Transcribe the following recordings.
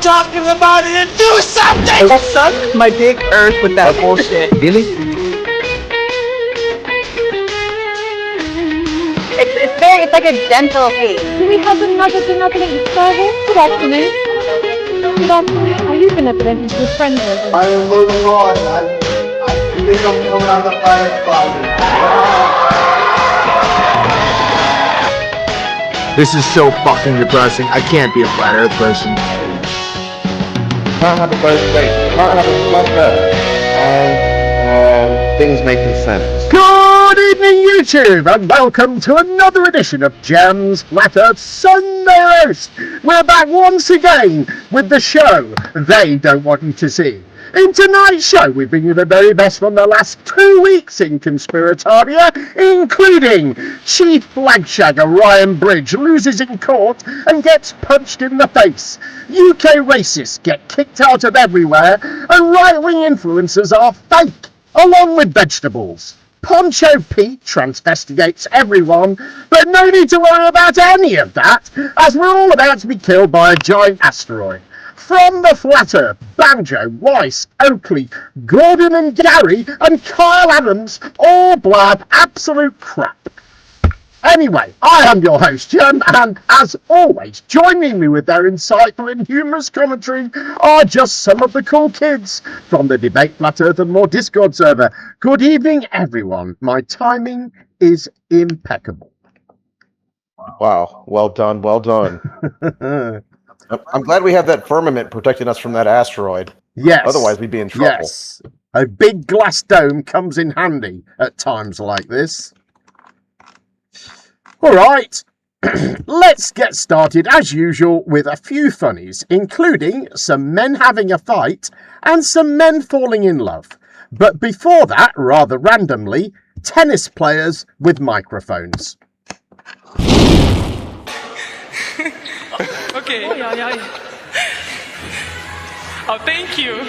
talking about it and do something! Suck my dick, Earth, with that bullshit. Really? It's like a gentle hate. Do we have another benevolent service? Good afternoon. Good afternoon. Are you benevolent with friends? I am moving on. I think I'm coming out the fire closet. This is so fucking depressing. I can't be a flat earth person. Can't have a birthday, can't have a flagshagger, and things making sense. Good evening, YouTube, and welcome to another edition of Jam's Flat Earth Sunday Roast. We're back once again with the show they don't want you to see. In tonight's show, we bring you the very best from the last 2 weeks in conspiratardia, including Chief Flagshagger Ryan Bridge loses in court and gets punched in the face, UK racists get kicked out of everywhere, and right-wing influencers are fake, along with vegetables. Poncho Pete transvestigates everyone, but no need to worry about any of that, as we're all about to be killed by a giant asteroid. From the Flat Earth, Banjo, Weiss, Oakley, Gordon and Gary, and Kyle Adams all blab absolute crap. Anyway, I am your host, Jim, and as always, joining me with their insightful and humorous commentary are just some of the cool kids from the Debate Flat Earth and More Discord server. Good evening, everyone. My timing is impeccable. Wow, well done, well done. I'm glad we have that firmament protecting us from that asteroid. Yes. Otherwise, we'd be in trouble. Yes. A big glass dome comes in handy at times like this. All right, let's get started as usual with a few funnies, including some men having a fight and some men falling in love. But before that, rather randomly, tennis players with microphones. Okay. Oh, thank you.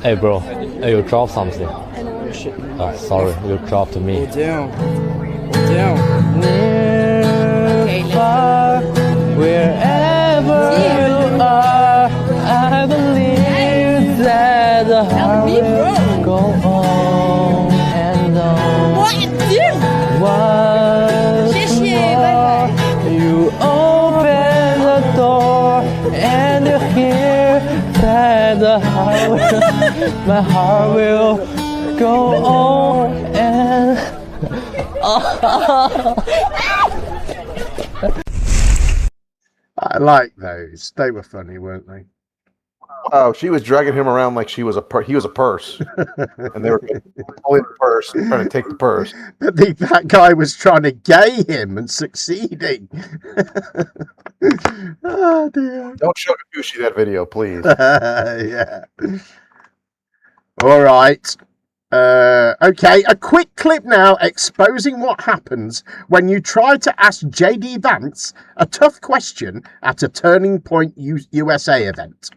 Hey bro, hey, you dropped something. Sorry, you dropped me. Down. Near, far, wherever you are, I believe that the heart will go on and on. Once more, you open the door and you hear that the heart will, my heart will go on and I like those. They were funny, weren't they? Oh, she was dragging him around like he was a purse, and they were pulling the purse, trying to take the purse. But that guy was trying to gay him and succeeding. Oh dear. Don't show Kakushi that video, please. Yeah. All right. Okay, a quick clip now exposing what happens when you try to ask JD Vance a tough question at a Turning Point USA event.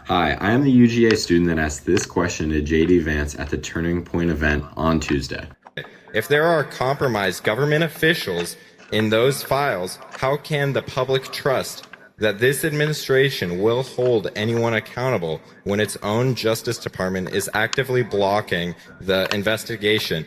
Hi, I am the UGA student that asked this question to JD Vance at the Turning Point event on Tuesday. If there are compromised government officials in those files, how can the public trust that this administration will hold anyone accountable when its own Justice Department is actively blocking the investigation?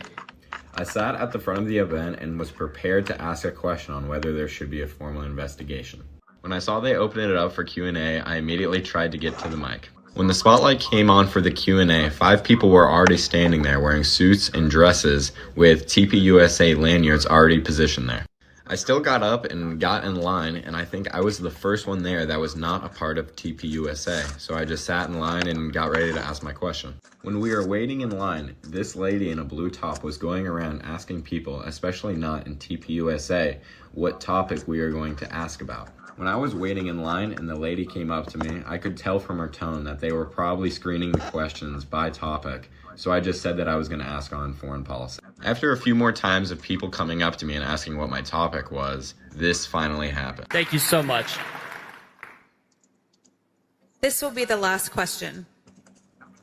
I sat at the front of the event and was prepared to ask a question on whether there should be a formal investigation. When I saw they opened it up for Q&A, I immediately tried to get to the mic. When the spotlight came on for the Q&A, 5 people were already standing there wearing suits and dresses with TPUSA lanyards already positioned there. I still got up and got in line, and I think I was the first one there that was not a part of TPUSA, so I just sat in line and got ready to ask my question. When we were waiting in line, this lady in a blue top was going around asking people, especially not in TPUSA, what topic we are going to ask about. When I was waiting in line and the lady came up to me, I could tell from her tone that they were probably screening the questions by topic, so I just said that I was going to ask on foreign policy. After a few more times of people coming up to me and asking what my topic was, this finally happened. Thank you so much. This will be the last question.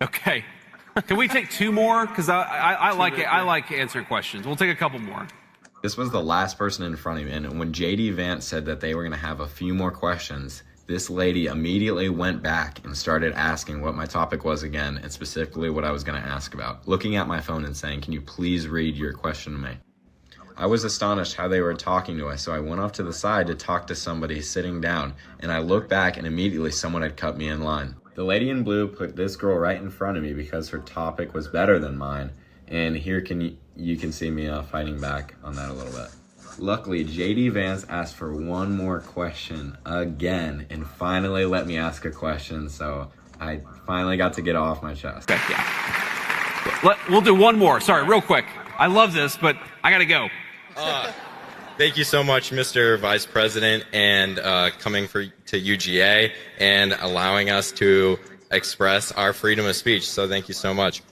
Okay. Can we take 2 more? Because I like it. I like answering questions. We'll take a couple more. This was the last person in front of me, and when JD Vance said that they were going to have a few more questions, this lady immediately went back and started asking what my topic was again, and specifically what I was going to ask about, looking at my phone and saying, "Can you please read your question to me?" I was astonished how they were talking to us, so I went off to the side to talk to somebody sitting down, and I looked back and immediately someone had cut me in line. The lady in blue put this girl right in front of me because her topic was better than mine, and here you can see me fighting back on that a little bit. Luckily, JD Vance asked for one more question again and finally let me ask a question, so I finally got to get off my chest. Okay, yeah. We'll do one more. Sorry, real quick. I love this, but I gotta go. Thank you so much, Mr. Vice President, and coming to UGA and allowing us to express our freedom of speech. So thank you so much.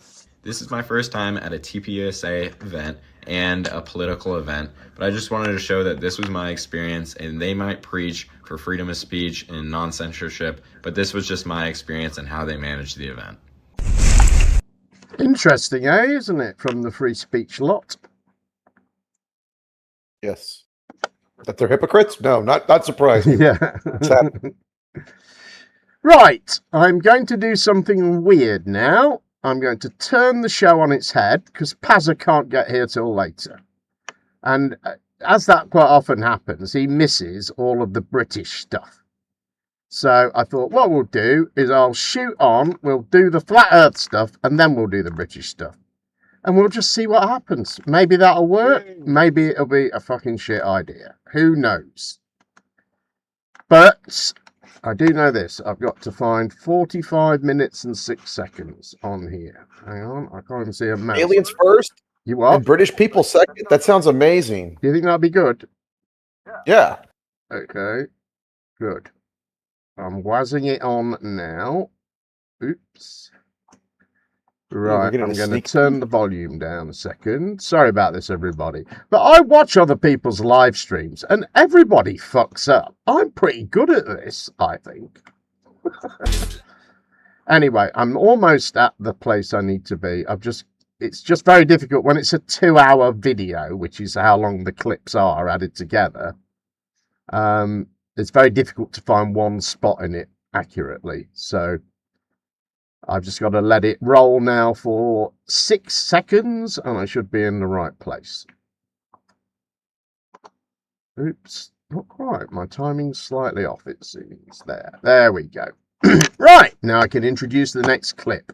This is my first time at a TPUSA event and a political event, but I just wanted to show that this was my experience, and they might preach for freedom of speech and non-censorship, but this was just my experience and how they managed the event. Interesting, eh, isn't it, from the free speech lot? Yes. That they're hypocrites? No, not surprising. Yeah. Right, I'm going to do something weird now. I'm going to turn the show on its head because Pazza can't get here till later. And as that quite often happens, he misses all of the British stuff. So I thought what we'll do is I'll shoot on, we'll do the flat earth stuff, and then we'll do the British stuff. And we'll just see what happens. Maybe that'll work. Maybe it'll be a fucking shit idea. Who knows? But I do know this. I've got to find 45 minutes and 6 seconds on here. Hang on. I can't even see a mouse. Aliens first? You what? And British people second? That sounds amazing. Do you think that'd be good? Yeah. Okay. Good. I'm wazzing it on now. Oops. Right, I'm going to turn the volume down a second. Sorry about this, everybody. But I watch other people's live streams, and everybody fucks up. I'm pretty good at this, I think. Anyway, I'm almost at the place I need to be. It's just very difficult when it's a 2-hour video, which is how long the clips are added together. It's very difficult to find one spot in it accurately. So I've just got to let it roll now for 6 seconds, and I should be in the right place. Oops, not quite. My timing's slightly off, it seems. There we go. Right, now I can introduce the next clip.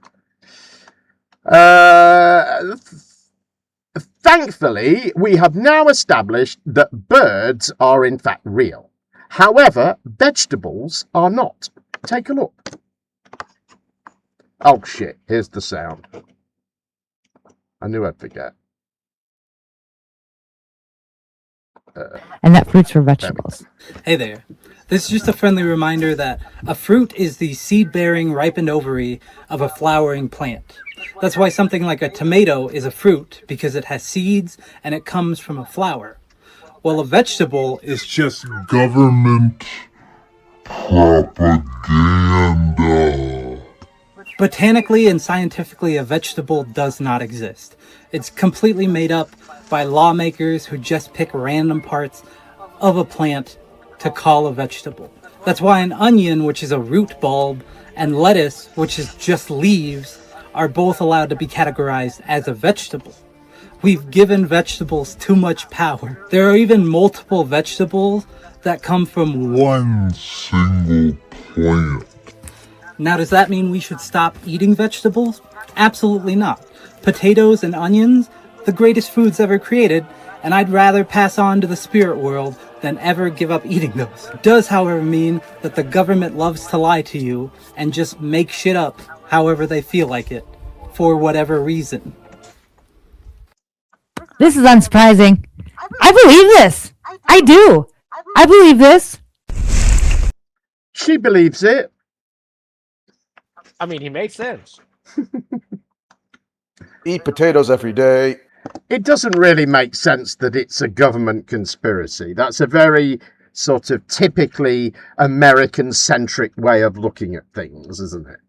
Thankfully, we have now established that birds are in fact real. However, vegetables are not. Take a look. Oh shit, here's the sound. I knew I'd forget. and that fruits were vegetables. Hey there. This is just a friendly reminder that a fruit is the seed-bearing ripened ovary of a flowering plant. That's why something like a tomato is a fruit, because it has seeds and it comes from a flower. Well, a vegetable is just government propaganda. Botanically and scientifically, a vegetable does not exist. It's completely made up by lawmakers who just pick random parts of a plant to call a vegetable. That's why an onion, which is a root bulb, and lettuce, which is just leaves, are both allowed to be categorized as a vegetable. We've given vegetables too much power. There are even multiple vegetables that come from one single plant. Now, does that mean we should stop eating vegetables? Absolutely not. Potatoes and onions, the greatest foods ever created, and I'd rather pass on to the spirit world than ever give up eating those. It does, however, mean that the government loves to lie to you and just make shit up however they feel like it, for whatever reason. This is unsurprising. I believe this. I do. I believe this. She believes it. I mean, he makes sense. Eat potatoes every day. It doesn't really make sense that it's a government conspiracy. That's a very sort of typically American-centric way of looking at things, isn't it?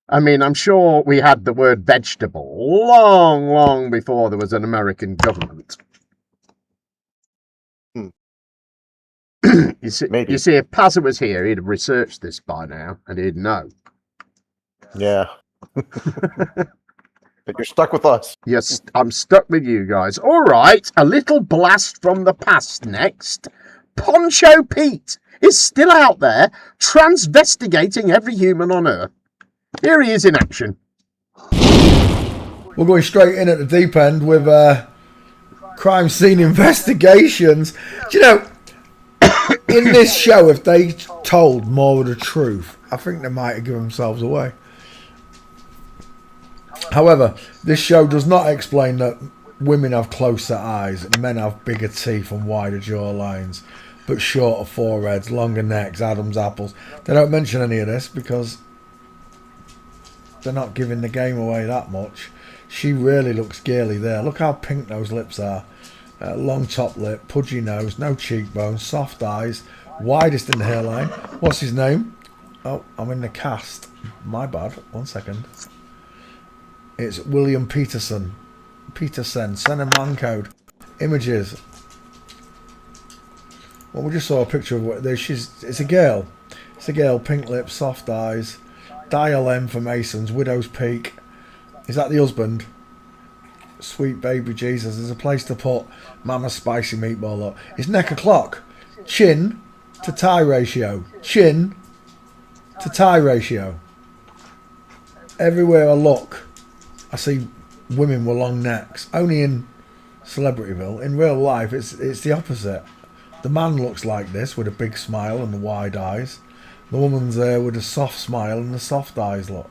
I mean, I'm sure we had the word vegetable long, long before there was an American government. You see, if Pazza was here, he'd have researched this by now, and he'd know. Yeah. But you're stuck with us. Yes, I'm stuck with you guys. All right, a little blast from the past next. Poncho Pete is still out there transvestigating every human on Earth. Here he is in action. We're going straight in at the deep end with crime scene investigations. Do you know, in this show, if they told more of the truth, I think they might have given themselves away. However, this show does not explain that women have closer eyes, men have bigger teeth and wider jawlines, but shorter foreheads, longer necks, Adam's apples. They don't mention any of this because they're not giving the game away that much. She really looks girly there. Look how pink those lips are. Long top lip, pudgy nose, no cheekbones, soft eyes, widest in the hairline. What's his name? Oh, I'm in the cast. My bad. 1 second. It's William Peterson. Send him man code. Images. Well, we just saw a picture of what there. It's a girl. It's a girl. Pink lips, soft eyes. Dial M for Masons. Widow's Peak. Is that the husband? Sweet baby Jesus. There's a place to put Mama's spicy meatball up. It's neck o'clock. Chin to tie ratio. Chin to tie ratio. Everywhere I look, I see women with long necks. Only in Celebrityville. In real life, it's the opposite. The man looks like this with a big smile and the wide eyes. The woman's there with a soft smile and the soft eyes, look.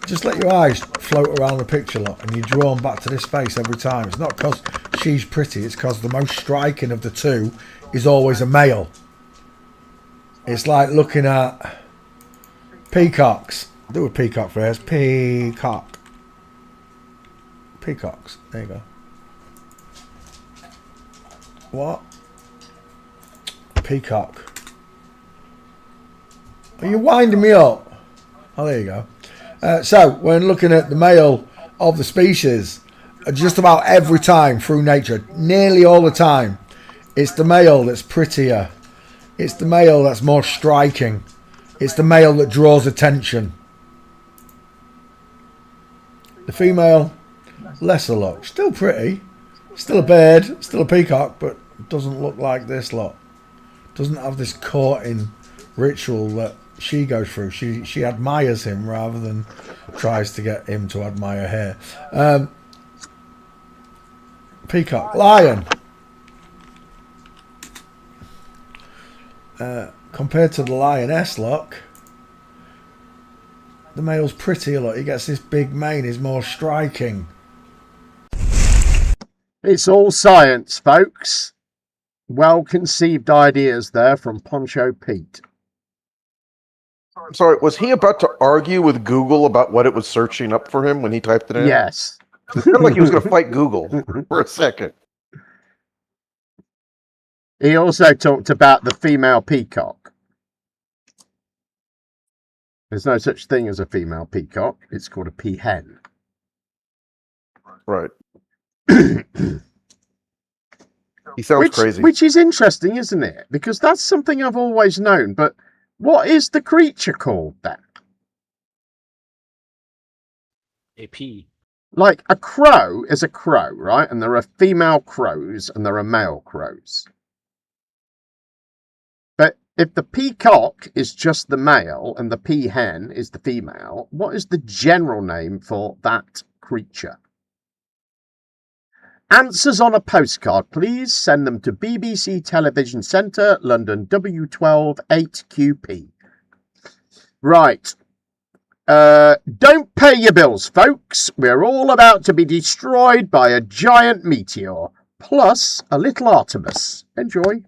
Just let your eyes float around the picture, look, and you're drawn back to this face every time. It's not because she's pretty, it's because the most striking of the two is always a male. It's like looking at peacocks. Do a peacock first. Peacock. Peacocks. There you go. What? Peacock. Are you winding me up? Oh, there you go. So, when looking at the male of the species, just about every time through nature, nearly all the time, it's the male that's prettier. It's the male that's more striking. It's the male that draws attention. The female, lesser look. Still pretty. Still a bird. Still a peacock, but doesn't look like this lot. Doesn't have this courting ritual that she goes through. She admires him rather than tries to get him to admire her. Peacock. Lion. Compared to the lioness, look. The male's prettier, look. He gets this big mane. He's more striking. It's all science, folks. Well-conceived ideas there from Poncho Pete. I'm sorry, was he about to argue with Google about what it was searching up for him when he typed it in? Yes. It sounded like he was going to fight Google for a second. He also talked about the female peacock. There's no such thing as a female peacock. It's called a peahen. Right. He sounds crazy. Which is interesting, isn't it? Because that's something I've always known. But what is the creature called then? A pea. Like a crow is a crow, right? And there are female crows and there are male crows. But if the peacock is just the male and the peahen is the female, what is the general name for that creature? Answers on a postcard, please. Send them to BBC Television Centre, London W12 8QP. Right. Don't pay your bills, folks. We're all about to be destroyed by a giant meteor. Plus a little Artemis. Enjoy.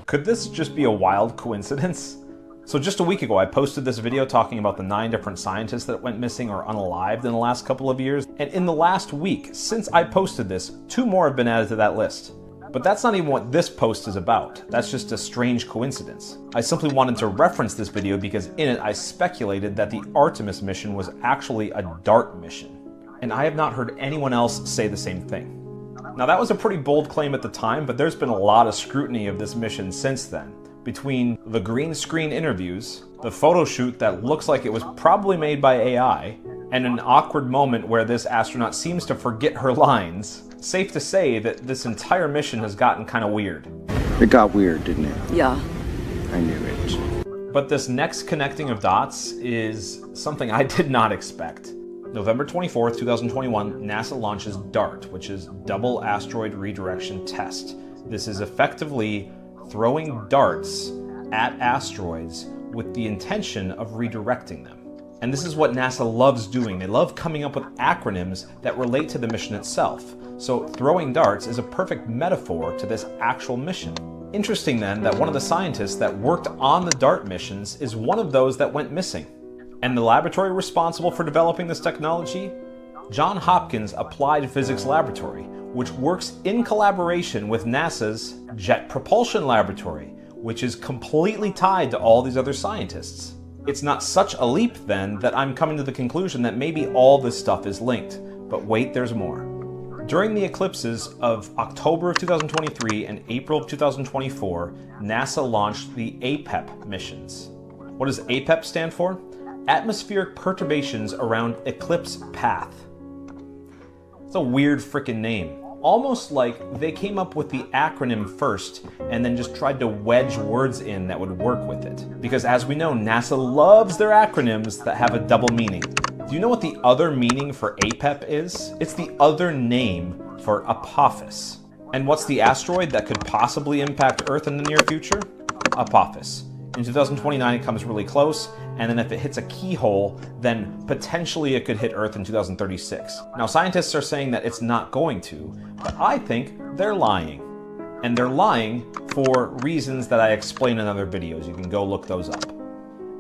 Could this just be a wild coincidence? So just a week ago, I posted this video talking about the 9 different scientists that went missing or unalived in the last couple of years. And in the last week, since I posted this, 2 more have been added to that list. But that's not even what this post is about. That's just a strange coincidence. I simply wanted to reference this video because in it I speculated that the Artemis mission was actually a DART mission. And I have not heard anyone else say the same thing. Now that was a pretty bold claim at the time, but there's been a lot of scrutiny of this mission since then. Between the green screen interviews, the photo shoot that looks like it was probably made by AI, and an awkward moment where this astronaut seems to forget her lines, safe to say that this entire mission has gotten kind of weird. It got weird, didn't it? Yeah. I knew it. But this next connecting of dots is something I did not expect. November 24th, 2021, NASA launches DART, which is Double Asteroid Redirection Test. This is effectively throwing darts at asteroids with the intention of redirecting them. And this is what NASA loves doing. They love coming up with acronyms that relate to the mission itself. So throwing darts is a perfect metaphor to this actual mission. Interesting then that one of the scientists that worked on the DART missions is one of those that went missing. And the laboratory responsible for developing this technology? Johns Hopkins Applied Physics Laboratory, which works in collaboration with NASA's Jet Propulsion Laboratory, which is completely tied to all these other scientists. It's not such a leap then that I'm coming to the conclusion that maybe all this stuff is linked. But wait, there's more. During the eclipses of October of 2023 and April of 2024, NASA launched the APEP missions. What does APEP stand for? Atmospheric Perturbations Around Eclipse Path. It's a weird frickin' name. Almost like they came up with the acronym first and then just tried to wedge words in that would work with it. Because as we know, NASA loves their acronyms that have a double meaning. Do you know what the other meaning for APEP is? It's the other name for Apophis. And what's the asteroid that could possibly impact Earth in the near future? Apophis. In 2029 it comes really close, and then if it hits a keyhole, then potentially it could hit Earth in 2036. Now scientists are saying that it's not going to, but I think they're lying. And they're lying for reasons that I explain in other videos. You can go look those up.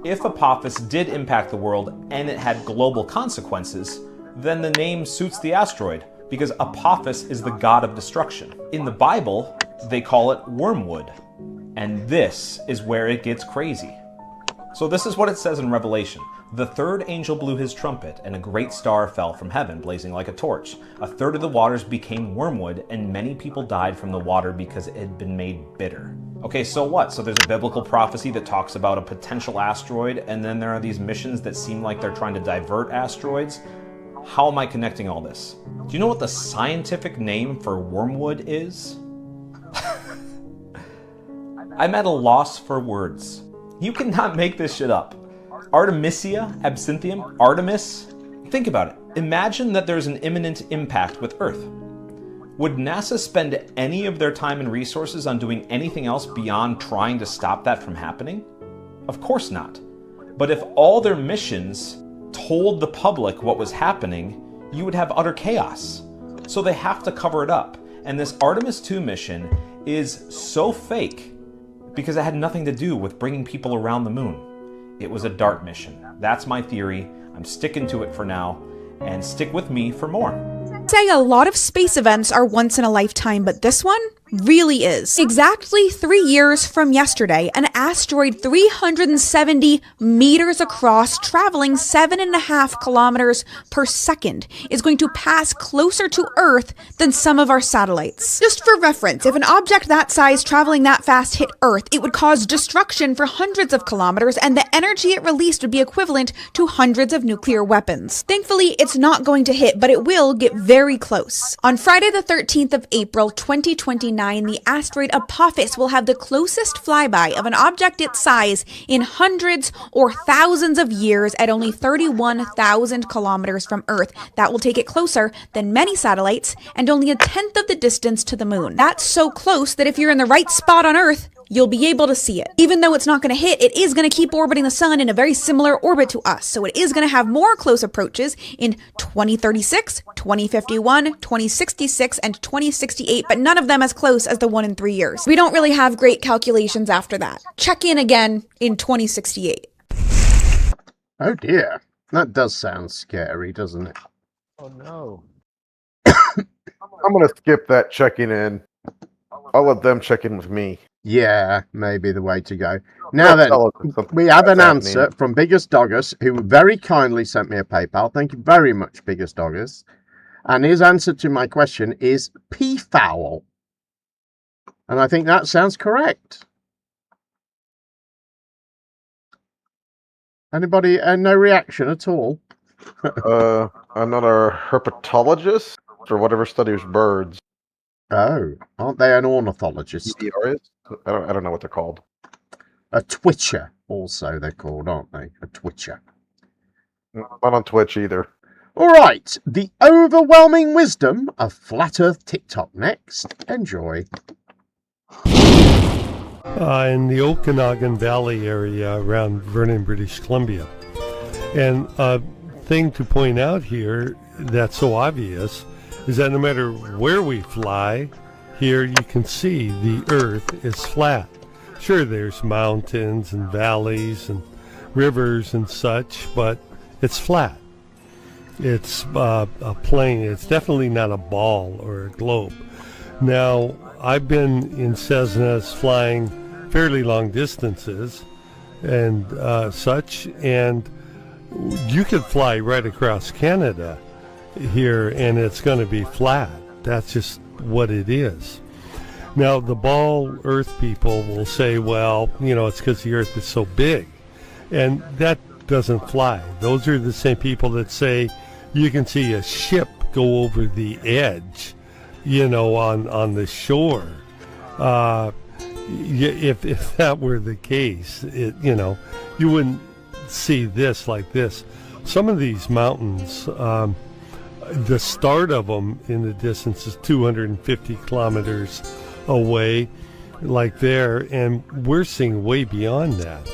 If Apophis did impact the world and it had global consequences, then the name suits the asteroid, because Apophis is the god of destruction. In the Bible, they call it wormwood. And this is where it gets crazy. So this is what it says in Revelation. The third angel blew his trumpet, and a great star fell from heaven, blazing like a torch. A third of the waters became wormwood, and many people died from the water because it had been made bitter. Okay, so what? So there's a biblical prophecy that talks about a potential asteroid, and then there are these missions that seem like they're trying to divert asteroids. How am I connecting all this? Do you know what the scientific name for wormwood is? I'm at a loss for words. You cannot make this shit up. Artemisia, absinthium, Artemis. Think about it. Imagine that there's an imminent impact with Earth. Would NASA spend any of their time and resources on doing anything else beyond trying to stop that from happening? Of course not. But if all their missions told the public what was happening, you would have utter chaos. So they have to cover it up. And this Artemis 2 mission is so fake because it had nothing to do with bringing people around the moon. It was a DART mission. That's my theory. I'm sticking to it for now, and stick with me for more. Say a lot of space events are once in a lifetime, but this one really is. Exactly 3 years from yesterday, an asteroid 370 meters across, traveling 7.5 kilometers per second, is going to pass closer to Earth than some of our satellites. Just for reference, if an object that size traveling that fast hit Earth, it would cause destruction for hundreds of kilometers, and the energy it released would be equivalent to hundreds of nuclear weapons. Thankfully, it's not going to hit, but it will get very close. On Friday the 13th of April, 2029, the asteroid Apophis will have the closest flyby of an object its size in hundreds or thousands of years at only 31,000 kilometers from Earth. That will take it closer than many satellites and only a tenth of the distance to the moon. That's so close that if you're in the right spot on Earth, you'll be able to see it. Even though it's not going to hit, it is going to keep orbiting the sun in a very similar orbit to us, so it is going to have more close approaches in 2036, 2051, 2066, and 2068, but none of them as close as the one in 3 years. We don't really have great calculations after that. Check in again in 2068. Oh dear. That does sound scary, doesn't it? Oh no. I'm going to skip that checking in. I'll let them check in with me. Yeah, maybe the way to go. Now then, we have an answer from Biggest Doggers, who very kindly sent me a PayPal. Thank you very much, Biggest Doggers. And his answer to my question is peafowl. And I think that sounds correct. Anybody, no reaction at all? I'm not a herpetologist or whatever studies birds. Oh, aren't they an ornithologist? I don't know what they're called. A twitcher, also they're called, aren't they? A twitcher. Not on Twitch either. All right, the overwhelming wisdom of Flat Earth TikTok next. Enjoy. In the Okanagan Valley area around Vernon, British Columbia. And a thing to point out here that's so obvious is that no matter where we fly, here you can see the Earth is flat. Sure, there's mountains and valleys and rivers and such, but it's flat. It's a plane. It's definitely not a ball or a globe. Now, I've been in Cessnas flying fairly long distances and such, and you could fly right across Canada here and it's going to be flat. That's just what it is. Now, the ball Earth people will say, well, you know, it's because the Earth is so big. And that doesn't fly. Those are the same people that say you can see a ship go over the edge, you know, on the shore. If that were the case, you know, you wouldn't see this like this. Some of these mountains, the start of them in the distance is 250 kilometers away, like there, and we're seeing way beyond that.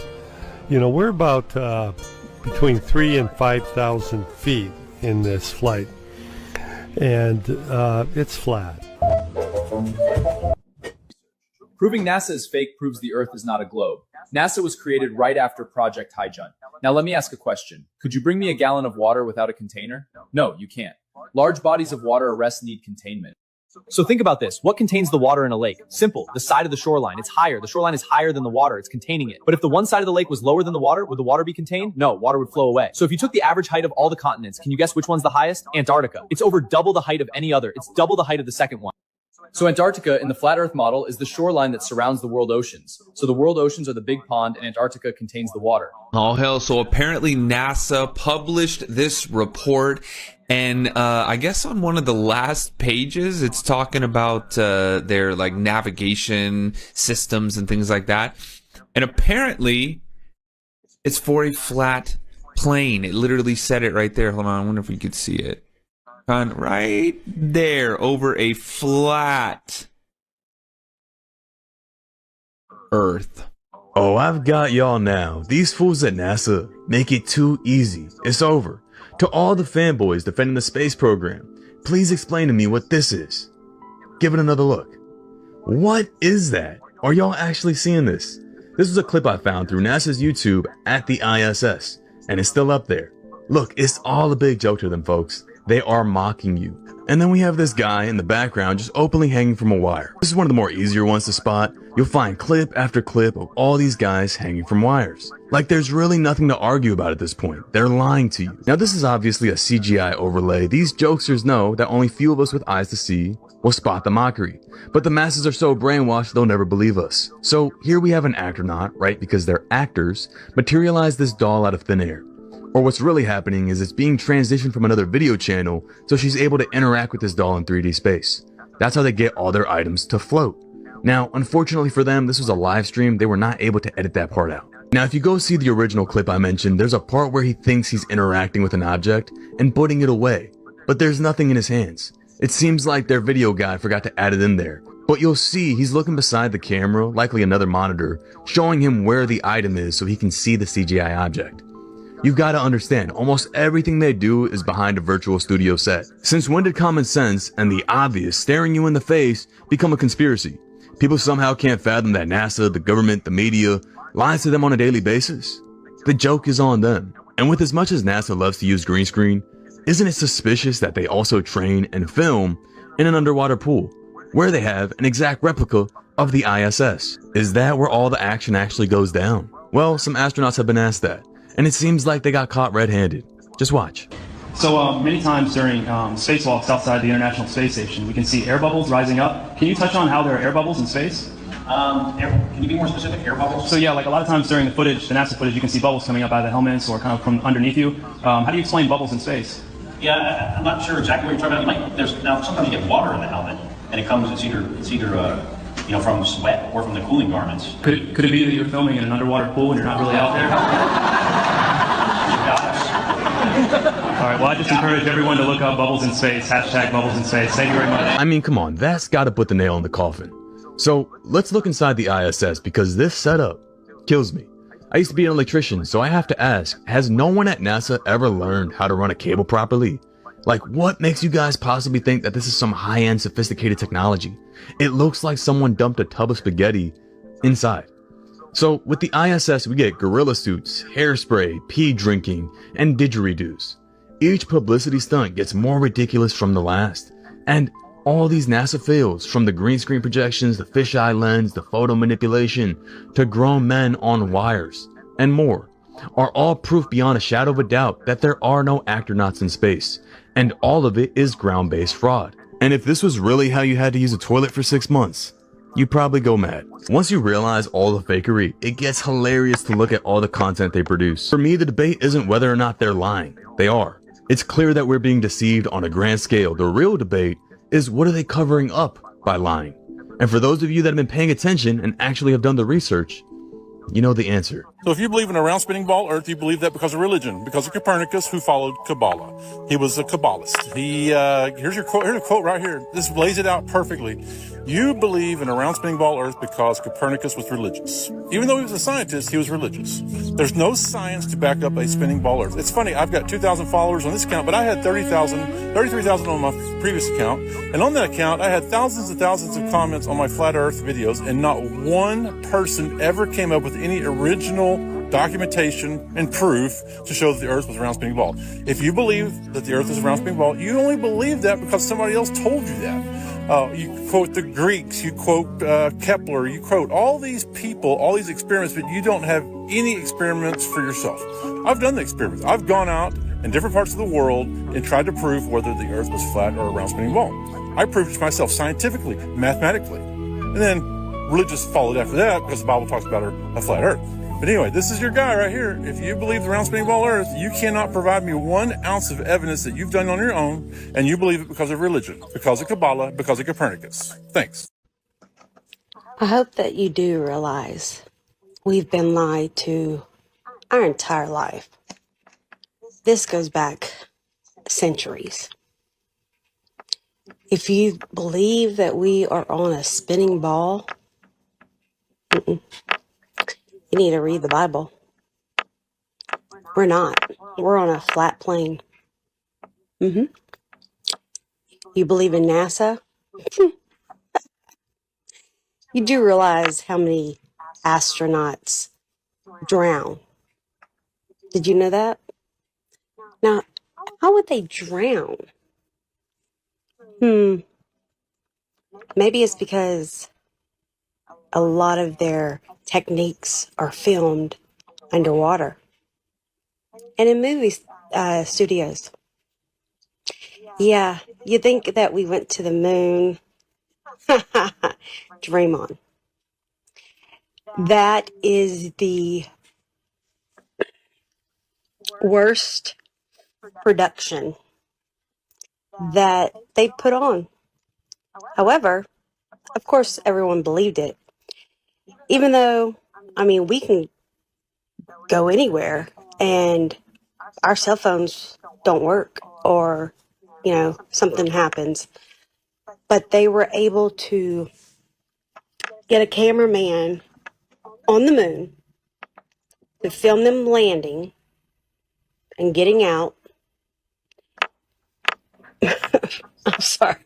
You know, we're about between 3,000 and 5,000 feet in this flight, and it's flat. Proving NASA is fake proves the Earth is not a globe. NASA was created right after Project Highjump. Now let me ask a question. Could you bring me a gallon of water without a container? No, you can't. Large bodies of water or rest need containment. So think about this. What contains the water in a lake? Simple. The side of the shoreline. It's higher. The shoreline is higher than the water. It's containing it. But if the one side of the lake was lower than the water, would the water be contained? No, water would flow away. So if you took the average height of all the continents, can you guess which one's the highest? Antarctica. It's over double the height of any other. It's double the height of the second one. So Antarctica in the flat Earth model is the shoreline that surrounds the world oceans. So the world oceans are the big pond and Antarctica contains the water. Oh hell, so apparently NASA published this report, and I guess on one of the last pages it's talking about their like navigation systems and things like that. And apparently it's for a flat plane. It literally said it right there. Hold on, I wonder if we could see it. Right there over a flat Earth. Oh, I've got y'all now. These fools at NASA make it too easy. It's over. To all the fanboys defending the space program, please explain to me what this is. Give it another look. What is that? Are y'all actually seeing this? This was a clip I found through NASA's YouTube at the ISS, and it's still up there. Look, it's all a big joke to them, folks. They are mocking you. And then we have this guy in the background just openly hanging from a wire. This is one of the more easier ones to spot. You'll find clip after clip of all these guys hanging from wires. Like there's really nothing to argue about at this point. They're lying to you. Now this is obviously a CGI overlay. These jokesters know that only few of us with eyes to see will spot the mockery. But the masses are so brainwashed they'll never believe us. So here we have an actor, right, because they're actors, materialize this doll out of thin air. Or what's really happening is it's being transitioned from another video channel so she's able to interact with this doll in 3D space. That's how they get all their items to float. Now, unfortunately for them, this was a live stream. They were not able to edit that part out. Now, if you go see the original clip I mentioned, there's a part where he thinks he's interacting with an object and putting it away, but there's nothing in his hands. It seems like their video guy forgot to add it in there. But you'll see he's looking beside the camera, likely another monitor, showing him where the item is so he can see the CGI object. You've got to understand, almost everything they do is behind a virtual studio set. Since when did common sense and the obvious staring you in the face become a conspiracy? People somehow can't fathom that NASA, the government, the media lies to them on a daily basis. The joke is on them. And with as much as NASA loves to use green screen, isn't it suspicious that they also train and film in an underwater pool where they have an exact replica of the ISS? Is that where all the action actually goes down? Well, some astronauts have been asked that. And it seems like they got caught red-handed. Just watch. So many times during spacewalks outside the International Space Station, we can see air bubbles rising up. Can you touch on how there are air bubbles in space? Can you be more specific? Air bubbles? So yeah, like a lot of times during the footage, the NASA footage, you can see bubbles coming up out of the helmets or kind of from underneath you. How do you explain bubbles in space? Yeah, I'm not sure exactly what you're talking about. Now, sometimes you get water in the helmet, and it's either from sweat or from the cooling garments. Could it be that you're filming in an underwater pool and you're not really out there? All right, well, I just encourage everyone to look up bubbles in space, hashtag bubbles in space. Thank you very much. I mean, come on, that's got to put the nail in the coffin. So let's look inside the ISS because this setup kills me. I used to be an electrician, so I have to ask, has no one at NASA ever learned how to run a cable properly? Like, what makes you guys possibly think that this is some high-end sophisticated technology? It looks like someone dumped a tub of spaghetti inside. So with the ISS, we get gorilla suits, hairspray, pee drinking, and didgeridoos. Each publicity stunt gets more ridiculous from the last. And all these NASA fails, from the green screen projections, the fisheye lens, the photo manipulation, to grown men on wires, and more, are all proof beyond a shadow of a doubt that there are no astronauts in space. And all of it is ground-based fraud. And if this was really how you had to use a toilet for 6 months, you'd probably go mad. Once you realize all the fakery, it gets hilarious to look at all the content they produce. For me, the debate isn't whether or not they're lying. They are. It's clear that we're being deceived on a grand scale. The real debate is, what are they covering up by lying? And for those of you that have been paying attention and actually have done the research, you know the answer. So if you believe in a round spinning ball Earth, you believe that because of religion, because of Copernicus, who followed Kabbalah. He was a Kabbalist. Here's a quote right here. This lays it out perfectly. You believe in a round spinning ball Earth because Copernicus was religious. Even though he was a scientist, he was religious. There's no science to back up a spinning ball Earth. It's funny, I've got 2,000 followers on this account, but I had 33,000 on my previous account. And on that account, I had thousands and thousands of comments on my flat Earth videos, and not one person ever came up with any original documentation and proof to show that the Earth was a round spinning ball. If you believe that the Earth is a round spinning ball, you only believe that because somebody else told you that. You quote the Greeks, you quote Kepler, you quote all these people, all these experiments, but you don't have any experiments for yourself. I've done the experiments. I've gone out in different parts of the world and tried to prove whether the Earth was flat or a round spinning ball. I proved it to myself scientifically, mathematically. And then religious followed after that because the Bible talks about a flat Earth. But anyway, this is your guy right here. If you believe the round spinning ball Earth, you cannot provide me 1 ounce of evidence that you've done on your own, and you believe it because of religion, because of Kabbalah, because of Copernicus. Thanks. I hope that you do realize we've been lied to our entire life. This goes back centuries. If you believe that we are on a spinning ball, you need to read the Bible. We're not. We're on a flat plane. You believe in NASA? You do realize how many astronauts drown. Did you know that? Now, how would they drown? Maybe it's because a lot of their techniques are filmed underwater and in movie studios. Yeah, you think that we went to the moon? Dream on. That is the worst production that they put on. However, of course, everyone believed it. Even though, I mean, we can go anywhere and our cell phones don't work or, you know, something happens. But they were able to get a cameraman on the moon to film them landing and getting out. I'm sorry.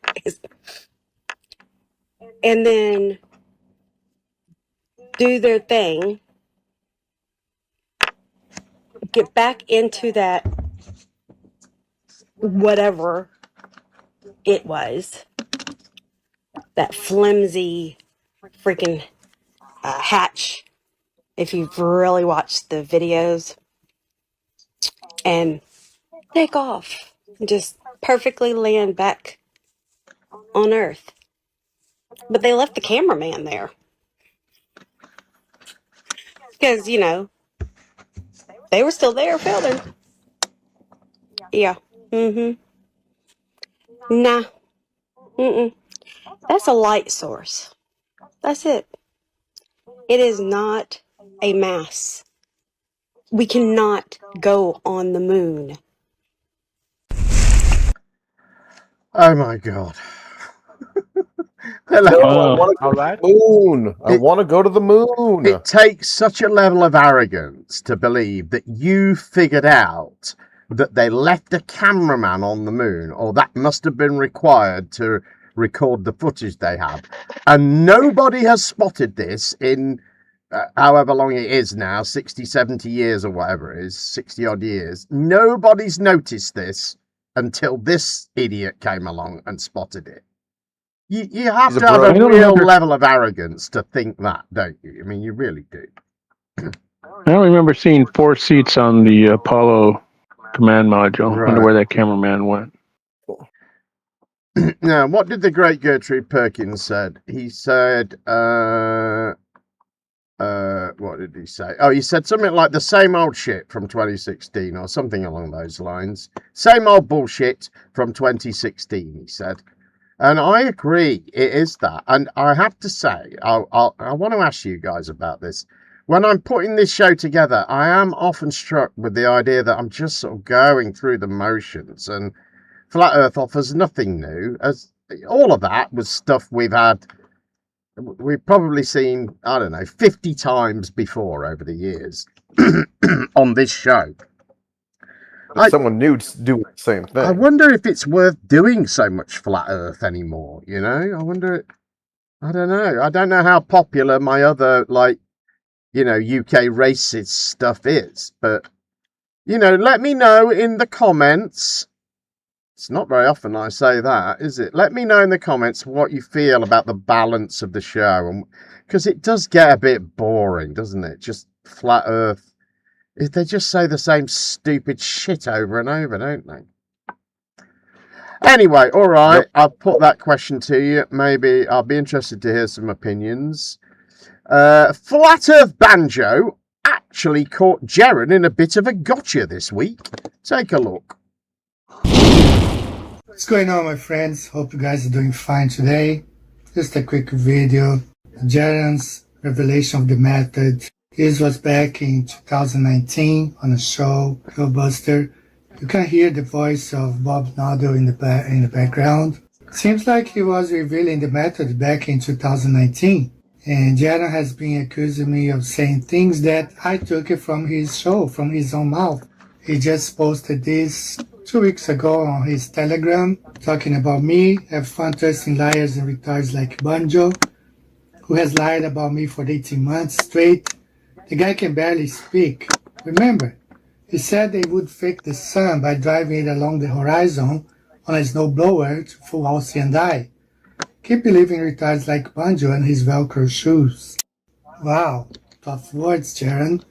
And then do their thing, get back into that whatever it was, that flimsy freaking hatch, if you've really watched the videos, and take off and just perfectly land back on Earth. But they left the cameraman there. Because, you know, they were still there filming. Yeah. Nah. That's a light source. That's it. It is not a mass. We cannot go on the moon. Oh my God. No, I want to go to the moon. I want to go to the moon. It takes such a level of arrogance to believe that you figured out that they left a cameraman on the moon, or that must have been required to record the footage they have. And nobody has spotted this in however long it is now, 60, 70 years or whatever it is, 60 odd years. Nobody's noticed this until this idiot came along and spotted it. You have to have a real level of arrogance to think that, don't you? I mean, you really do. I don't remember seeing 4 seats on the Apollo command module. I wonder where that cameraman went. Now, what did the great Gertrude Perkins said? He said, what did he say? Oh, he said something like the same old shit from 2016 or something along those lines. Same old bullshit from 2016, he said. And I agree, it is that. And I have to say, I want to ask you guys about this. When I'm putting this show together, I am often struck with the idea that I'm just sort of going through the motions. And Flat Earth offers nothing new. As all of that was stuff we've probably seen, I don't know, 50 times before over the years on this show. Someone new doing the same thing. I wonder if it's worth doing so much Flat Earth anymore, you know? I wonder, I don't know. I don't know how popular my other, like, you know, UK racist stuff is. But, you know, let me know in the comments. It's not very often I say that, is it? Let me know in the comments what you feel about the balance of the show. Because it does get a bit boring, doesn't it? Just Flat Earth. They just say the same stupid shit over and over, don't they? Anyway, all right. Yep. I'll put that question to you. Maybe I'll be interested to hear some opinions. Flat Earth Banjo actually caught Jaren in a bit of a gotcha this week. Take a look. What's going on, my friends? Hope you guys are doing fine today. Just a quick video. Jaren's revelation of the method. This was back in 2019 on a show, Hillbuster. You can hear the voice of Bob Noddle in the background. Seems like he was revealing the method back in 2019. And Jaren has been accusing me of saying things that I took it from his show, from his own mouth. He just posted this 2 weeks ago on his Telegram, talking about me, have fun trusting liars and retards like Banjo, who has lied about me for 18 months straight. The guy can barely speak. Remember, he said they would fake the sun by driving it along the horizon on a snowblower to fool Aussie and I. Keep believing retards like Banjo and his Velcro shoes. Wow, tough words, Jaron.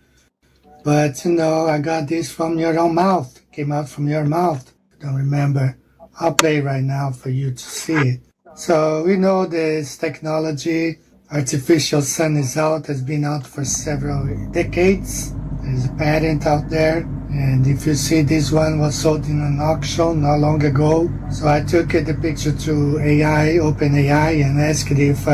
But, I got this from your own mouth. Came out from your mouth. Don't remember. I'll play right now for you to see it. So, we know this technology, artificial sun is out, has been out for several decades. There's a patent out there. And if you see, this one was sold in an auction not long ago. So I took the picture to AI, OpenAI, and asked if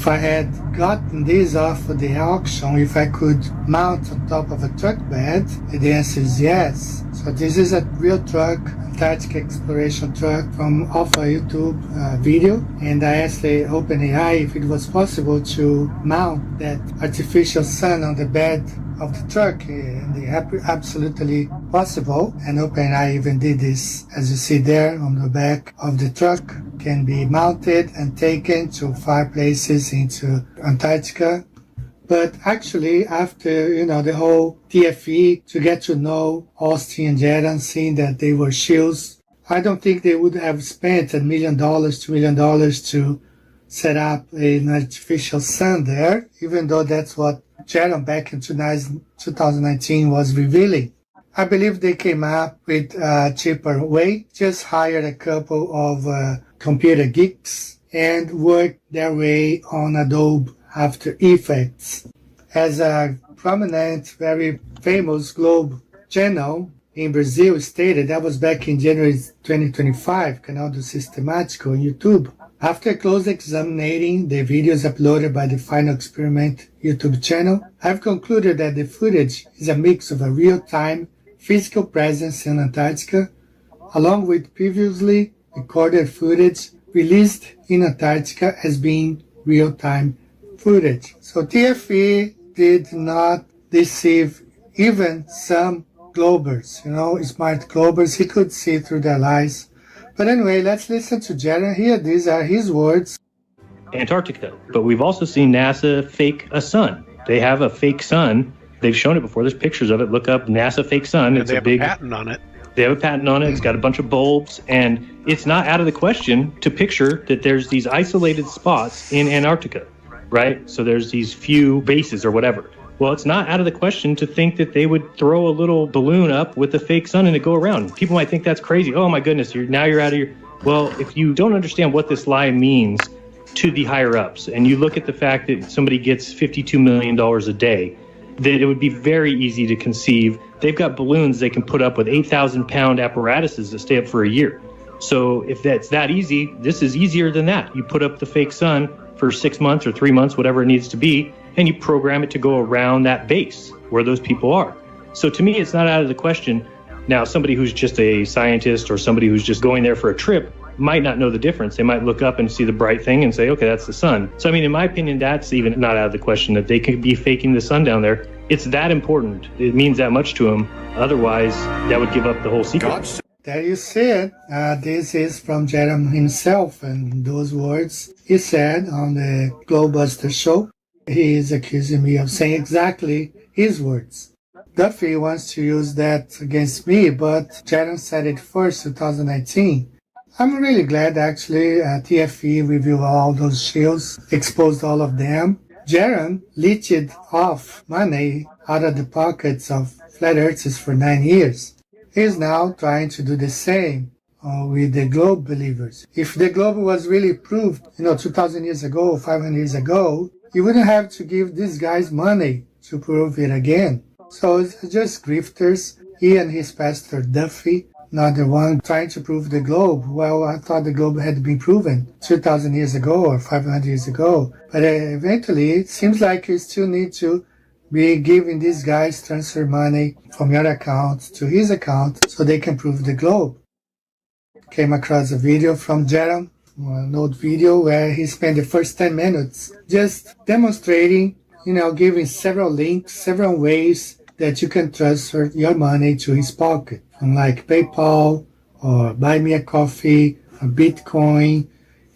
I had gotten this off of the auction, if I could mount on top of a truck bed. And the answer is yes. So this is a real truck, Antarctic exploration truck off a YouTube video. And I asked the OpenAI if it was possible to mount that artificial sun on the bed of the truck, and they absolutely possible. And OpenAI even did this, as you see there on the back of the truck, can be mounted and taken to 5 places into Antarctica. But actually, after the whole TFE, to get to know Austin and Jaron, seeing that they were shields, I don't think they would have spent $1 million, $2 million to set up an artificial sun there, even though that's what Jaron back in 2019 was revealing. I believe they came up with a cheaper way, just hired a couple of computer geeks and worked their way on Adobe After Effects. As a prominent, very famous Globe channel in Brazil stated, that was back in January 2025, Canal do Sistemático on YouTube. After close examining the videos uploaded by the Final Experiment YouTube channel, I've concluded that the footage is a mix of a real-time physical presence in Antarctica, along with previously recorded footage released in Antarctica as being real-time footage. So TFE did not deceive even some Globers, smart Globers. He could see through their lies. But anyway, let's listen to Jaron here. These are his words. Antarctica. But we've also seen NASA fake a sun. They have a fake sun. They've shown it before. There's pictures of it. Look up NASA fake sun. And they have a patent on it. They have a patent on it. It's got a bunch of bulbs. And it's not out of the question to picture that there's these isolated spots in Antarctica, right? So there's these few bases or whatever. Well, it's not out of the question to think that they would throw a little balloon up with a fake sun and it go around. People might think that's crazy. Oh my goodness, you're out of your... Well, if you don't understand what this lie means to the higher ups, and you look at the fact that somebody gets $52 million a day, that it would be very easy to conceive. They've got balloons they can put up with 8,000 pound apparatuses that stay up for a year. So if that's that easy, this is easier than that. You put up the fake sun for 6 months or 3 months, whatever it needs to be, and you program it to go around that base where those people are. So to me, it's not out of the question. Now, somebody who's just a scientist or somebody who's just going there for a trip might not know the difference. They might look up and see the bright thing and say, okay, that's the sun. So, I mean, in my opinion, that's even not out of the question that they could be faking the sun down there. It's that important. It means that much to them. Otherwise, that would give up the whole secret. There you see it. This is from Jaron himself, and those words he said on the Globebuster show. He is accusing me of saying exactly his words. Duffy wants to use that against me, but Jaron said it first, 2019. I'm really glad, actually, TFE reviewed all those shields, exposed all of them. Jaron leached off money out of the pockets of flat earthers for 9 years. He's now trying to do the same with the globe believers. If the globe was really proved, 2,000 years ago, 500 years ago, you wouldn't have to give these guys money to prove it again. So it's just grifters. He and his pastor Duffy, not the one trying to prove the globe. Well, I thought the globe had been proven 2,000 years ago or 500 years ago. But eventually, it seems like you still need to be giving these guys transfer money from your account to his account so they can prove the globe. Came across a video from Jaron, an old video where he spent the first 10 minutes just demonstrating, giving several links, several ways that you can transfer your money to his pocket, like PayPal or buy me a coffee, a Bitcoin,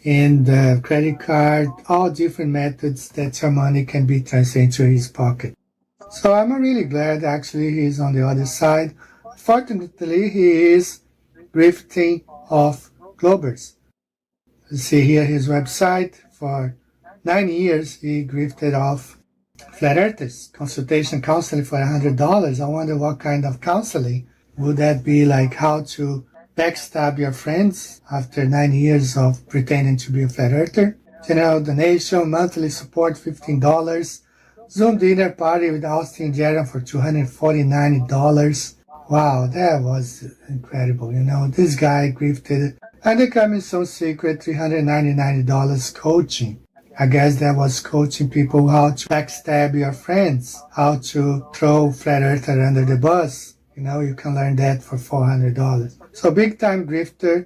and a credit card, all different methods that your money can be transferred into his pocket. So I'm really glad actually he's on the other side. Fortunately, he is grifting off Globers. You see here his website. For 9 years, he grifted off flat earthers. Consultation counseling for $100. I wonder what kind of counseling. Would that be like how to backstab your friends after 9 years of pretending to be a flat earther? General donation, monthly support $15. Zoom dinner party with Austin Jaron for $249. Wow, that was incredible. You know, this guy grifted. And the coming soon secret $399 coaching. I guess that was coaching people how to backstab your friends, how to throw flat earther under the bus. You know, you can learn that for $400. So big time grifter,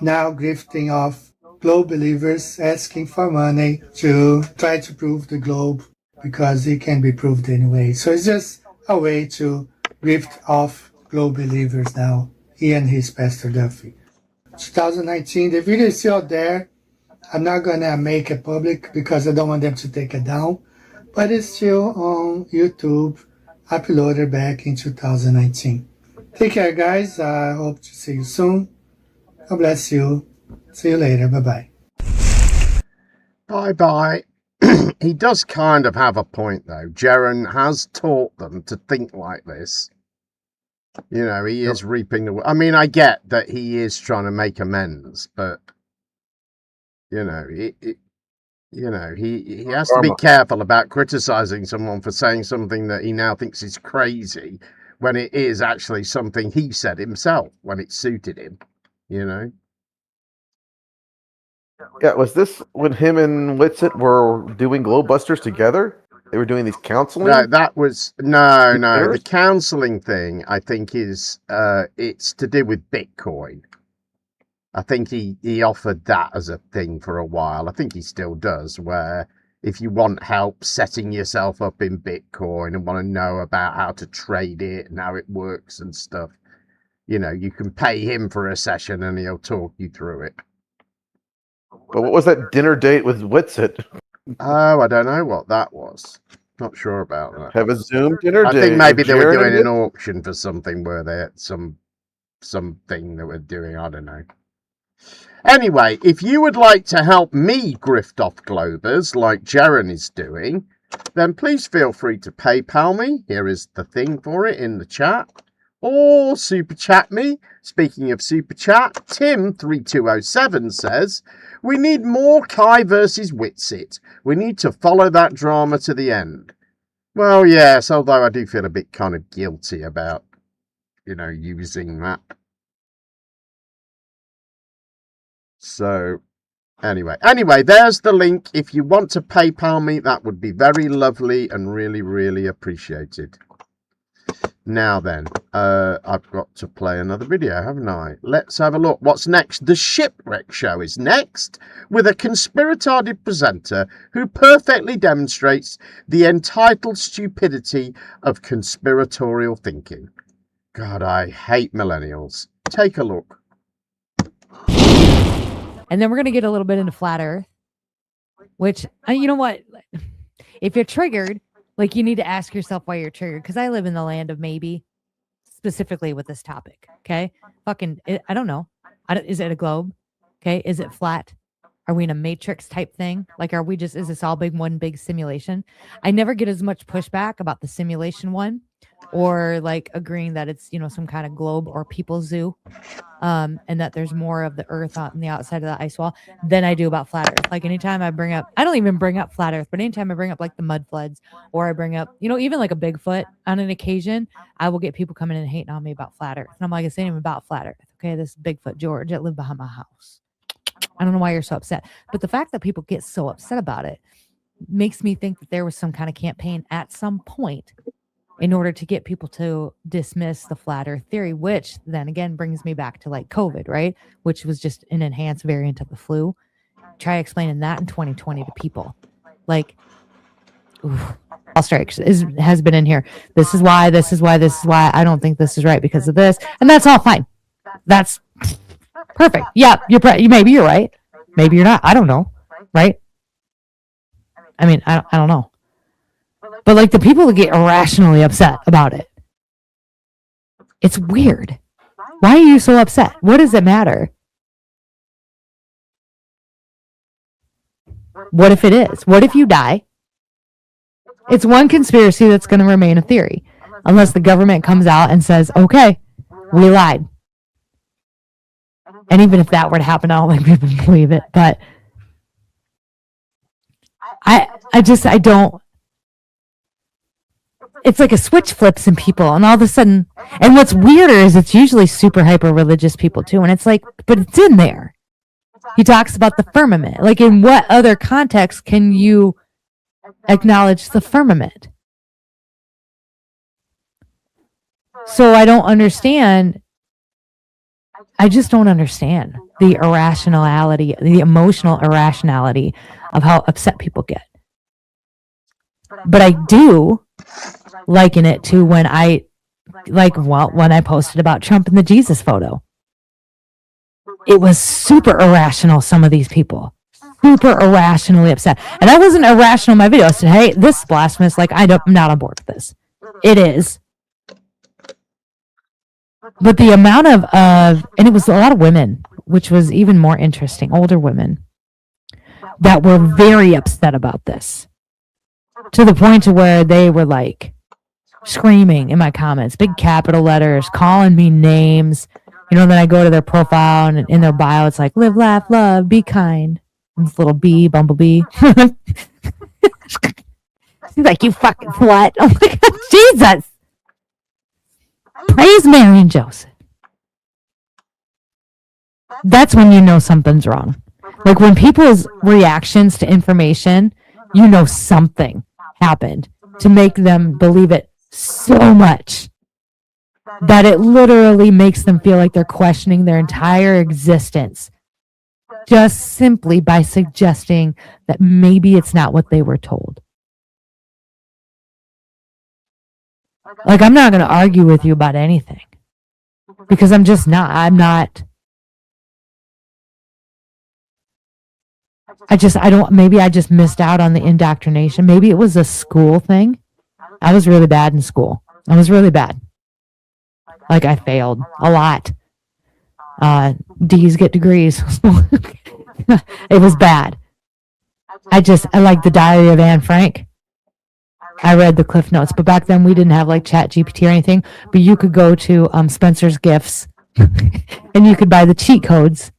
now grifting off globe believers, asking for money to try to prove the globe because it can be proved anyway. So it's just a way to grift off globe believers now, he and his Pastor Duffy. 2019, the video is still there. I'm not gonna make it public because I don't want them to take it down, but it's still on YouTube, uploaded back in 2019. Take care, guys. I hope to see you soon. God bless you. See you later. Bye-bye. Bye-bye. He does kind of have a point, though. Jaron has taught them to think like this. You know, he is reaping the... I mean, I get that he is trying to make amends, but, you know, he has to be careful about criticizing someone for saying something that he now thinks is crazy when it is actually something he said himself when it suited him, you know? Yeah, was this when him and Whitsitt were doing Globebusters together? They were doing these counseling? No, that was... No. The counseling thing, I think, is... it's to do with Bitcoin. I think he offered that as a thing for a while. I think he still does, where if you want help setting yourself up in Bitcoin and want to know about how to trade it and how it works and stuff, you know, you can pay him for a session and he'll talk you through it. But what was that dinner date with Whitsitt? Oh, I don't know what that was. Not sure about that. Have a Zoom dinner date. I think maybe they were Jaron doing an auction for something where they had something that we're doing. I don't know. Anyway, if you would like to help me grift off Globers like Jaron is doing, then please feel free to PayPal me. Here is the thing for it in the chat. Or Super Chat me. Speaking of Super Chat, Tim3207 says, we need more Kai versus Whitsitt. We need to follow that drama to the end. Well, yes, although I do feel a bit kind of guilty about, you know, using that. So, anyway, there's the link. If you want to PayPal me, that would be very lovely and really, really appreciated. Now then, I've got to play another video, haven't I? Let's have a look. What's next? The Shipwreck Show is next, with a conspiratardia presenter who perfectly demonstrates the entitled stupidity of conspiratorial thinking. God, I hate millennials. Take a look. And then we're going to get a little bit into flat earth, which, you know what? If you're triggered, like, you need to ask yourself why you're triggered. Because I live in the land of maybe, specifically with this topic. Okay. I don't know. Is it a globe? Okay. Is it flat? Are we in a matrix type thing? Like, is this all one big simulation? I never get as much pushback about the simulation one, or like agreeing that it's, you know, some kind of globe or people's zoo, and that there's more of the earth on the outside of the ice wall than I do about flat earth. Like, anytime I don't even bring up flat earth, but anytime I bring up like the mud floods, or I bring up, you know, even like a Bigfoot on an occasion, I will get people coming in and hating on me about flat earth. And I'm like, it's not even about flat earth. Okay. This Bigfoot George that lived behind my house. I don't know why you're so upset, but the fact that people get so upset about it makes me think that there was some kind of campaign at some point in order to get people to dismiss the flat earth theory, which then again brings me back to like COVID, right? Which was just an enhanced variant of the flu. Try explaining that in 2020 to people. Like, all strikes has been in here. This is why I don't think this is right because of this. And that's all fine. That's Perfect. Yeah, maybe you're right. Maybe you're not. I don't know. Right? I mean, I don't know. But like the people that get irrationally upset about it, it's weird. Why are you so upset? What does it matter? What if it is? What if you die? It's one conspiracy that's going to remain a theory, unless the government comes out and says, okay, we lied. And even if that were to happen, I don't think people believe it. But I don't. It's like a switch flips in people, and all of a sudden, and what's weirder is it's usually super hyper religious people too, and it's like, but it's in there. He talks about the firmament. Like, in what other context can you acknowledge the firmament? So I don't understand. I just don't understand the irrationality, the emotional irrationality of how upset people get. But I do liken it to when I posted about Trump and the Jesus photo. It was super irrational, some of these people. Super irrationally upset. And I wasn't irrational in my video. I said, hey, this is blasphemous. Like, I'm not on board with this. It is. But the amount of and it was a lot of women, which was even more interesting, older women, that were very upset about this. To the point to where they were like screaming in my comments, big capital letters, calling me names. You know, then I go to their profile and in their bio, it's like, live, laugh, love, be kind. And this little bee, bumblebee. She's like, you fucking slut. Oh my God, Jesus. Praise Mary and Joseph. That's when you know something's wrong. Like when people's reactions to information, you know something happened to make them believe it so much that it literally makes them feel like they're questioning their entire existence just simply by suggesting that maybe it's not what they were told. Like, I'm not going to argue with you about anything because I'm just not. Maybe I just missed out on the indoctrination. Maybe it was a school thing. I was really bad in school. I was really bad. Like, I failed a lot. D's get degrees. It was bad. I like the Diary of Anne Frank. I read the Cliff Notes, but back then we didn't have like Chat GPT or anything, but you could go to Spencer's Gifts and you could buy the cheat codes,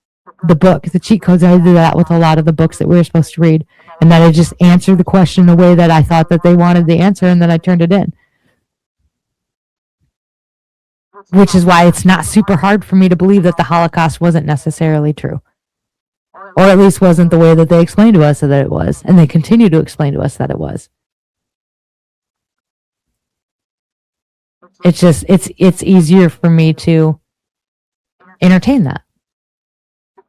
the cheat codes. I did that with a lot of the books that we were supposed to read, and then I just answered the question the way that I thought that they wanted the answer, and then I turned it in. Which is why it's not super hard for me to believe that the Holocaust wasn't necessarily true. Or at least wasn't the way that they explained to us that it was, and they continue to explain to us that it was. It's just, it's easier for me to entertain that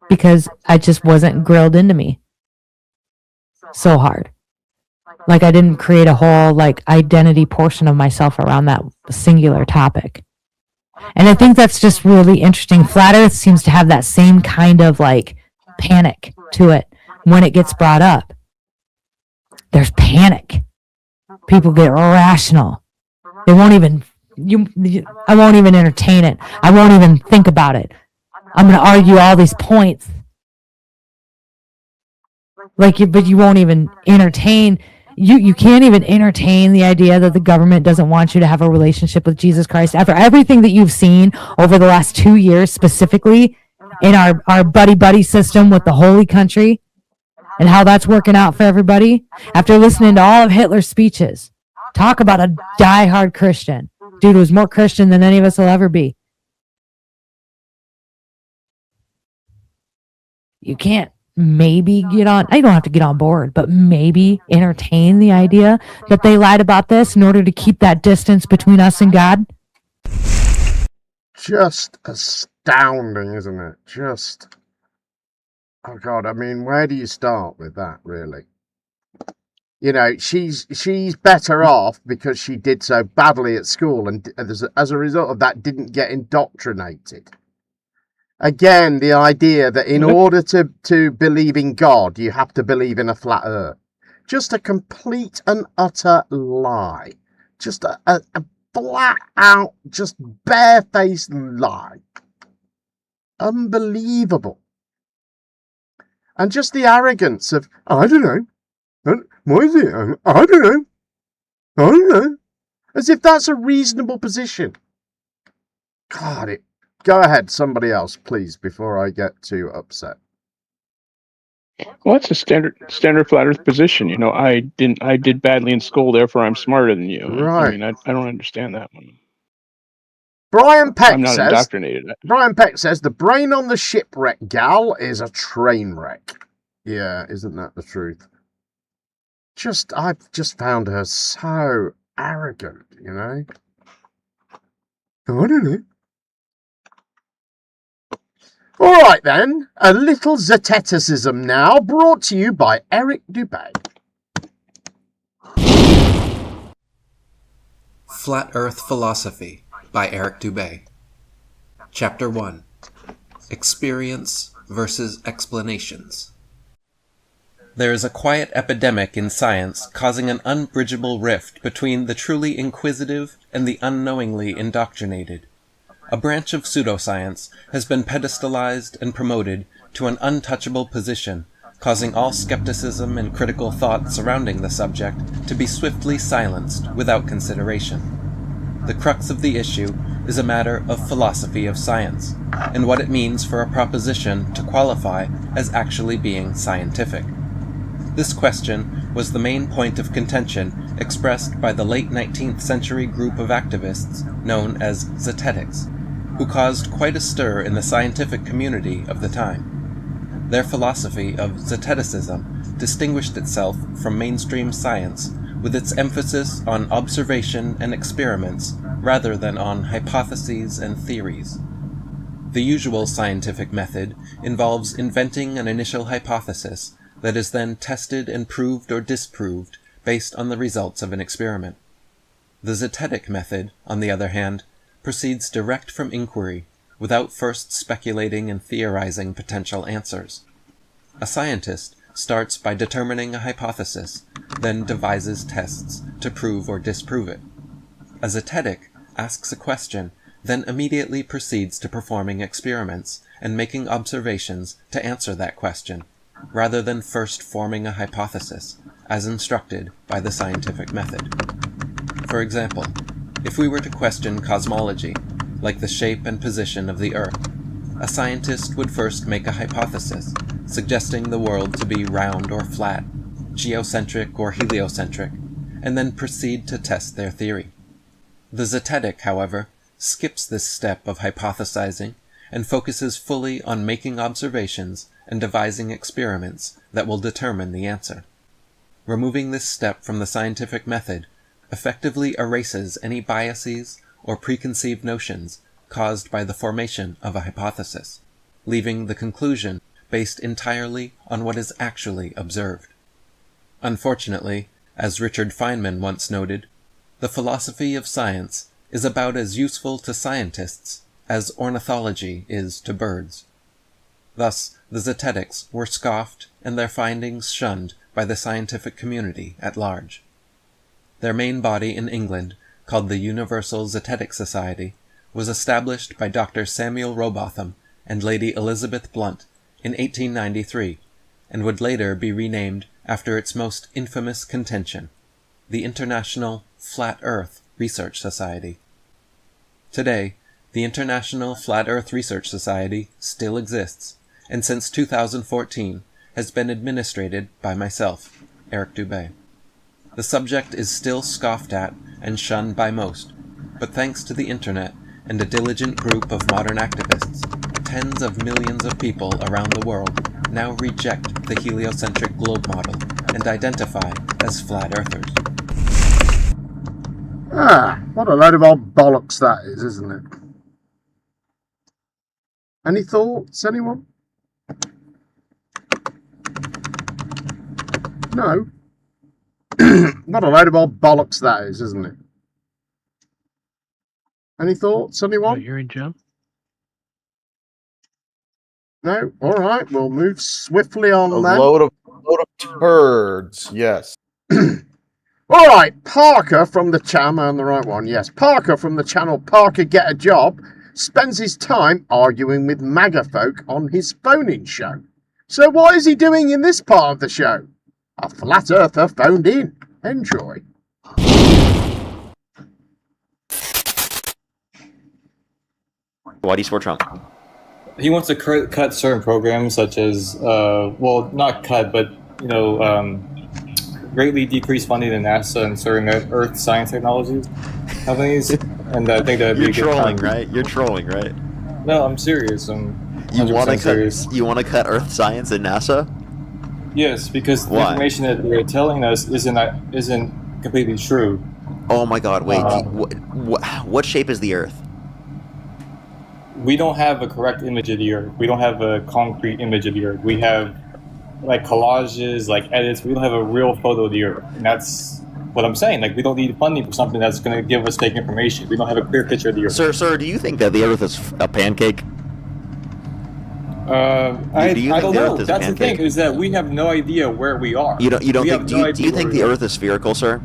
because I just wasn't grilled into me so hard. Like I didn't create a whole like identity portion of myself around that singular topic. And I think that's just really interesting. Flat Earth seems to have that same kind of like panic to it when it gets brought up. There's panic. People get irrational. They won't even I won't even entertain it. I won't even think about it. I'm going to argue all these points. But you won't even entertain. You can't even entertain the idea that the government doesn't want you to have a relationship with Jesus Christ. After everything that you've seen over the last 2 years, specifically in our buddy system with the Holy Country and how that's working out for everybody. After listening to all of Hitler's speeches, talk about a diehard Christian. Dude was more Christian than any of us will ever be. You can't maybe get on, I don't have to get on board, but maybe entertain the idea that they lied about this in order to keep that distance between us and God. Just astounding, isn't it? Just, oh God, I mean, where do you start with that, really? You know, she's better off because she did so badly at school and as a result of that didn't get indoctrinated. Again, the idea that in order to believe in God, you have to believe in a flat earth. Just a complete and utter lie. Just a flat out, just barefaced lie. Unbelievable. And just the arrogance of, I don't know. What is it? I don't know. I don't know. As if that's a reasonable position. God, go ahead, somebody else, please, before I get too upset. Well, that's a standard flat Earth position. You know, I did badly in school, therefore I'm smarter than you. Right. I mean, I don't understand that one. Brian Peck I'm not says. indoctrinated. Brian Peck says the brain on the shipwreck gal is a train wreck. Yeah, isn't that the truth? I've just found her so arrogant, you know. I don't know. All right then, a little Zeteticism now, brought to you by Eric Dubay. Flat Earth Philosophy by Eric Dubay. Chapter 1. Experience versus Explanations. There is a quiet epidemic in science causing an unbridgeable rift between the truly inquisitive and the unknowingly indoctrinated. A branch of pseudoscience has been pedestalized and promoted to an untouchable position, causing all skepticism and critical thought surrounding the subject to be swiftly silenced without consideration. The crux of the issue is a matter of philosophy of science, and what it means for a proposition to qualify as actually being scientific. This question was the main point of contention expressed by the late 19th century group of activists known as Zetetics, who caused quite a stir in the scientific community of the time. Their philosophy of Zeteticism distinguished itself from mainstream science with its emphasis on observation and experiments rather than on hypotheses and theories. The usual scientific method involves inventing an initial hypothesis that is then tested and proved or disproved based on the results of an experiment. The Zetetic method, on the other hand, proceeds direct from inquiry, without first speculating and theorizing potential answers. A scientist starts by determining a hypothesis, then devises tests to prove or disprove it. A Zetetic asks a question, then immediately proceeds to performing experiments and making observations to answer that question, rather than first forming a hypothesis, as instructed by the scientific method. For example, if we were to question cosmology, like the shape and position of the Earth, a scientist would first make a hypothesis, suggesting the world to be round or flat, geocentric or heliocentric, and then proceed to test their theory. The Zetetic, however, skips this step of hypothesizing and focuses fully on making observations and devising experiments that will determine the answer. Removing this step from the scientific method effectively erases any biases or preconceived notions caused by the formation of a hypothesis, leaving the conclusion based entirely on what is actually observed. Unfortunately, as Richard Feynman once noted, the philosophy of science is about as useful to scientists as ornithology is to birds. Thus, the Zetetics were scoffed and their findings shunned by the scientific community at large. Their main body in England, called the Universal Zetetic Society, was established by Dr. Samuel Rowbotham and Lady Elizabeth Blunt in 1893, and would later be renamed after its most infamous contention, the International Flat Earth Research Society. Today, the International Flat Earth Research Society still exists, and since 2014 has been administrated by myself, Eric Dubay. The subject is still scoffed at and shunned by most, but thanks to the internet and a diligent group of modern activists, tens of millions of people around the world now reject the heliocentric globe model and identify as flat earthers. Ah, what a load of old bollocks that is, isn't it? Any thoughts, anyone? No. What a load of old bollocks that is, isn't it? Any thoughts, anyone? You're in, Jim? No? All right, we'll move swiftly on A then. load of turds. Yes. All right, Parker from the channel, on the right one, yes. Parker from the channel Parker Get a Job spends his time arguing with MAGA folk on his phone-in show. So what is he doing in this part of the show? A flat earther phoned in. Enjoy. Why do you support Trump? He wants to cut certain programs, such as, well, not cut, but, greatly decrease funding to NASA and certain Earth science technologies companies. And I think that'd be You're a good trolling, time. right? You're trolling, right? No, I'm serious. You want to cut? You want to cut Earth science and NASA? Yes, because the Why? information that they're telling us isn't completely true. Oh my God! Wait, what shape is the Earth? We don't have a correct image of the Earth. We don't have a concrete image of the Earth. We have like collages, like edits. We don't have a real photo of the Earth, and that's what I'm saying. Like, we don't need funding for something that's going to give us fake information. We don't have a clear picture of the Earth. Sir, do you think that the Earth is a pancake? I don't know. That's the thing, is that we have no idea where we are. You don't think? Do you think the Earth is spherical, sir?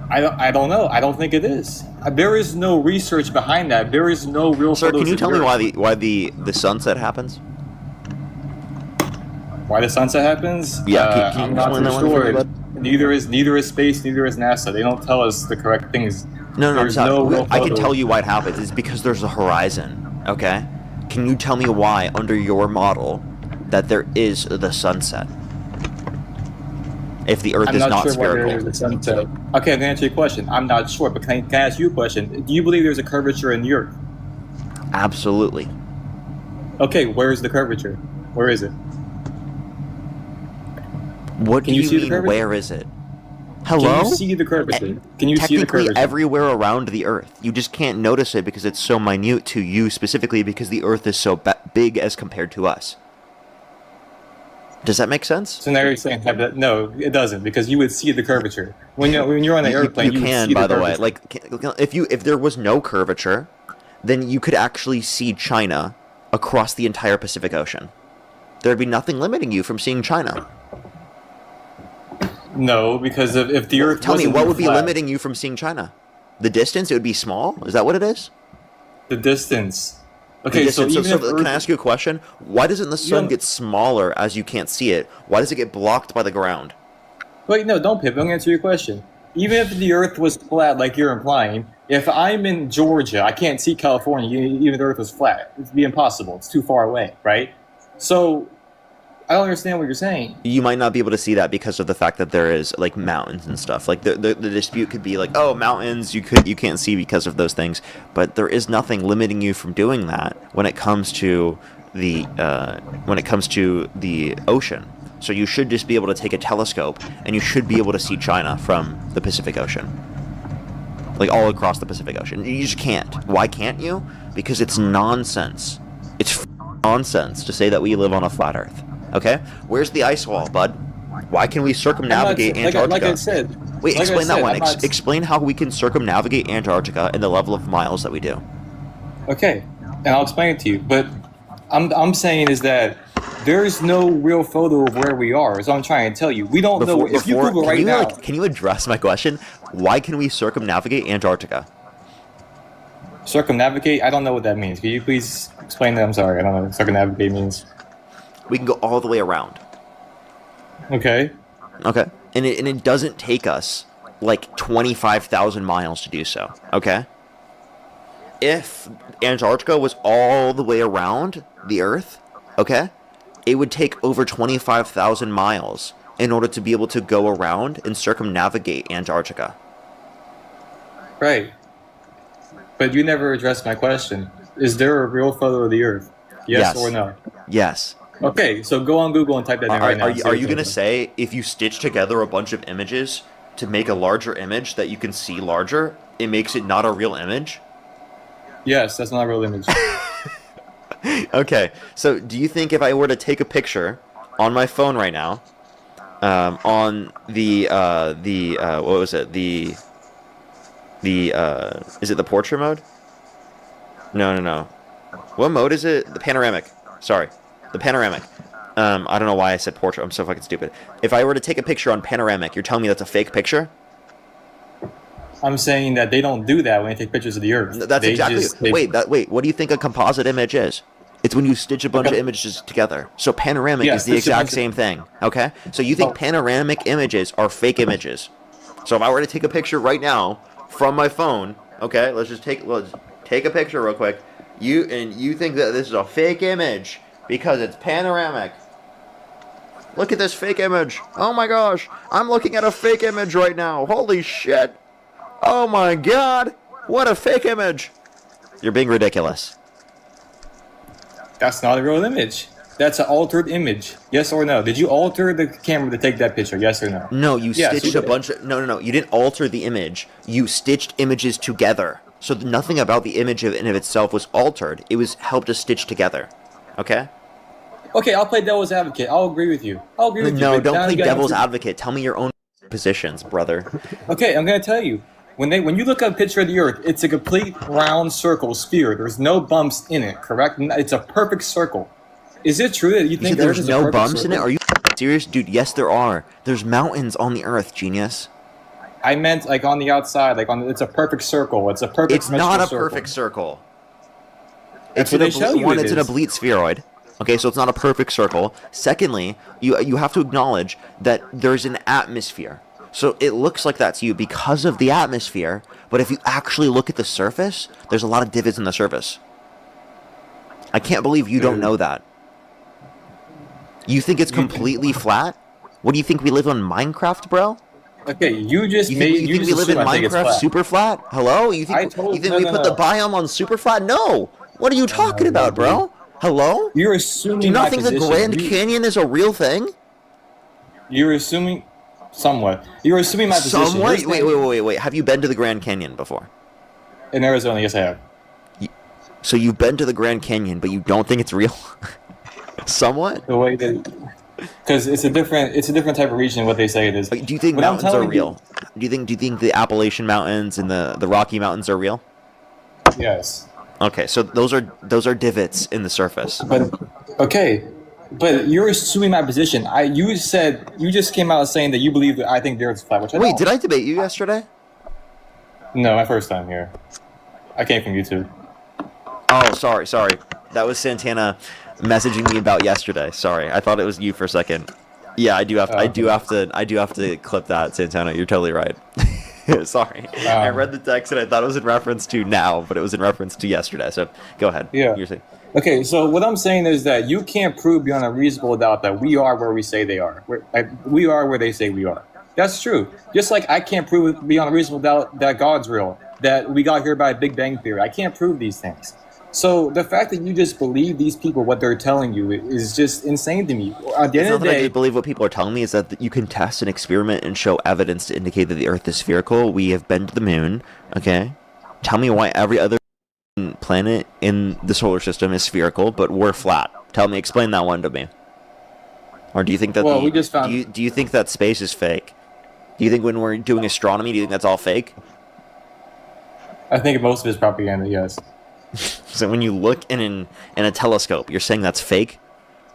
I don't know. I don't think it is. There is no research behind that. There is no real. Sir, photos can you of tell the me Earth. why the sunset happens? Why the sunset happens? Yeah, can you I'm not explain too that one for me, sure. bud? Neither is space, neither is NASA. They don't tell us the correct things. No, There's it's not. no real I can photo. tell you why it happens. It's because there's a horizon. Okay. Can you tell me why, under your model, that there is the sunset? If the Earth I'm is not sure why there spherical. is a sunset. Okay, I'm going to answer your question. I'm not sure, but can I ask you a question? Do you believe there's a curvature in the Earth? Absolutely. Okay, where is the curvature? Where is it? What Can do you you see the mean? curvature? Where is it? Hello? Can you see the curvature? Can you see the Technically, curvature? everywhere around the Earth. You just can't notice it because it's so minute to you specifically because the Earth is so big as compared to us. Does that make sense? So now you're saying that no, it doesn't, because you would see the curvature when you're on the airplane. You would can, see by the way. curvature. Like, if there was no curvature, then you could actually see China across the entire Pacific Ocean. There'd be nothing limiting you from seeing China. No, because if the Earth Tell me, wasn't what would be flat, limiting you from seeing China? The distance? It would be small? Is that what it is? the distance. The Okay, distance. so even if Can I ask you a question? Why doesn't the sun get smaller as you can't see it? Why does it get blocked by the ground? Wait, no, don't pivot. I'm gonna answer your question. Even if the Earth was flat, like you're implying, if I'm in Georgia, I can't see California. Even if the Earth was flat, it'd be impossible. It's too far away, right? So I don't understand what you're saying. You might not be able to see that because of the fact that there is like mountains and stuff. Like the dispute could be like, oh, mountains you can't see because of those things. But there is nothing limiting you from doing that when it comes to the ocean. So you should just be able to take a telescope and you should be able to see China from the Pacific Ocean. Like all across the Pacific Ocean. You just can't. Why can't you? Because it's nonsense. It's nonsense to say that we live on a flat Earth. Okay? Where's the ice wall, bud? Why can we circumnavigate Antarctica? Like I said. Wait, like I explain that said, one. I'm not- Explain how we can circumnavigate Antarctica in the level of miles that we do. Okay, and I'll explain it to you. But I'm saying is that there is no real photo of where we are. Is what I'm trying to tell you. We don't know. If you Google right now, can you address my question? Why can we circumnavigate Antarctica? circumnavigate. I don't know what that means. Can you please explain that? I'm sorry. I don't know what circumnavigate means. We can go all the way around. Okay. Okay. And it doesn't take us like 25,000 miles to do so. Okay. If Antarctica was all the way around the Earth, okay, it would take over 25,000 miles in order to be able to go around and circumnavigate Antarctica. Right. But you never addressed my question. Is there a real photo of the Earth? Yes, or no? Yes. Okay, so go on Google and type that in right now. Are you going to say if you stitch together a bunch of images to make a larger image that you can see larger, it makes it not a real image? Yes, that's not a real image. Okay, so do you think if I were to take a picture on my phone right now, on the what was it, is it the portrait mode? No. What mode is it? The panoramic. Sorry, The panoramic. I don't know why I said portrait. I'm so fucking stupid. If I were to take a picture on panoramic, you're telling me that's a fake picture? I'm saying that they don't do that when they take pictures of the Earth. That's exactly. Wait. What do you think a composite image is? It's when you stitch a bunch of images together. So panoramic is the exact same thing. Okay. So you think panoramic images are fake images? So if I were to take a picture right now from my phone, okay, let's take a picture real quick. You think that this is a fake image because it's panoramic. Look at this fake image. Oh my gosh, I'm looking at a fake image right now. Holy shit. Oh my god, what a fake image. You're being ridiculous. That's not a real image. That's an altered image. Yes or no? Did you alter the camera to take that picture? Yes or no? No, you stitched a bunch of... No. You didn't alter the image. You stitched images together. So nothing about the image in of itself was altered. It was helped to stitch together. Okay? Okay, I'll play devil's advocate. I'll agree with you. No, don't play devil's advocate. Tell me your own positions, brother. Okay, I'm going to tell you. When you look at a picture of the Earth, it's a complete round circle sphere. There's no bumps in it, correct? It's a perfect circle. Is it true that you think there's no bumps in it? Are you serious? Dude, yes there are. There's mountains on the Earth, genius. I meant like on the outside, it's a perfect circle. It's a perfect It's not a perfect circle. That's what they show you. It's an oblique spheroid. Okay, so it's not a perfect circle. Secondly, you have to acknowledge that there's an atmosphere. So it looks like that's you because of the atmosphere, but if you actually look at the surface, there's a lot of divots in the surface. I can't believe you don't know that. You think it's completely flat? What do you think, we live on Minecraft, bro? Okay, you think we live in Minecraft super flat? Hello? You think we put the biome on super flat? No! What are you talking about, bro? Hello? You're assuming Do you not think the Grand Canyon is a real thing? You're assuming... Somewhat. You're assuming my position. Somewhat? Wait. Have you been to the Grand Canyon before? In Arizona, yes I have. So you've been to the Grand Canyon, but you don't think it's real? Somewhat? The way that... Because it's a different type of region, what they say it is. Do you think mountains are real? Do you think the Appalachian Mountains and the Rocky Mountains are real? Yes. Okay, so those are divots in the surface. But you're assuming my position. You just came out saying that you believe that I think the Earth is flat, which I don't. Wait, did I debate you yesterday? No, my first time here. I came from YouTube. Oh, sorry. That was Santana messaging me about yesterday. Sorry, I thought it was you for a second. Yeah, I do have to clip that, Santana. You're totally right. Sorry, I read the text and I thought it was in reference to now, but it was in reference to yesterday. So go ahead. Yeah. You're saying. Okay, so what I'm saying is that you can't prove beyond a reasonable doubt that we are where we say they are. We are where they say we are. That's true. Just like I can't prove beyond a reasonable doubt that God's real, that we got here by a Big Bang Theory. I can't prove these things. So the fact that you just believe these people, what they're telling you, is just insane to me. At the end of the day, I just believe what people are telling me is that you can test an experiment and show evidence to indicate that the Earth is spherical. We have been to the moon. Okay, tell me why every other planet in the solar system is spherical, but we're flat. Explain that one to me. Or do you think that do you think that space is fake? Do you think when we're doing astronomy, do you think that's all fake? I think most of it is propaganda, yes. So when you look in a telescope, you're saying that's fake?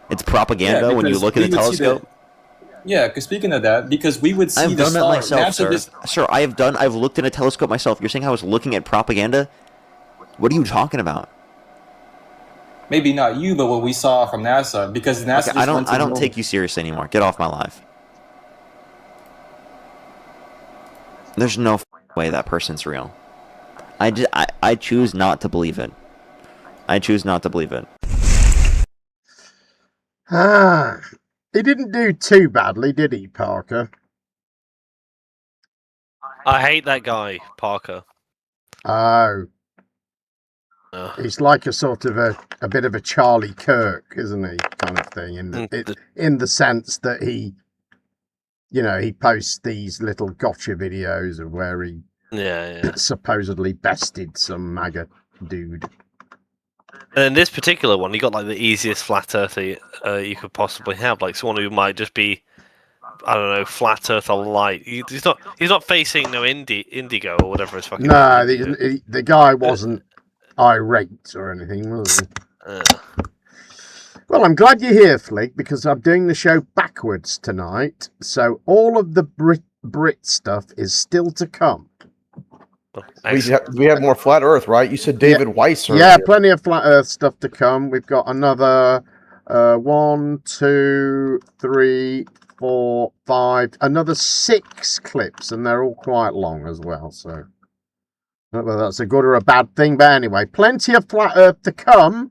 It's propaganda when you look at a telescope? Yeah, because speaking of that, because we would see I've done that myself, sir. Sir, I've looked in a telescope myself. You're saying I was looking at propaganda? What are you talking about? Maybe not you, but what we saw from NASA, because NASA. Okay, I don't take you seriously anymore. Get off my live. There's no way that person's real. I choose not to believe it. I choose not to believe it. He didn't do too badly, did he, Parker? I hate that guy, Parker. Oh. He's like a sort of a bit of a Charlie Kirk, isn't he? Kind of thing, in the sense that he posts these little gotcha videos of where he supposedly bested some MAGA dude. And in this particular one, he got like the easiest flat earther you could possibly have, like someone who might just be, I don't know, flat earth or light. He's not facing no indigo or whatever his fucking. No, the guy wasn't irate or anything, was he? Well, Well, I'm glad you're here, Flick, because I'm doing the show backwards tonight. So all of the Brit stuff is still to come. We have more flat Earth, right? You said David Weiss earlier. Yeah, plenty of flat Earth stuff to come. We've got another 1, 2, 3, 4, 5, another 6 clips, and they're all quite long as well. So, I don't know whether that's a good or a bad thing, but anyway, plenty of flat Earth to come.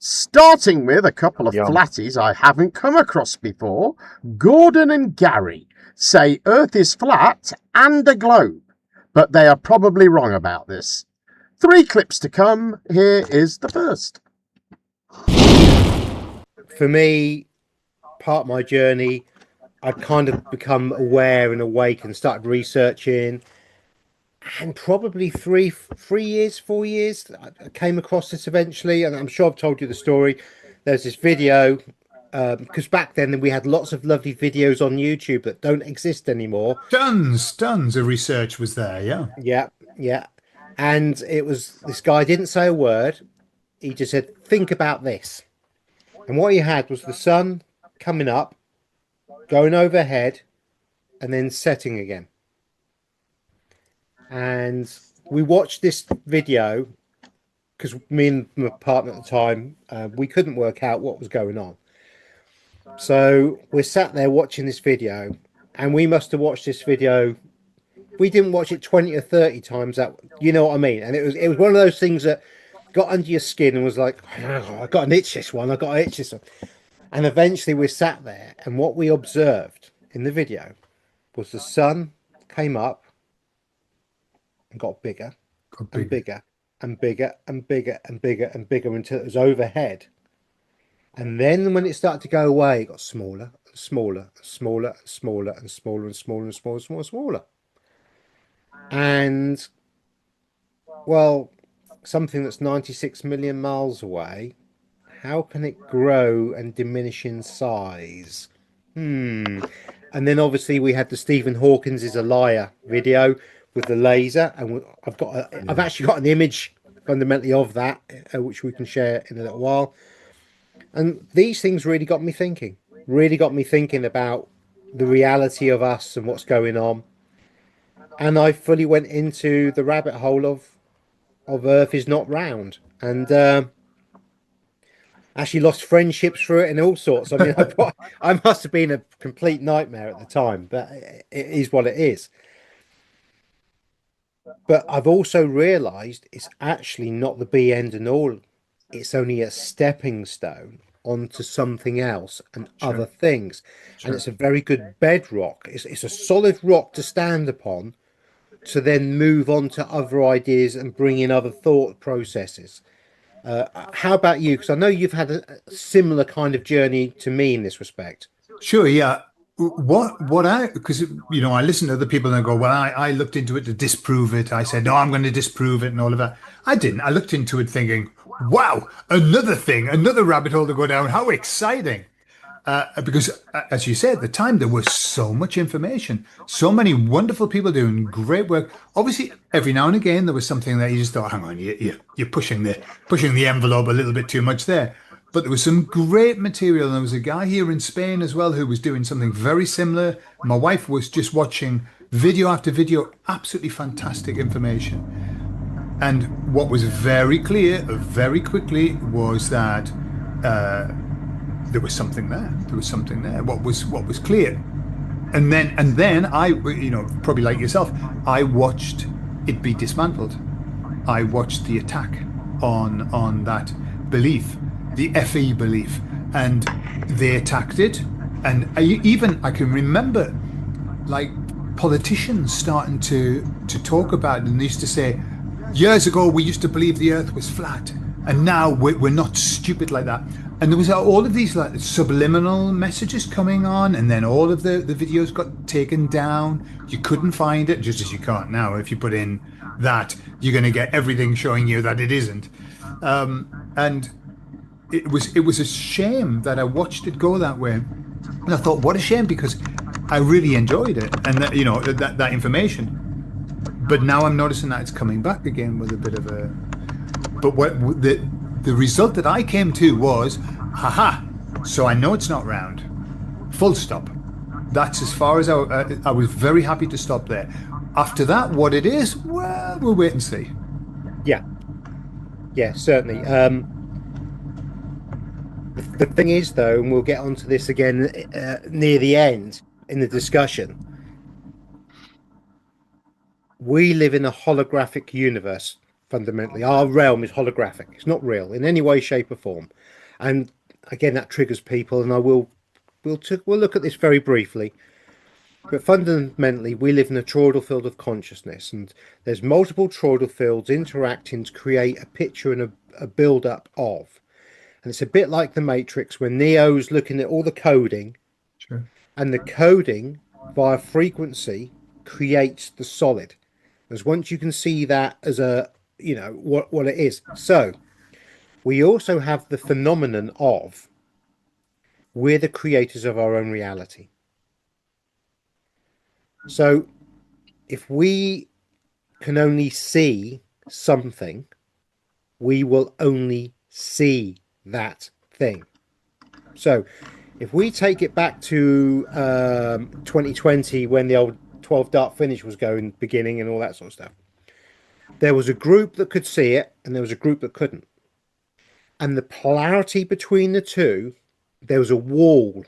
Starting with a couple of flatties I haven't come across before. Gordon and Gary say Earth is flat and a globe, but they are probably wrong about this. 3 clips to come. Here is the first. For me, part of my journey, I'd kind of become aware and awake and started researching. And probably 4 years, I came across this eventually, and I'm sure I've told you the story. There's this video, because back then we had lots of lovely videos on YouTube that don't exist anymore. Tons of research was there, yeah. Yeah. And it was, this guy didn't say a word. He just said, think about this. And what he had was the sun coming up, going overhead, and then setting again. And we watched this video because me and my partner at the time, we couldn't work out what was going on. So we're sat there watching this video, and we must have watched this video. We didn't watch it 20 or 30 times. That, you know what I mean? And it was one of those things that got under your skin and was like, oh, I got an itch this one. I got an itch this one. And eventually we sat there, and what we observed in the video was the sun came up and got bigger and bigger and bigger and bigger and bigger and bigger until it was overhead. And then when it started to go away, it got smaller and smaller and smaller and smaller and smaller and smaller and smaller and smaller and smaller. And, well, something that's 96 million miles away, how can it grow and diminish in size? And then obviously we had the Stephen Hawkins is a liar video with the laser, and I've actually got an image fundamentally of that, which we can share in a little while. And these things really got me thinking about the reality of us and what's going on. And I fully went into the rabbit hole of Earth is not round, and actually lost friendships through it and all sorts. I mean, I must have been a complete nightmare at the time, but it is what it is. But I've also realised it's actually not the be end and all. It's only a stepping stone onto something else and other things. And it's a very good bedrock. It's a solid rock to stand upon to then move on to other ideas and bring in other thought processes. How about you? Because I know you've had a similar kind of journey to me in this respect. Sure, yeah. Because, you know, I listen to other people and I go, well, I looked into it to disprove it. I said, no, I'm going to disprove it and all of that. I didn't. I looked into it thinking, wow, another thing, another rabbit hole to go down. How exciting. Because, as you said, at the time, there was so much information, so many wonderful people doing great work. Obviously, every now and again, there was something that you just thought, hang on, you're pushing the envelope a little bit too much there. But there was some great material. And there was a guy here in Spain as well who was doing something very similar. My wife was just watching video after video, absolutely fantastic information. And what was very clear very quickly was that there was something there. There was something there. What was clear. And then I, you know, probably like yourself, I watched it be dismantled. I watched the attack on that belief, the FE belief, and they attacked it. And I can remember, like, politicians starting to talk about it, and they used to say, years ago we used to believe the Earth was flat, and now we're not stupid like that. And there was all of these like subliminal messages coming on, and then all of the videos got taken down. You couldn't find it, just as you can't now. If you put in that, you're going to get everything showing you that it isn't. And it was a shame that I watched it go that way. And I thought, what a shame, because I really enjoyed it, and that, you know, that information. But now I'm noticing that it's coming back again with a bit of a. But what the result that I came to was, haha, So I know it's not round. Full stop. That's as far as I was very happy to stop there. After that, what it is, well, we'll wait and see. Yeah. Yeah, certainly. The thing is, though, and we'll get onto this again near the end in the discussion, we live in a holographic universe, fundamentally. Our realm is holographic. It's not real in any way, shape, or form. And again, that triggers people, and we'll look at this very briefly. But fundamentally, we live in a toroidal field of consciousness, and there's multiple toroidal fields interacting to create a picture and a build-up of. And it's a bit like the Matrix when Neo's looking at all the coding, sure. And the coding via frequency creates the solid. Because once you can see that as what it is. So we also have the phenomenon of we're the creators of our own reality. So if we can only see something, we will only see that thing. So if we take it back to 2020 when the old 12 dart finish was beginning and all that sort of stuff, there was a group that could see it and there was a group that couldn't. And the polarity between the two, there was a wall.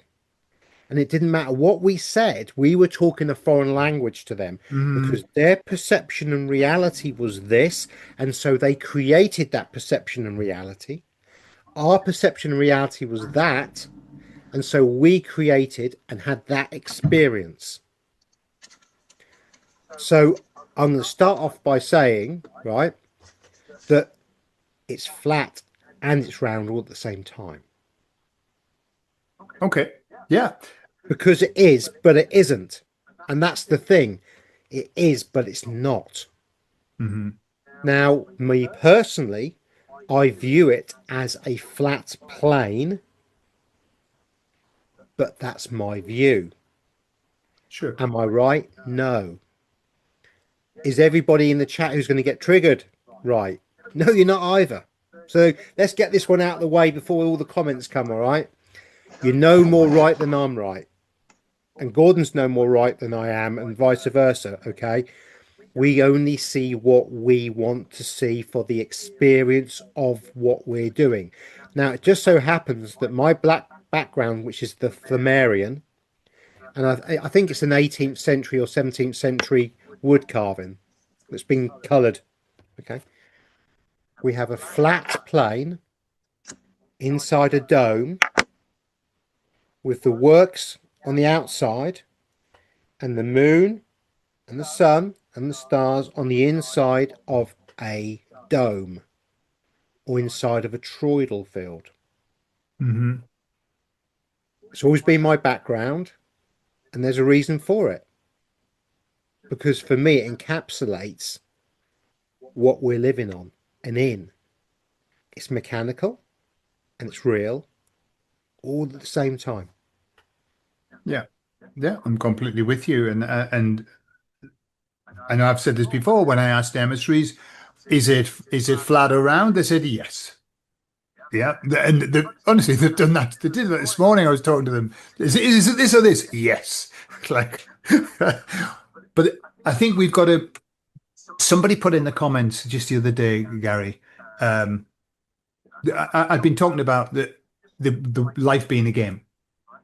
And it didn't matter what we said, we were talking a foreign language to them because their perception and reality was this. And so they created that perception and reality. Our perception and reality was that. And so we created and had that experience. So I'm going to start off by saying, right, that it's flat and it's round all at the same time. Okay. Yeah. Because it is, but it isn't. And that's the thing. It is, but it's not. Mm-hmm. Now, me personally, I view it as a flat plane, but that's my view. Sure. Am I right? No. Is everybody in the chat who's going to get triggered right? No, you're not either. So let's get this one out of the way before all the comments come, all right? You're no more right than I'm right. And Gordon's no more right than I am, and vice versa, okay? We only see what we want to see for the experience of what we're doing. Now, it just so happens that my black background, which is the Flammarion, and I think it's an 18th century or 17th century wood carving that's been coloured, okay? We have a flat plane inside a dome with the works on the outside and the moon and the sun and the stars on the inside of a dome or inside of a toroidal field. Mm-hmm. It's always been my background, and there's a reason for it. Because for me, it encapsulates what we're living on and in. It's mechanical and it's real all at the same time. Yeah. Yeah, I'm completely with you. And I know I've said this before when I asked emissaries, is it flat or round? They said yes. Yeah, and honestly, they've done that. They did that this morning. I was talking to them. Is it this or this? Yes. Like, but I think we've got to. Somebody put in the comments just the other day, Gary. I've been talking about the life being a game,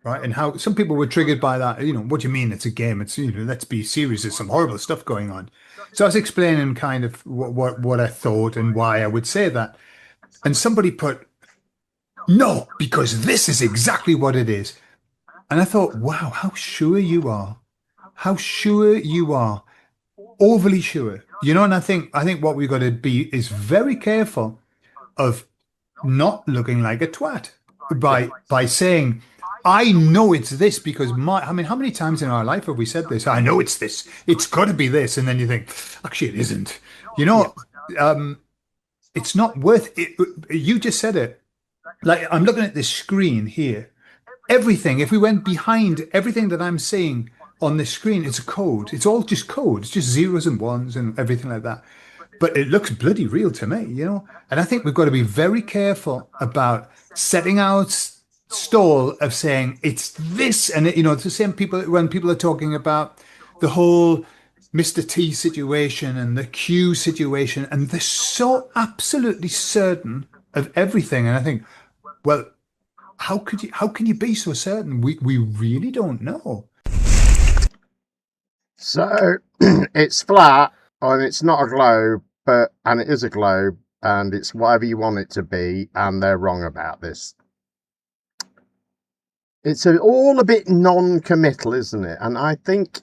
right? And how some people were triggered by that. You know, what do you mean it's a game? It's, you know, let's be serious. There's some horrible stuff going on. So I was explaining kind of what I thought and why I would say that. And somebody put, no, because this is exactly what it is. And I thought, wow, how sure you are. How sure you are. Overly sure. You know, and I think what we've got to be is very careful of not looking like a twat by saying, I know it's this because how many times in our life have we said this? I know it's this. It's got to be this. And then you think, actually, it isn't. You know, it's not worth it. You just said it. Like, I'm looking at this screen here. Everything, if we went behind everything that I'm seeing on this screen, it's a code. It's all just code. It's just zeros and ones and everything like that. But it looks bloody real to me, you know? And I think we've got to be very careful about setting out stall of saying it's this, and it's the same people when people are talking about the whole Mr. T situation and the Q situation, and they're so absolutely certain of everything. And I think, well, how can you be so certain? We really don't know. So it's flat and it's not a globe, and it is a globe, and it's whatever you want it to be, and they're wrong about this. It's all a bit non-committal, isn't it? And I think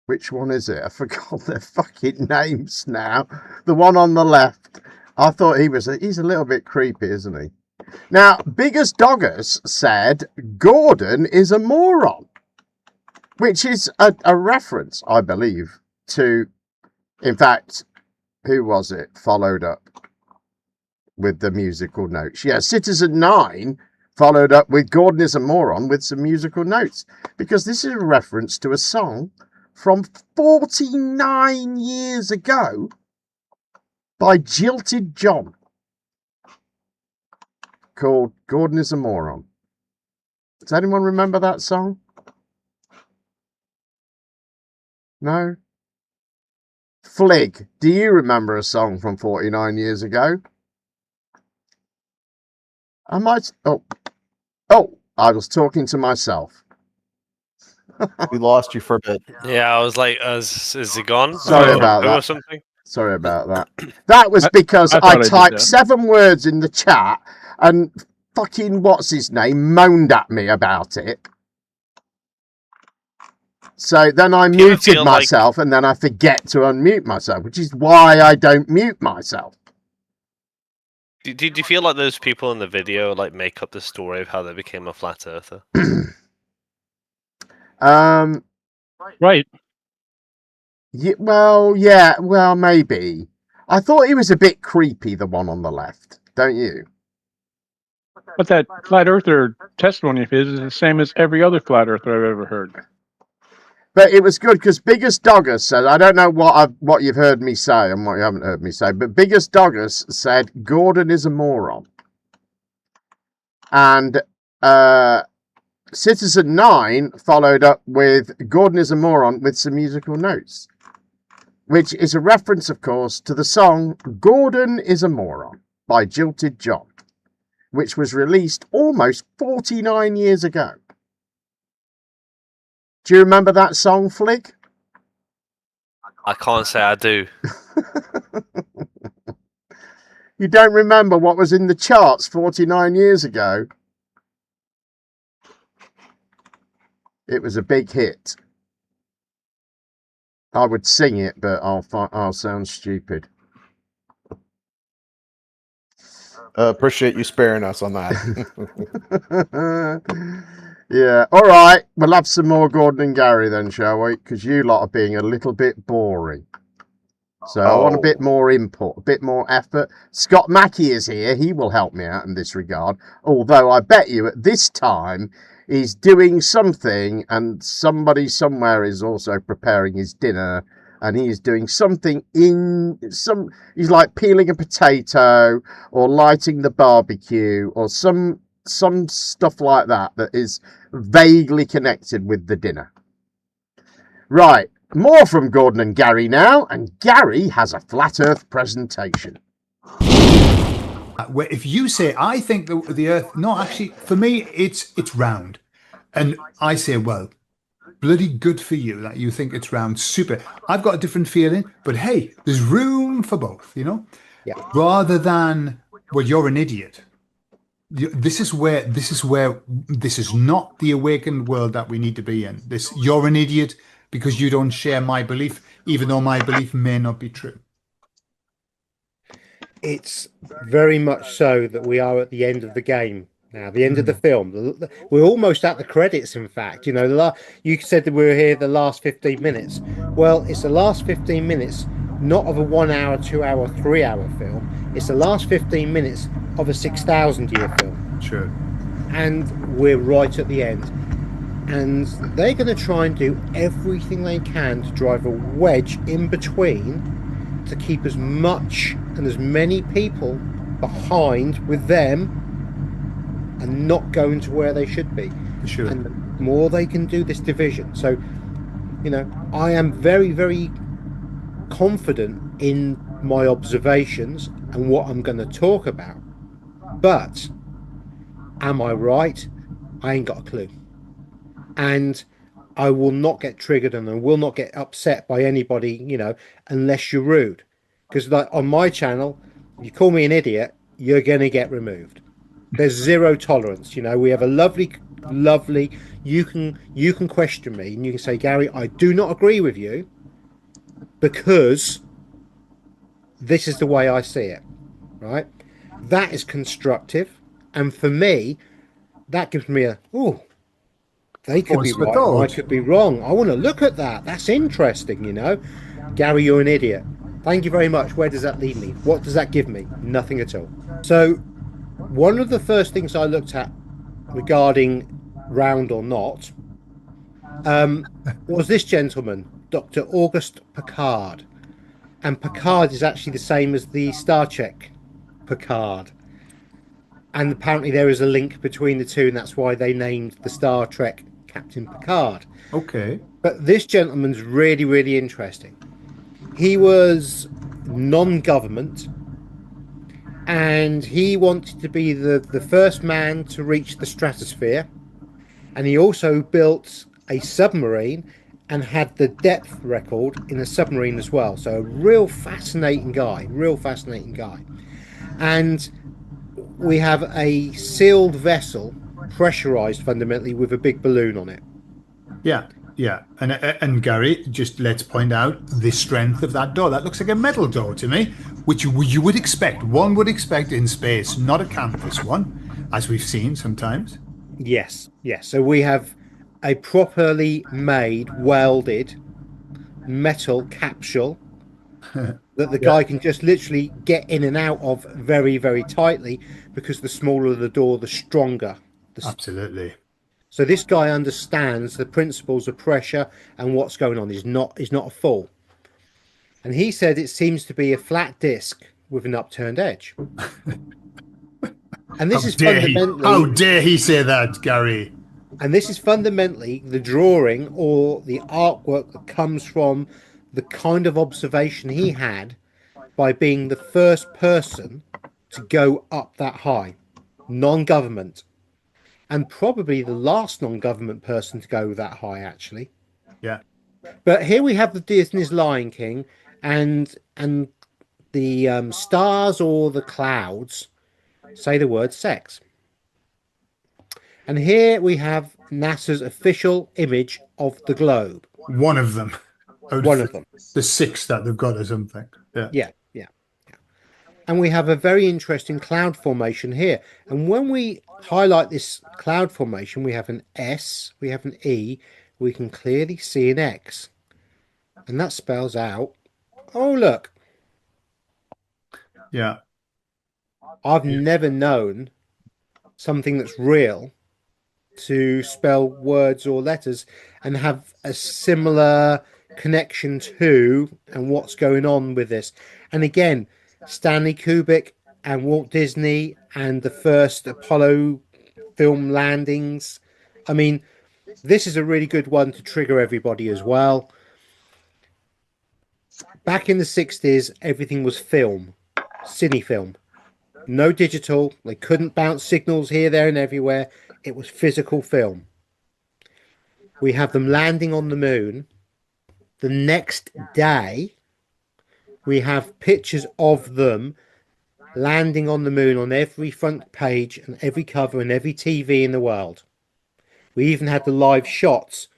which one is it? I forgot their fucking names now. The one on the left. I thought he's a little bit creepy, isn't he? Now, Biggest Doggers said Gordon is a moron, which is a reference, I believe, to, in fact, who was it followed up with the musical notes? Yeah, Citizen 9 followed up with Gordon is a moron with some musical notes, because this is a reference to a song from 49 years ago by Jilted John called Gordon is a Moron. Does anyone remember that song? No? Flig, do you remember a song from 49 years ago? I might... Oh, I was talking to myself. We lost you for a bit. Yeah, I was like, is it gone? Sorry about that. Or something? Sorry about that. That was because I typed 7 words in the chat and fucking what's his name moaned at me about it. So then I muted myself, and then I forget to unmute myself, which is why I don't mute myself. Did you feel like those people in the video like make up the story of how they became a flat earther? Right. Yeah, well, maybe. I thought he was a bit creepy, the one on the left, don't you? But that flat earther testimony of his is the same as every other flat earther I've ever heard. But it was good because Biggest Doggers said, I don't know what you've heard me say and what you haven't heard me say, but Biggest Doggers said Gordon is a moron. And Citizen 9 followed up with Gordon is a moron with some musical notes, which is a reference, of course, to the song Gordon is a Moron by Jilted John, which was released almost 49 years ago. Do you remember that song, Flick? I can't say I do. You don't remember what was in the charts 49 years ago? It was a big hit. I would sing it, but I'll sound stupid. Appreciate you sparing us on that. Yeah, all right. We'll have some more Gordon and Gary then, shall we? Because you lot are being a little bit boring. So I want a bit more input, a bit more effort. Scott Mackey is here. He will help me out in this regard. Although I bet you at this time he's doing something, and somebody somewhere is also preparing his dinner, and he is doing something he's like peeling a potato or lighting the barbecue or some stuff like that is vaguely connected with the dinner. Right, more from Gordon and Gary now, and Gary has a flat earth presentation. If you say, I think the earth, no, actually, for me, it's round. And I say, well, bloody good for you that you think it's round. Super. I've got a different feeling, but hey, there's room for both, Yeah. Rather than, well, you're an idiot. This is not the awakened world that we need to be in. You're an idiot because you don't share my belief, even though my belief may not be true. It's very much so that we are at the end of the game now, the end of the film. We're almost at the credits, in fact. You said that we were here the last 15 minutes. Well, it's the last 15 minutes, not of a 1 hour, 2 hour, 3 hour film. It's the last 15 minutes of a 6,000-year film. Sure. And we're right at the end. And they're going to try and do everything they can to drive a wedge in between to keep as much and as many people behind with them and not going to where they should be. Sure. And the more they can do this division. So, you know, I am very, very confident in my observations and what I'm going to talk about. But am I right? I ain't got a clue. And I will not get triggered and I will not get upset by anybody, you know, unless you're rude. Because like on my channel, if you call me an idiot, you're going to get removed. There's zero tolerance. You know, we have a lovely, you can question me and you can say, Gary, I do not agree with you because this is the way I see it, right? That is constructive. And for me, that gives me a, oh, they could be right or I could be wrong. I want to look at that. That's interesting, you know. Gary, you're an idiot. Thank you very much. Where does that leave me? What does that give me? Nothing at all. So one of the first things I looked at regarding round or not was this gentleman, Dr. Auguste Piccard. And Picard is actually the same as the Star Trek Picard. And apparently there is a link between the two, and that's why they named the Star Trek Captain Picard. Okay. But this gentleman's really, really interesting. He was non-government, and he wanted to be the first man to reach the stratosphere. And he also built a submarine and had the depth record in a submarine as well. So a real fascinating guy, And we have a sealed vessel, pressurized fundamentally with a big balloon on it. Yeah. And Gary, just let's point out the strength of that door. That looks like a metal door to me, which you would expect. One would expect in space, not a canvas one, as we've seen sometimes. Yes. So we have a properly made, welded metal capsule that the guy can just literally get in and out of very, very tightly, because the smaller the door, the stronger. Absolutely. So this guy understands the principles of pressure and what's going on. He's not a fool. And he said it seems to be a flat disc with an upturned edge. And this is fundamentally... How dare he say that, Gary? And this is fundamentally the drawing or the artwork that comes from the kind of observation he had by being the first person to go up that high, non-government, and probably the last non-government person to go that high, actually. Yeah. But here we have the Disney's Lion King, and the stars or the clouds say the word sex. And here we have NASA's official image of the globe. One of them. One of them. The 6 that they've got or something. Yeah. And we have a very interesting cloud formation here. And when we highlight this cloud formation, we have an S, we have an E, we can clearly see an X. And that spells out, oh, look. Yeah. I've never known something that's real to spell words or letters and have a similar connection to and what's going on with this. And again, Stanley Kubrick and Walt Disney and the first Apollo film landings. I mean, this is a really good one to trigger everybody as well. Back in the 60s, everything was film, cine film. No digital. They couldn't bounce signals here, there, and everywhere. It was physical film. We have them landing on the moon. The next day, we have pictures of them landing on the moon on every front page and every cover and every TV in the world. We even had the live shots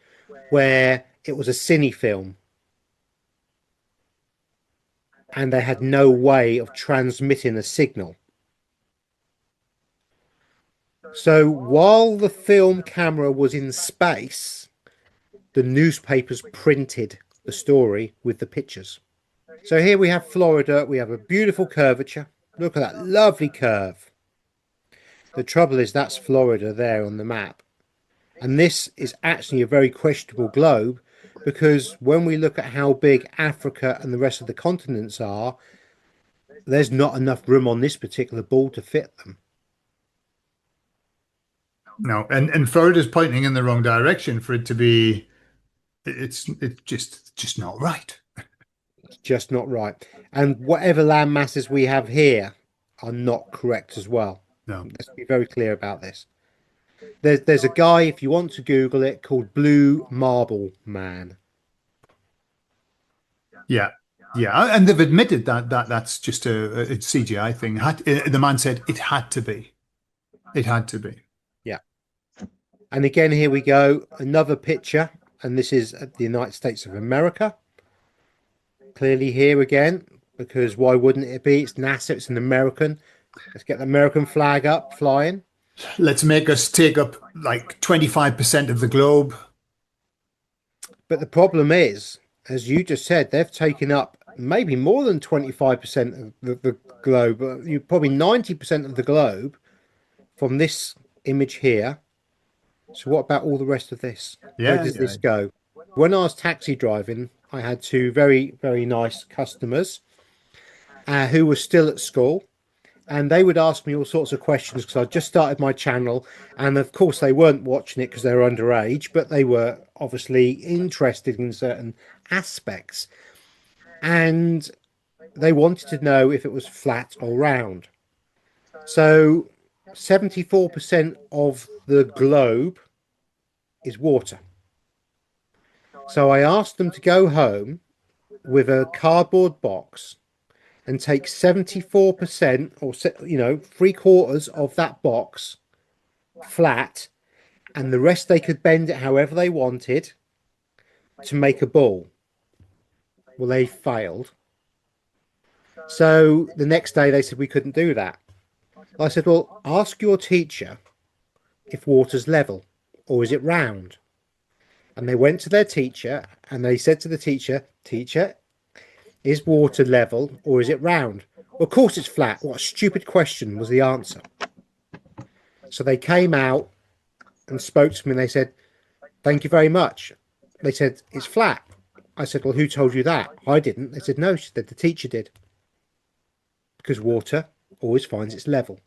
where it was a cine film. And they had no way of transmitting a signal. So while the film camera was in space, the newspapers printed the story with the pictures. So here we have Florida. We have a beautiful curvature. Look at that lovely curve. The trouble is that's Florida there on the map. And this is actually a very questionable globe, because when we look at how big Africa and the rest of the continents are, there's not enough room on this particular ball to fit them. No, and Florida's pointing in the wrong direction for it to be. It's just not right. It's just not right. And whatever land masses we have here are not correct as well. No. Let's be very clear about this. There's a guy, if you want to Google it, called Blue Marble Man. Yeah, yeah, and they've admitted that's just a CGI thing. The man said it had to be. It had to be. Yeah. And again, here we go. Another picture, and this is the United States of America. Clearly here again, because why wouldn't it be? It's NASA, it's an American. Let's get the American flag up, flying. Let's make us take up like 25% of the globe. But the problem is, as you just said, they've taken up maybe more than 25% of the globe, probably 90% of the globe from this image here. So what about all the rest of this? Yeah, where does this go? When I was taxi driving, I had two very, very nice customers who were still at school. And they would ask me all sorts of questions because I just started my channel. And of course, they weren't watching it because they were underage, but they were obviously interested in certain aspects. And they wanted to know if it was flat or round. So 74% of the globe is water. So I asked them to go home with a cardboard box and take 74% or 3/4 of that box flat, and the rest they could bend it however they wanted to make a ball. Well, they failed. So the next day they said we couldn't do that. I said, well, ask your teacher if water's level or is it round. And they went to their teacher and they said to the teacher, "Teacher, is water level or is it round?" Well, of course it's flat. What a stupid question was the answer. So they came out and spoke to me and they said, "Thank you very much." They said, "It's flat." I said, "Well, who told you that?" "I didn't." They said, "No," she said, "the teacher did." Because water always finds its level.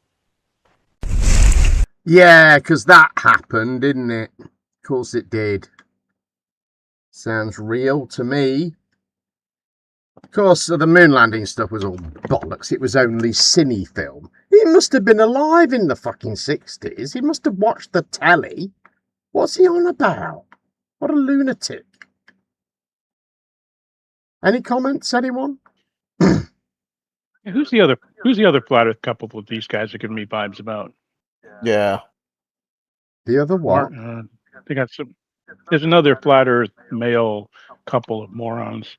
Yeah, because that happened, didn't it? Of course it did. Sounds real to me. Of course, the moon landing stuff was all bollocks. It was only cine film. He must have been alive in the fucking 60s. He must have watched the telly. What's he on about? What a lunatic. Any comments, anyone? Who's the other flat Earth couple that these guys are giving me vibes about? Yeah. The other what? They got some. There's another flat Earth male couple of morons.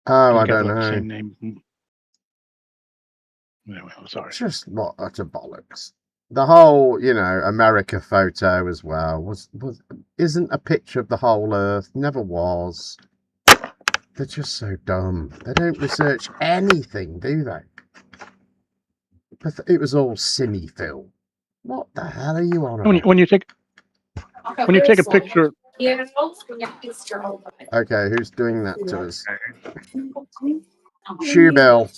Oh, I He's got, don't like, the know. same name. Anyway, I'm sorry. Just what utter bollocks. The whole, America photo as well isn't a picture of the whole Earth. Never was. They're just so dumb. They don't research anything, do they? But it was all cine film. What the hell are you on about? When you take a picture. Okay, who's doing that to us? Shoe Bill.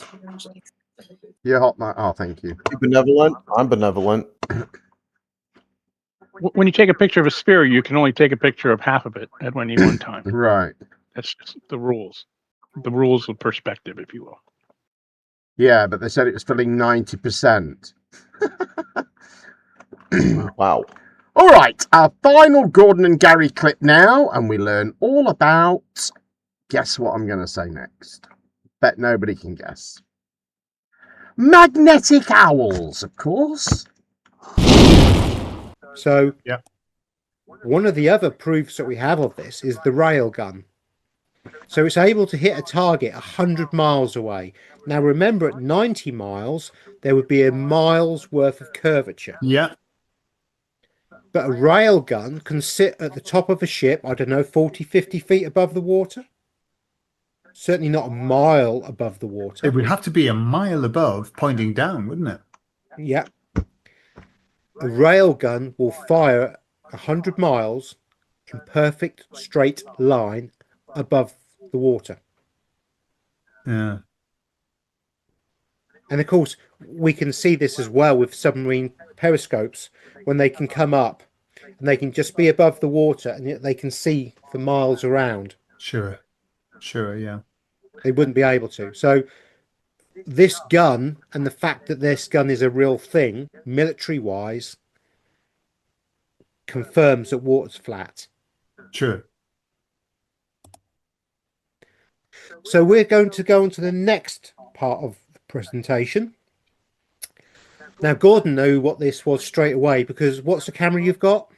You're hot, mate. Oh, thank you. You benevolent? I'm benevolent. When you take a picture of a sphere, you can only take a picture of half of it at any one time. Right. That's just the rules. The rules of perspective, if you will. Yeah, but they said it was filling 90%. Wow. All right, our final Gordon and Gary clip now, and we learn all about... Guess what I'm going to say next? Bet nobody can guess. Magnetic owls, of course. So, one of the other proofs that we have of this is the railgun. So it's able to hit a target 100 miles away. Now remember, at 90 miles, there would be a mile's worth of curvature. Yeah. But a railgun can sit at the top of a ship, I don't know, 40, 50 feet above the water. Certainly not a mile above the water. It would have to be a mile above, pointing down, wouldn't it? Yeah. A railgun will fire 100 miles in perfect straight line above the water. Yeah. And of course, we can see this as well with submarine periscopes when they can come up and they can just be above the water, and yet they can see for miles around. Sure, yeah. They wouldn't be able to. So this gun, and the fact that this gun is a real thing, military-wise, confirms that water's flat. Sure. So we're going to go on to the next part of the presentation. Now, Gordon knew what this was straight away, because what's the camera you've got?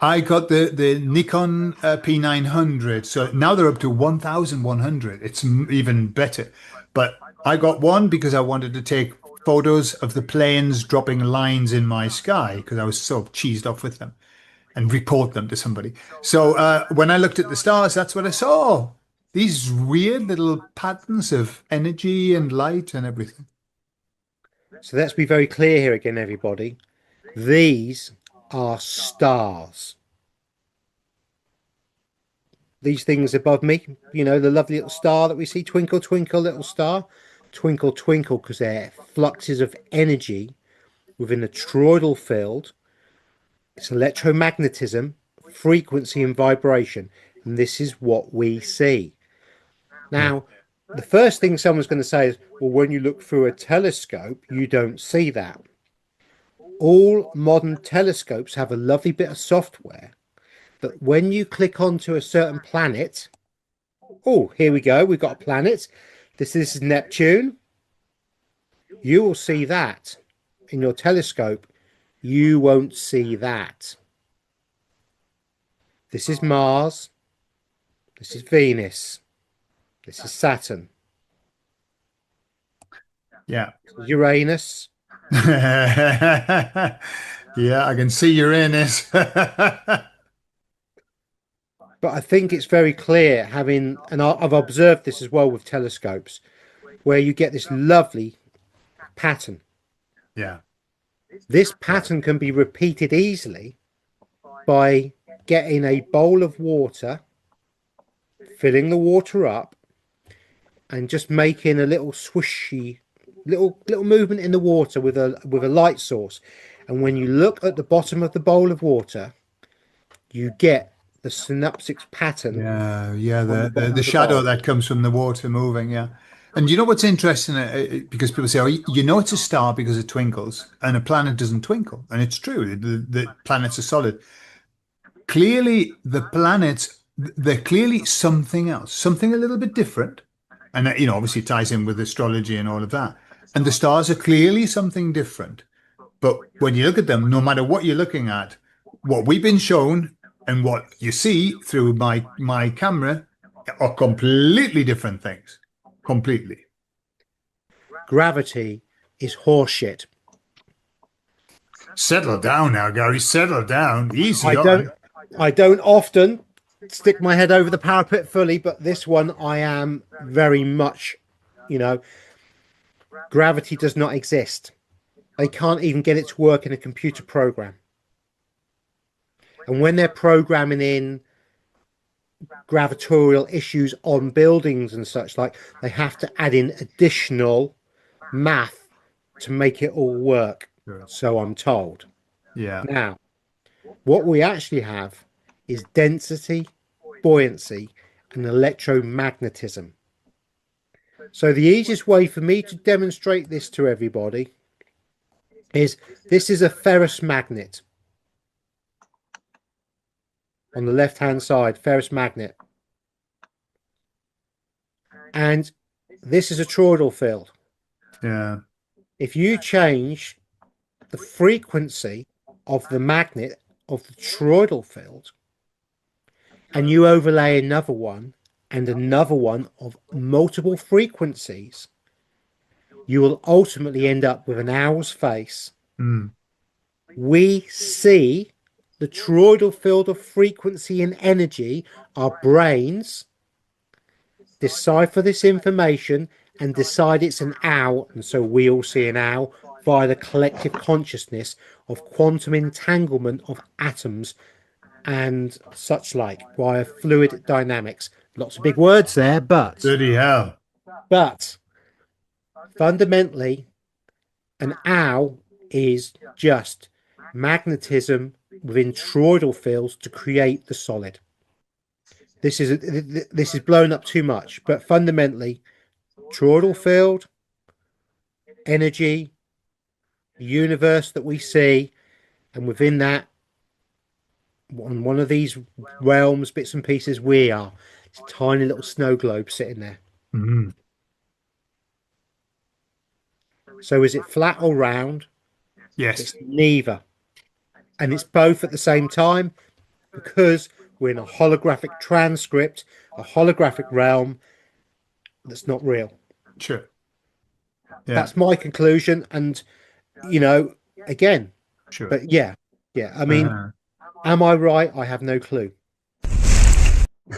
I got the Nikon P900, so now they're up to 1100. It's even better. But I got one because I wanted to take photos of the planes dropping lines in my sky, because I was so cheesed off with them, and report them to somebody. So when I looked at the stars, that's what I saw. These weird little patterns of energy and light and everything. So let's be very clear here again, everybody. These are stars. These things above me, you know, the lovely little star that we see, twinkle, twinkle, little star, twinkle, twinkle, because they're fluxes of energy within the toroidal field. It's electromagnetism, frequency and vibration, and this is what we see. Now, the first thing someone's going to say is, well, when you look through a telescope, you don't see that. All modern telescopes have a lovely bit of software that when you click onto a certain planet, oh, here we go, we've got a planet. This is Neptune. You will see that in your telescope. You won't see that. This is Mars. This is Venus. This is Saturn. Yeah. Uranus. Yeah, I can see Uranus. But I think it's very clear, having, and I've observed this as well with telescopes, where you get this lovely pattern. Yeah. This pattern can be repeated easily by getting a bowl of water, filling the water up, and just making a little swishy, little movement in the water with a light source. And when you look at the bottom of the bowl of water, you get the synaptic pattern. Yeah, the shadow that comes from the water moving, yeah. And you know what's interesting? Because people say, oh, you know it's a star because it twinkles, and a planet doesn't twinkle. And it's true, the planets are solid. Clearly, the planets, they're clearly something else, something a little bit different. And, you know, obviously it ties in with astrology and all of that. And the stars are clearly something different. But when you look at them, no matter what you're looking at, what we've been shown and what you see through my camera are completely different things. Completely. Gravity is horseshit. Settle down now, Gary. Settle down. Easy I don't often stick my head over the parapet fully, but this one I am very much, you know, gravity does not exist. They can't even get it to work in a computer program. And when they're programming in gravitational issues on buildings and such like, they have to add in additional math to make it all work. Sure. So I'm told. Yeah. Now, what we actually have is density, buoyancy, and electromagnetism. So the easiest way for me to demonstrate this to everybody is this is a ferrous magnet. On the left-hand side, ferrous magnet. And this is a toroidal field. Yeah. If you change the frequency of the magnet of the toroidal field, and you overlay another one and another one of multiple frequencies, you will ultimately end up with an owl's face. Mm. We see the toroidal field of frequency and energy. Our brains decipher this information and decide it's an owl, and so we all see an owl via the collective consciousness of quantum entanglement of atoms and such like, via fluid dynamics. Lots of big words there, but bloody hell. But fundamentally, an owl is just magnetism within toroidal fields to create the solid. This is blown up too much, but fundamentally, toroidal field, energy, universe that we see, and within that, on one of these realms, bits and pieces, we are. It's a tiny little snow globe sitting there. Mm. So is it flat or round? Yes. It's neither. And it's both at the same time because we're in a holographic transcript, a holographic realm that's not real. Sure. Yeah. That's my conclusion. And, you know, again, Sure. But yeah. I mean, am I right? I have no clue.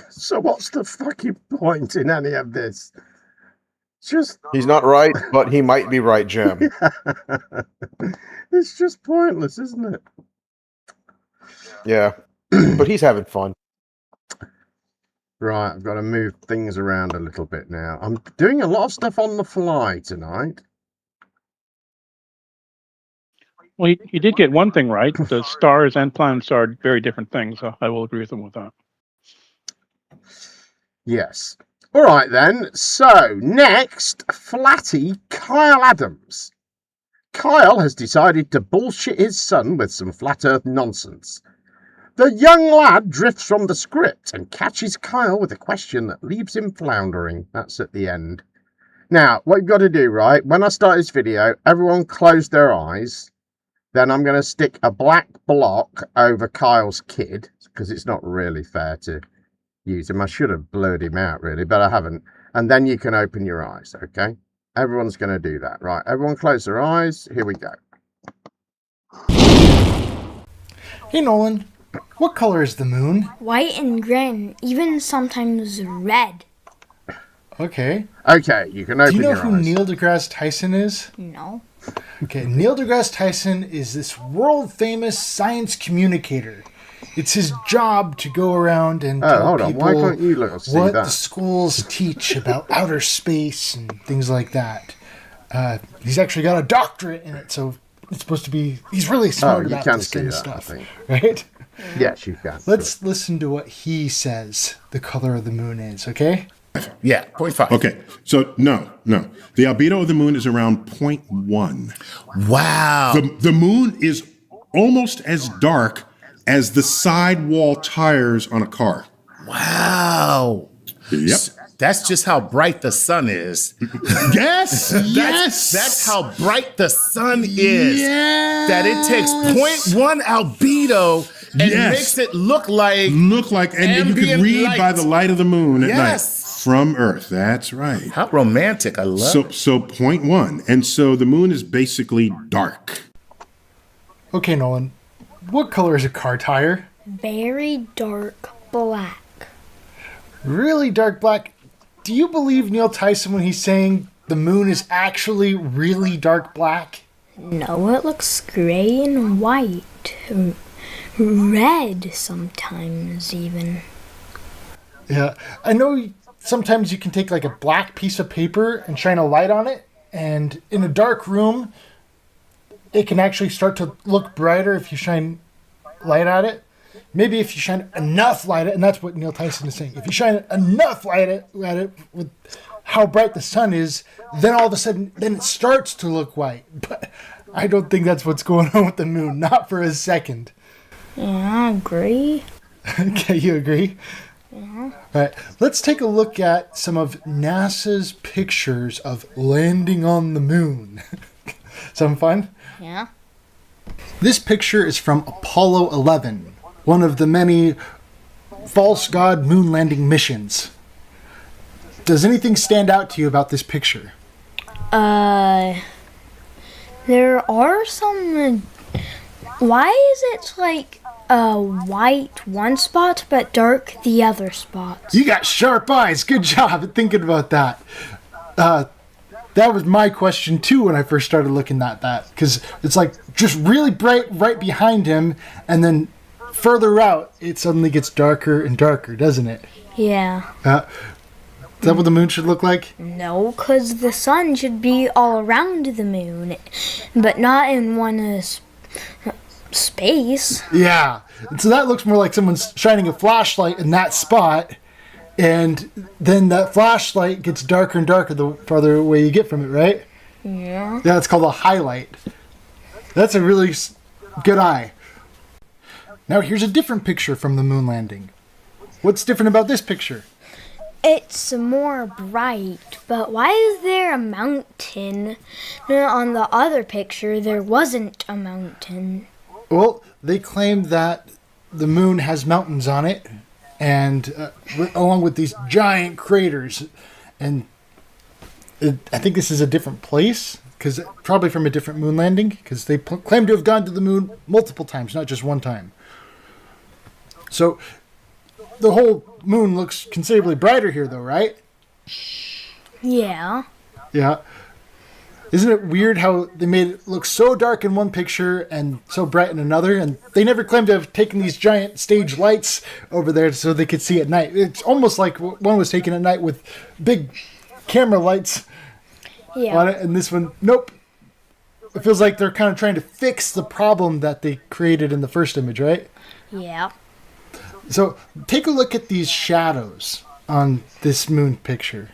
So what's the fucking point in any of this? He's not right, but he might be right, Jim. It's just pointless, isn't it? Yeah, but he's having fun. Right, I've got to move things around a little bit now. I'm doing a lot of stuff on the fly tonight. Well, he did get one thing right. The stars and planets are very different things. So I will agree with him with that. Yes. All right, then. So, next, Flatty Kyle Adams. Kyle has decided to bullshit his son with some flat earth nonsense. The young lad drifts from the script and catches Kyle with a question that leaves him floundering. That's at the end. Now, what you've got to do, right, when I start this video, everyone close their eyes. Then I'm going to stick a black block over Kyle's kid, because it's not really fair to use him. I should have blurred him out, really, but I haven't. And then you can open your eyes, okay? Everyone's going to do that. Right, everyone close their eyes. Here we go. Hey, Nolan. What color is the moon? White and green, even sometimes red. Okay. Okay, you can open your eyes. Do you know who Neil deGrasse Tyson is? No. Okay, Neil deGrasse Tyson is this world-famous science communicator. It's his job to go around and tell people Why can't you see what that? the schools teach about outer space and things like that. He's actually got a doctorate in it, so it's supposed to be... He's really smart about this kind of stuff, right? Yes, you can. Let's listen to what he says the color of the moon is, okay? Yeah, 0.5. Okay, so no. The albedo of the moon is around 0.1. Wow. The moon is almost as dark as the sidewall tires on a car. Wow. Yep. That's just how bright the sun is. Yes, That's how bright the sun is. Yes. That it takes 0.1 albedo and makes it look like and you can read light. by the light of the moon at night Yes. from Earth. That's right. How romantic. I love it. So 0.1. And so the moon is basically dark. Okay, Nolan. What color is a car tire? Very dark black. Really dark black. Do you believe Neil Tyson when he's saying the moon is actually really dark black? No, it looks gray and white. Red sometimes even. Yeah, I know sometimes you can take like a black piece of paper and shine a light on it, and in a dark room, it can actually start to look brighter if you shine light at it. Maybe if you shine enough light at it, and that's what Neil Tyson is saying. If you shine enough light at it with how bright the sun is, then all of a sudden, then it starts to look white. But I don't think that's what's going on with the moon, not for a second. Yeah, I agree. Okay, you agree? Yeah. All right, let's take a look at some of NASA's pictures of landing on the moon. Some fun? Yeah. This picture is from Apollo 11, one of the many false god moon landing missions. Does anything stand out to you about this picture? There are some... Why is it like white one spot but dark the other spots? You got sharp eyes. Good job at thinking about that. That was my question too when I first started looking at that, because it's like just really bright right behind him, and then further out it suddenly gets darker and darker, doesn't it? Yeah. Is that what the moon should look like? No, because the sun should be all around the moon, but not in one space. Yeah. And so that looks more like someone's shining a flashlight in that spot, and then that flashlight gets darker and darker the farther away you get from it, right? Yeah. Yeah, it's called a highlight. That's a really good eye. Now here's a different picture from the moon landing. What's different about this picture? It's more bright, but why is there a mountain? On the other picture, there wasn't a mountain. Well, they claim that the moon has mountains on it, and along with these giant craters. And I think this is a different place, because probably from a different moon landing, because they claim to have gone to the moon multiple times, not just one time. So the whole moon looks considerably brighter here, though, right? Yeah. Yeah. Isn't it weird how they made it look so dark in one picture and so bright in another? And they never claimed to have taken these giant stage lights over there so they could see at night. It's almost like one was taken at night with big camera lights on it, and this one, nope. It feels like they're kind of trying to fix the problem that they created in the first image, right? Yeah. So take a look at these shadows on this moon picture.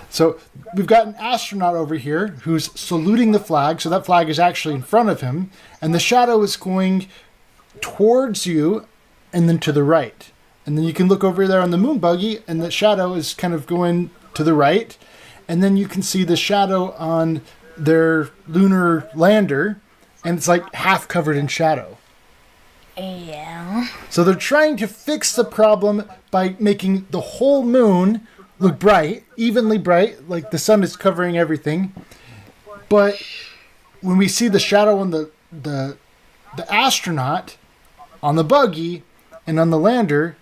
So we've got an astronaut over here who's saluting the flag. So that flag is actually in front of him. And the shadow is going towards you and then to the right. And then you can look over there on the moon buggy and the shadow is kind of going to the right. And then you can see the shadow on their lunar lander. And it's like half covered in shadow. Yeah. So they're trying to fix the problem by making the whole moon look bright, evenly bright, like the sun is covering everything. But when we see the shadow on the astronaut, on the buggy, and on the lander,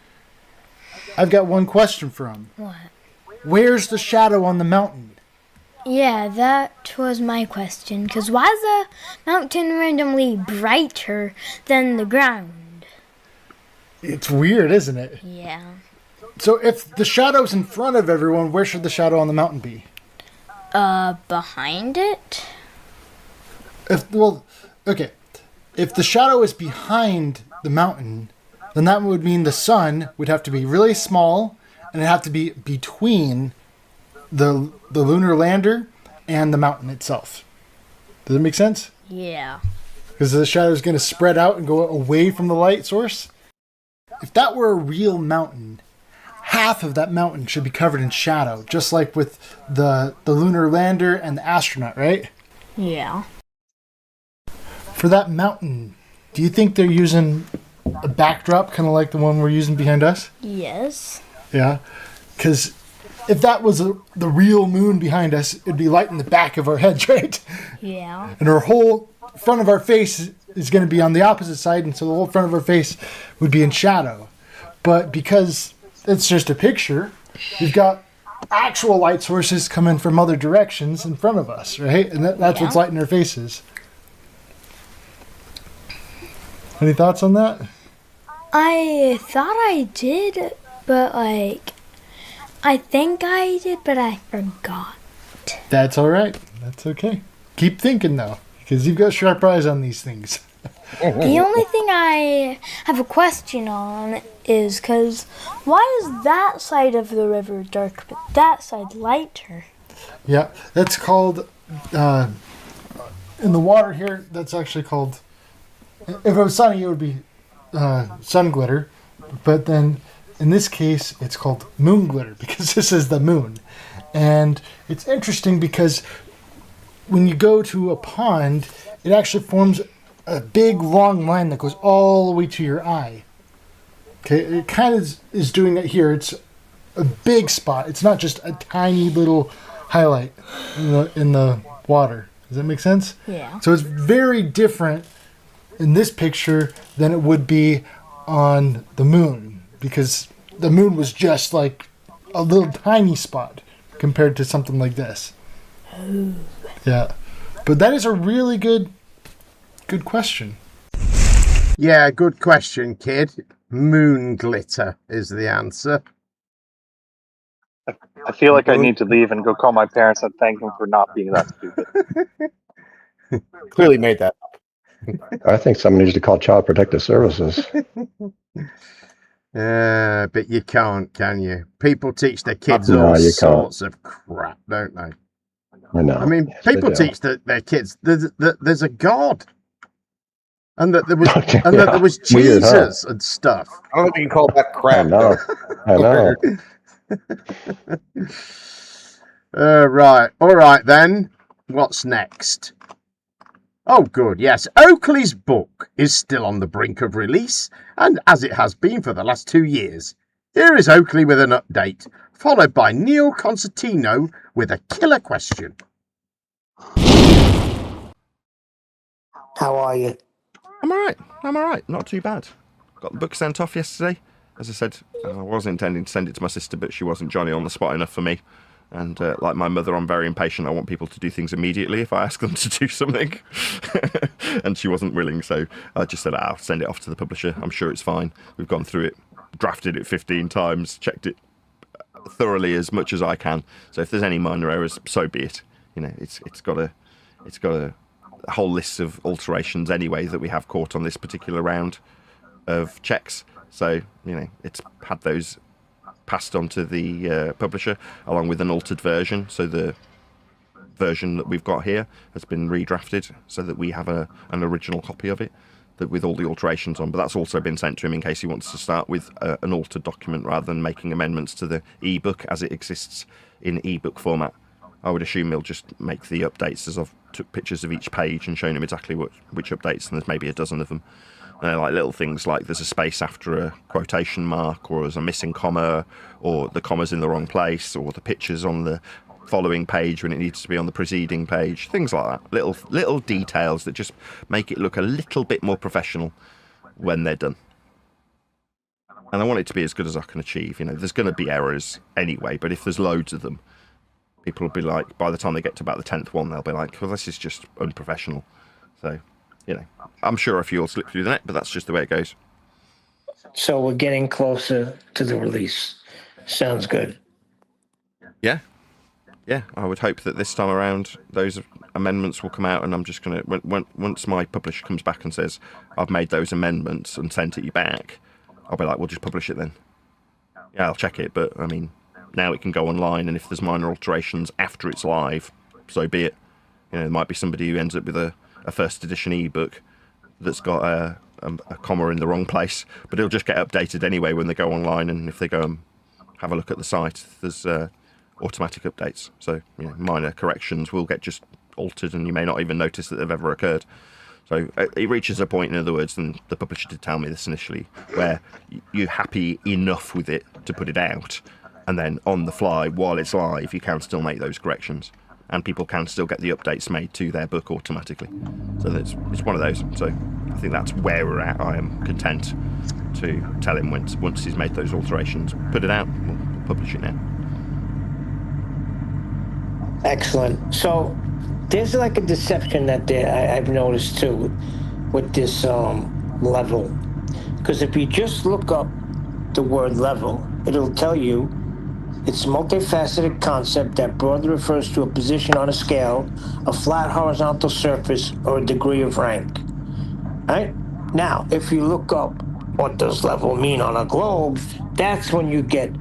I've got one question for him. What? Where's the shadow on the mountain? Yeah, that was my question. Because why is the mountain randomly brighter than the ground? It's weird, isn't it? Yeah. So if the shadow's in front of everyone, where should the shadow on the mountain be? Behind it? If the shadow is behind the mountain, then that would mean the sun would have to be really small, and it'd have to be between the lunar lander and the mountain itself. Does it make sense? Yeah. Because the shadow is going to spread out and go away from the light source. If that were a real mountain, half of that mountain should be covered in shadow, just like with the lunar lander and the astronaut, right? Yeah. For that mountain, do you think they're using a backdrop, kind of like the one we're using behind us? Yes. Yeah. Because if that was the real moon behind us, it'd be light in the back of our heads, right? Yeah. And our whole front of our face is going to be on the opposite side, and so the whole front of our face would be in shadow. But because it's just a picture, we've got actual light sources coming from other directions in front of us, right? And that's what's lighting our faces. Any thoughts on that? I thought I did, but I think I did, but I forgot. That's all right. That's okay. Keep thinking, though, because you've got sharp eyes on these things. The only thing I have a question on is because why is that side of the river dark, but that side lighter? Yeah, that's called, in the water here, that's actually called, if it was sunny, it would be sun glitter. But then, in this case, it's called moon glitter because this is the moon. And it's interesting because when you go to a pond, it actually forms a big long line that goes all the way to your eye. Okay, it kind of is doing it here. It's a big spot. It's not just a tiny little highlight in the water. Does that make sense? Yeah. So it's very different in this picture than it would be on the moon, because the moon was just like a little tiny spot compared to something like this. Oh. Yeah. But that is a really good question. Yeah, good question, kid. Moon glitter is the answer. I feel like I need to leave and go call my parents and thank them for not being that stupid. Clearly made that up. I think someone needs to call Child Protective Services. But you can't, can you? People teach their kids No, all you can't. sorts of crap, don't they? I know. I mean, Yes, they people do. teach their kids that there's a God, and that there was Yeah, that there was weird, huh? Jesus and stuff. I don't think you can call that crap. I know. Right. All right, then. What's next? Oh, good. Yes. Oakley's book is still on the brink of release, and as it has been for the last 2 years. Here is Oakley with an update, followed by Neil Constantino with a killer question. How are you? I'm alright. Not too bad. Got the book sent off yesterday. As I said, I was intending to send it to my sister, but she wasn't Johnny on the spot enough for me. And like my mother, I'm very impatient. I want people to do things immediately if I ask them to do something. And she wasn't willing, so I just said, I'll send it off to the publisher. I'm sure it's fine. We've gone through it, drafted it 15 times, checked it thoroughly as much as I can. So if there's any minor errors, so be it. You know, it's got a whole list of alterations anyway that we have caught on this particular round of checks. So, you know, it's had those passed on to the publisher along with an altered version. So the version that we've got here has been redrafted so that we have an original copy of it that with all the alterations on. But that's also been sent to him in case he wants to start with an altered document rather than making amendments to the ebook as it exists in ebook format. I would assume he'll just make the updates as I've took pictures of each page and shown him exactly which updates, and there's maybe a dozen of them. Like little things like there's a space after a quotation mark, or there's a missing comma, or the comma's in the wrong place, or the picture's on the following page when it needs to be on the preceding page. Things like that. Little details that just make it look a little bit more professional when they're done. And I want it to be as good as I can achieve. You know, there's going to be errors anyway, but if there's loads of them, people will be like, by the time they get to about the 10th one, they'll be like, well, this is just unprofessional. So, you know, I'm sure a few will slip through the net, but that's just the way it goes. So we're getting closer to the release. Sounds good. Yeah, I would hope that this time around those amendments will come out, and I'm just going to, once my publisher comes back and says, I've made those amendments and sent it you back, I'll be like, we'll just publish it then. Yeah, I'll check it, but I mean, now it can go online, and if there's minor alterations after it's live, so be it. You know, there might be somebody who ends up with a first edition ebook that's got a comma in the wrong place, but it'll just get updated anyway when they go online, and if they go and have a look at the site, there's automatic updates. So, you know, minor corrections will get just altered, and you may not even notice that they've ever occurred. So it reaches a point, in other words, and the publisher did tell me this initially, where you're happy enough with it to put it out, and then on the fly, while it's live, you can still make those corrections, and people can still get the updates made to their book automatically. So it's one of those. So I think that's where we're at. I am content to tell him once he's made those alterations, put it out, we'll publish it now. Excellent. So there's like a deception that I've noticed too with this level. Because if you just look up the word level, it'll tell you it's a multifaceted concept that broadly refers to a position on a scale, a flat horizontal surface, or a degree of rank. Right? Now, if you look up what does level mean on a globe, that's when you get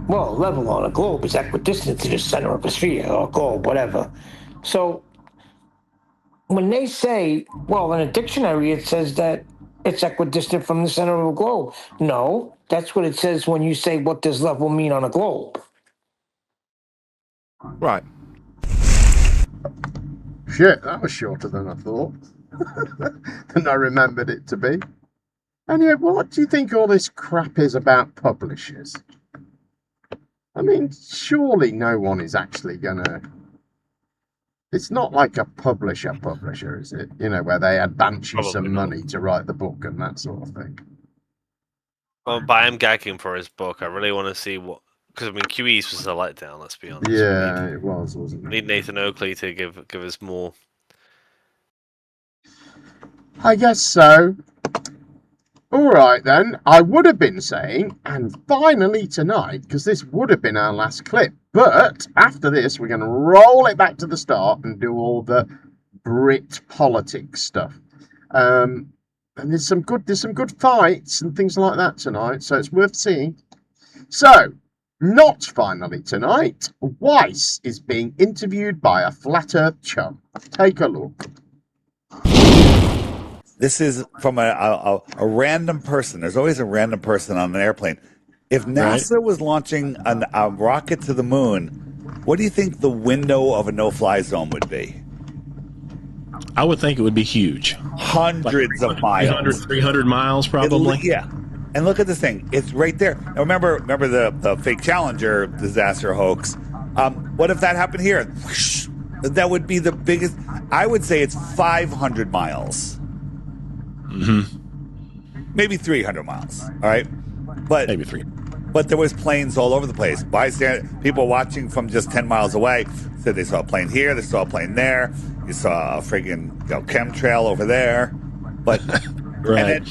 level on a globe is equidistant to the center of a sphere or globe, whatever. So when they say, well, in a dictionary, it says that it's equidistant from the center of a globe. No, that's what it says when you say, what does level mean on a globe? Right. Shit, that was shorter than I thought. Than I remembered it to be. And yeah, what do you think all this crap is about publishers? I mean, surely no one is actually gonna... It's not like a publisher, is it? You know, where they advance you some money to write the book and that sort of thing. Well, but I am gagging for his book. I really want to see what... Because, I mean, QE's was a letdown, let's be honest. Yeah, it was, wasn't it? We need Nathan Oakley to give us more. I guess so. All right, then. I would have been saying, and finally tonight, because this would have been our last clip, but after this, we're going to roll it back to the start and do all the Brit politics stuff. And there's some good fights and things like that tonight, so it's worth seeing. So, not finally tonight, Weiss is being interviewed by a flat Earth chum. Take a look. This is from a random person. There's always a random person on an airplane. If NASA was launching a rocket to the moon, what do you think the window of a no-fly zone would be? I would think it would be huge. Hundreds of miles. 300 miles, probably. Yeah. And look at this thing. It's right there. Now remember the fake Challenger disaster hoax. What if that happened here? That would be the biggest. I would say it's 500 miles. Mm-hmm. Maybe 300 miles. All right. But maybe 3. But there was planes all over the place. People watching from just 10 miles away said they saw a plane here, they saw a plane there, you saw a friggin' chemtrail over there. But right. And then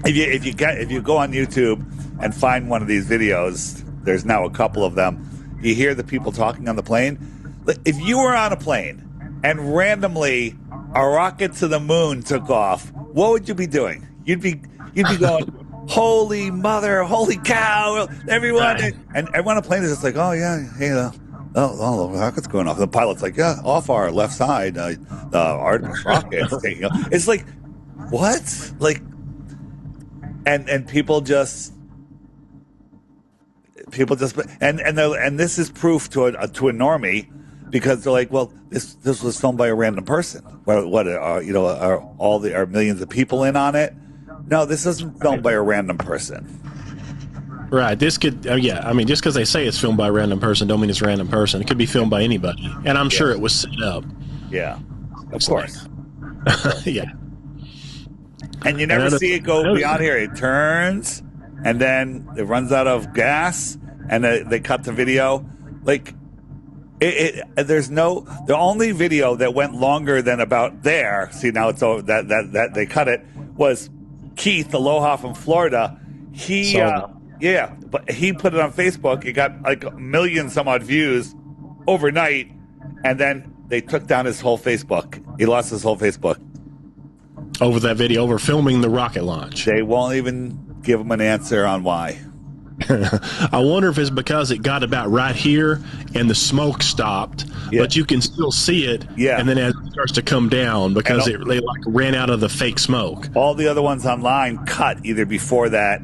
if you go on YouTube and find one of these videos, there's now a couple of them. You hear the people talking on the plane. If you were on a plane and randomly a rocket to the moon took off, what would you be doing? You'd be going, holy mother, holy cow, everyone. And everyone on the plane is just like, oh, yeah, hey, the rocket's going off. The pilot's like, yeah, off our left side, the Artemis rocket's taking off. It's like, what? Like, and people just, and this is proof to a normie, because they're like, well, this was filmed by a random person. What are are millions of people in on it? No, this isn't filmed by a random person. Right. This could, I mean, just because they say it's filmed by a random person, don't mean it's a random person. It could be filmed by anybody, and I'm sure it was set up. Yeah, of course. Yeah. And you never see it go beyond here. It turns, and then it runs out of gas, and they cut the video. Like, the only video that went longer than about there. See, now it's over. That they cut it was Keith Aloha from Florida. But he put it on Facebook. It got like 1 million some odd views overnight, and then they took down his whole Facebook. He lost his whole Facebook over that video, over filming the rocket launch. They won't even give him an answer on why. I wonder if it's because it got about right here and the smoke stopped, but you can still see it. Yeah. And then as it starts to come down, because they like ran out of the fake smoke. All the other ones online cut either before that,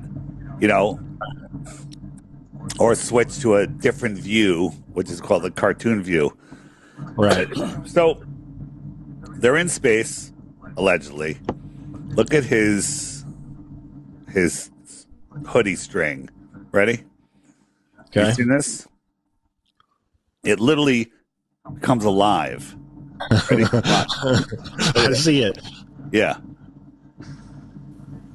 or switch to a different view, which is called the cartoon view. Right. So they're in space, allegedly. Look at his hoodie string. Ready? Okay. You seen this? It literally becomes alive. Ready? Watch. I see it. Yeah.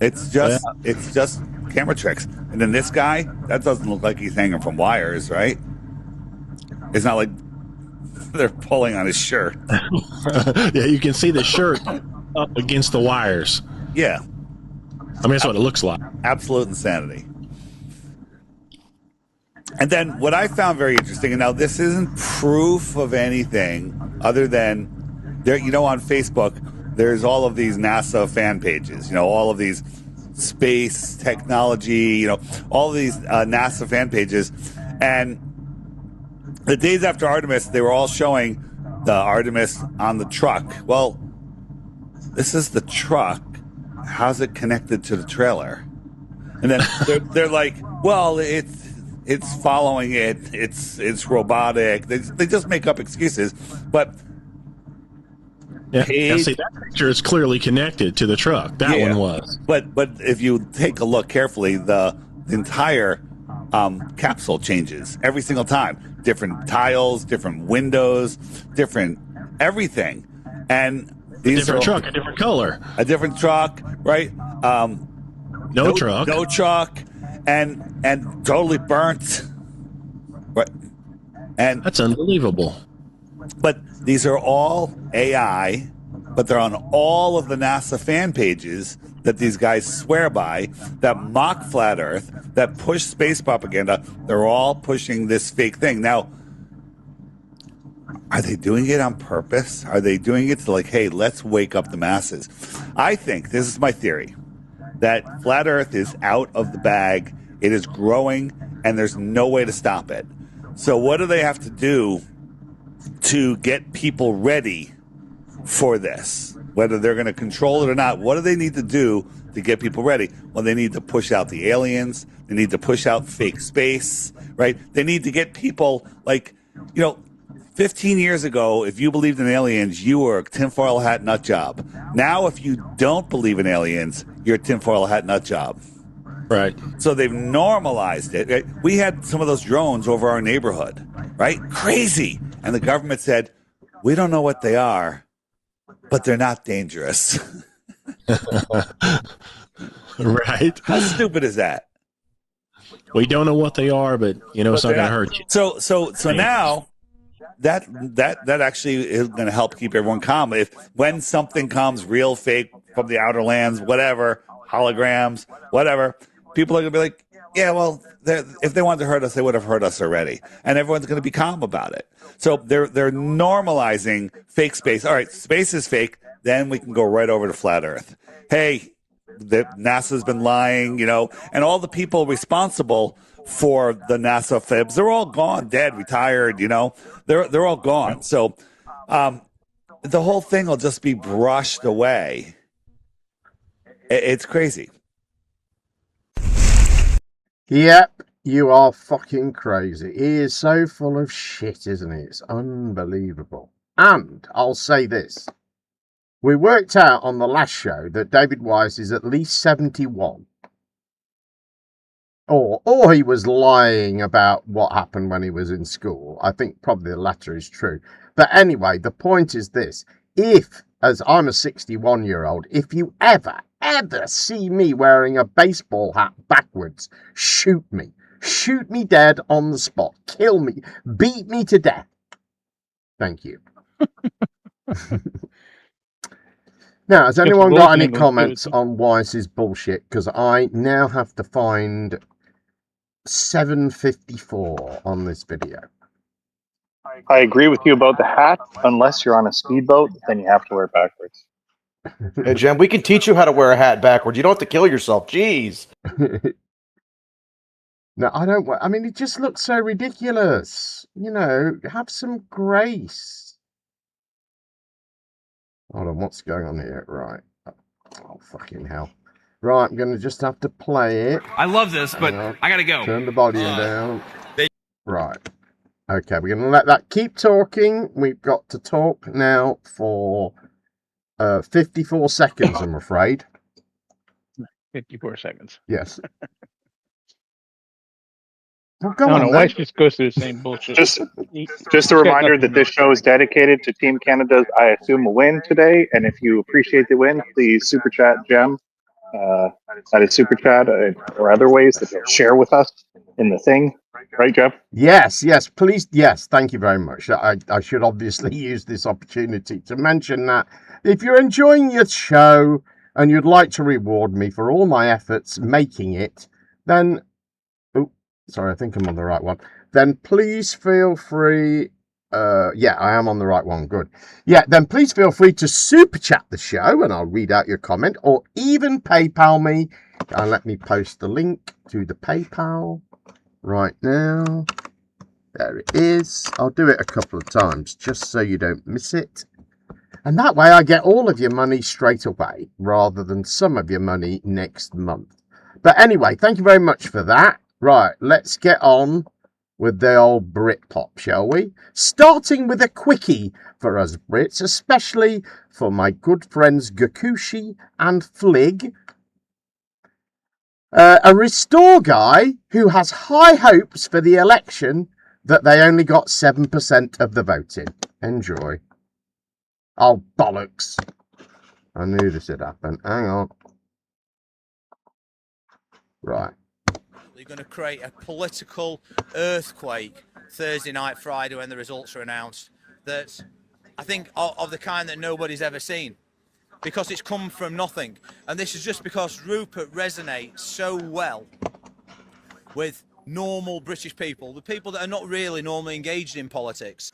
It's just camera tricks. And then this guy, that doesn't look like he's hanging from wires, right? It's not like they're pulling on his shirt. Yeah, you can see the shirt up against the wires. Yeah. I mean, that's what it looks like. Absolute insanity. And then what I found very interesting, and now this isn't proof of anything other than there, on Facebook, there's all of these NASA fan pages, all of these space technology, all of these NASA fan pages. And the days after Artemis, they were all showing the Artemis on the truck. Well, this is the truck. How's it connected to the trailer? And then they're like, well, it's following it. It's robotic. They just make up excuses. But yeah, see, that picture is clearly connected to the truck. That one was. But if you take a look carefully, the entire capsule changes every single time. Different tiles, different windows, different everything, and a different truck, a different color, a different truck, right? No truck, and totally burnt. Right. And that's unbelievable. But these are all AI, but they're on all of the NASA fan pages that these guys swear by, that mock flat Earth, that push space propaganda. They're all pushing this fake thing. Now, Are they doing it on purpose? Are they doing it to like, hey, let's wake up the masses? I think, this is my theory, that flat Earth is out of the bag. It is growing, and there's no way to stop it. So what do they have to do to get people ready for this? Whether they're going to control it or not, what do they need to do to get people ready? Well, they need to push out the aliens. They need to push out fake space, right? They need to get people like, 15 years ago, if you believed in aliens, you were a tinfoil hat nut job. Now, if you don't believe in aliens, you're a tinfoil hat nut job. Right. So they've normalized it. Right? We had some of those drones over our neighborhood, right? Crazy. And the government said, we don't know what they are, but they're not dangerous. Right. How stupid is that? We don't know what they are, but it's not going to hurt you. So now that actually is going to help keep everyone calm. When something comes real, fake, from the outer lands, whatever, holograms, whatever, people are going to be like, yeah, well, if they wanted to hurt us, they would have hurt us already, and everyone's going to be calm about it. So they're normalizing fake space. All right, space is fake. Then we can go right over to flat Earth. Hey, NASA's been lying, and all the people responsible for the NASA fibs, they're all gone, dead, retired, they're all gone. So the whole thing will just be brushed away. It's crazy. Yep, you are fucking crazy. He is so full of shit, isn't he? It's unbelievable. And I'll say this. We worked out on the last show that David Weiss is at least 71. Or he was lying about what happened when he was in school. I think probably the latter is true. But anyway, the point is this. If, as I'm a 61-year-old, if you ever see me wearing a baseball hat backwards, shoot me. Shoot me dead on the spot. Kill me. Beat me to death. Thank you. Now, has anyone got any comments on Weiss's bullshit? Because I now have to find 754 on this video. I agree with you about the hat. Unless you're on a speedboat, then you have to wear it backwards. Hey, Jen, we can teach you how to wear a hat backwards. You don't have to kill yourself. Jeez. No, I don't. I mean, it just looks so ridiculous. Have some grace. Hold on, what's going on here? Right. Oh, fucking hell. Right, I'm going to just have to play it. I love this, but I got to go. Turn the volume down. Right. Okay, we're going to let that keep talking. We've got to talk now for 54 seconds, I'm afraid. 54 seconds. Yes. Well, go no, on, Weiss just goes through the same bullshit. Just a reminder that this show is dedicated to Team Canada's, I assume, a win today. And if you appreciate the win, please super chat Gem. That is super chat or other ways that they'll share with us in the thing. Right, Jeff? Yes, please. Yes, thank you very much. I should obviously use this opportunity to mention that if you're enjoying your show and you'd like to reward me for all my efforts making it, then... Sorry, I think I'm on the right one. Then please feel free... yeah, I am on the right one. Good. Yeah, then please feel free to super chat the show and I'll read out your comment, or even PayPal me. And let me post the link to the PayPal right now. There it is. I'll do it a couple of times just so you don't miss it. And that way I get all of your money straight away rather than some of your money next month. But anyway, thank you very much for that. Right, let's get on with the old Britpop, shall we? Starting with a quickie for us Brits, especially for my good friends Gakushi and Flig. A Restore guy who has high hopes for the election that they only got 7% of the vote in. Enjoy. Oh, bollocks. I knew this would happen. Hang on. Right. You're going to create a political earthquake Thursday night, Friday when the results are announced. That's, I think, of the kind that nobody's ever seen, because it's come from nothing. And this is just because Rupert resonates so well with normal British people, the people that are not really normally engaged in politics.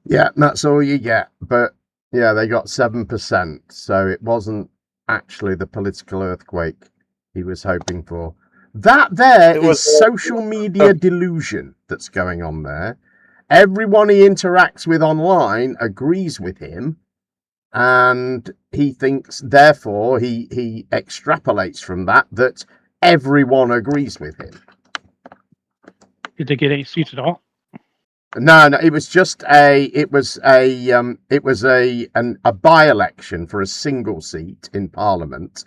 Yeah, that's all you get. But yeah, they got 7%. So it wasn't actually the political earthquake he was hoping for. That there is social media delusion that's going on there. Everyone he interacts with online agrees with him. And he thinks, therefore, he extrapolates from that everyone agrees with him. Did they get 8 seats at all? No, it was just a by-election for a single seat in Parliament.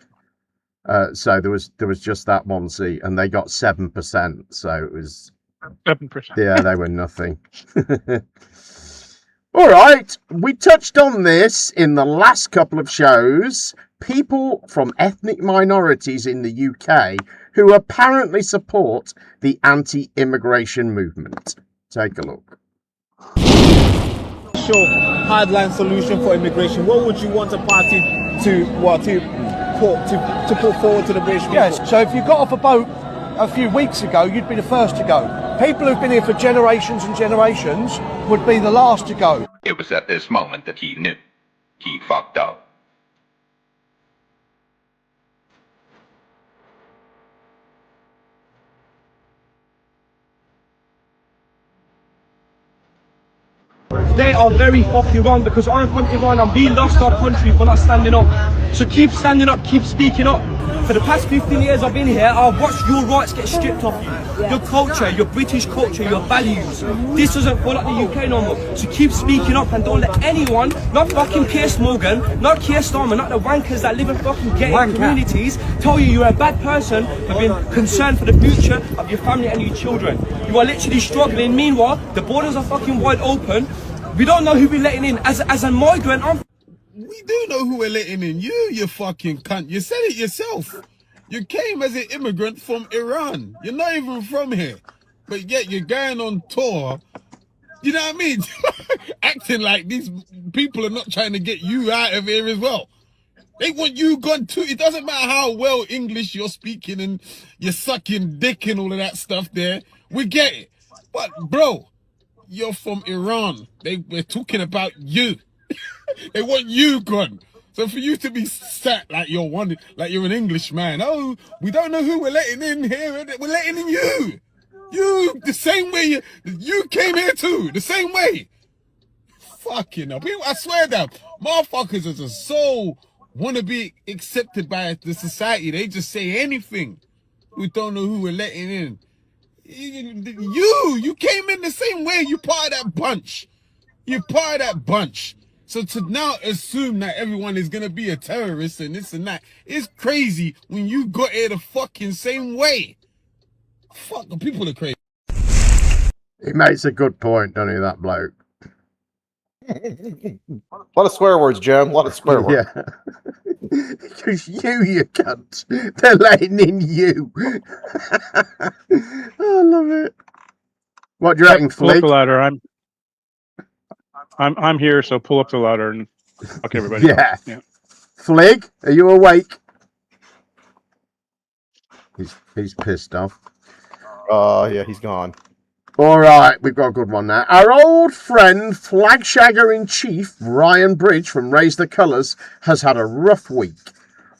So there was just that one seat, and they got 7%. So it was 7%. Yeah, they were nothing. All right, we touched on this in the last couple of shows. People from ethnic minorities in the UK who apparently support the anti-immigration movement. Take a look. Hardline solution for immigration. What would you want a party to put forward to the British people? Yes. So if you got off a boat a few weeks ago, you'd be the first to go. People who've been here for generations and generations would be the last to go. It was at this moment that he knew. He fucked up. They are very fucking wrong because I'm from Iran and we lost our country for not standing up. So keep standing up, keep speaking up. For the past 15 years I've been here, I've watched your rights get stripped off you. Your culture, your British culture, your values. This doesn't fall like the UK no more. So keep speaking up and don't let anyone, not fucking Piers Morgan, not Keir Starmer, not the wankers that live in fucking gated communities, tell you you're a bad person for being concerned for the future of your family and your children. You are literally struggling. Meanwhile, the borders are fucking wide open. We don't know who we're letting in. As a migrant, We do know who we're letting in. You fucking cunt. You said it yourself. You came as an immigrant from Iran. You're not even from here. But yet you're going on tour. You know what I mean? Acting like these people are not trying to get you out of here as well. They want you gone too. It doesn't matter how well English you're speaking and you're sucking dick and all of that stuff there. We get it. But bro, you're from Iran. We're talking about you. They want you gone. So for you to be sat like you're an Englishman. Oh, we don't know who we're letting in here. We're letting in you. You, the same way you came here too. The same way. Fucking hell. I swear that motherfuckers are just so want to be accepted by the society. They just say anything. We don't know who we're letting in. You came in the same way. You part of that bunch. You're part of that bunch. So to now assume that everyone is going to be a terrorist and this and that is crazy when you got here the fucking same way. Fuck, people are crazy. He makes a good point, doesn't he, that bloke? A lot of swear words, Jim. A lot of swear words. Yeah. Because you cunt. They're letting in you. I love it. What do you reckon, Pull up Flick? the ladder. I'm here, so pull up the ladder and fuck everybody. Yeah. Yeah. Flig, are you awake? He's pissed off. Yeah, he's gone. All right, we've got a good one now. Our old friend, flagshagger in chief, Ryan Bridge from Raise the Colours, has had a rough week.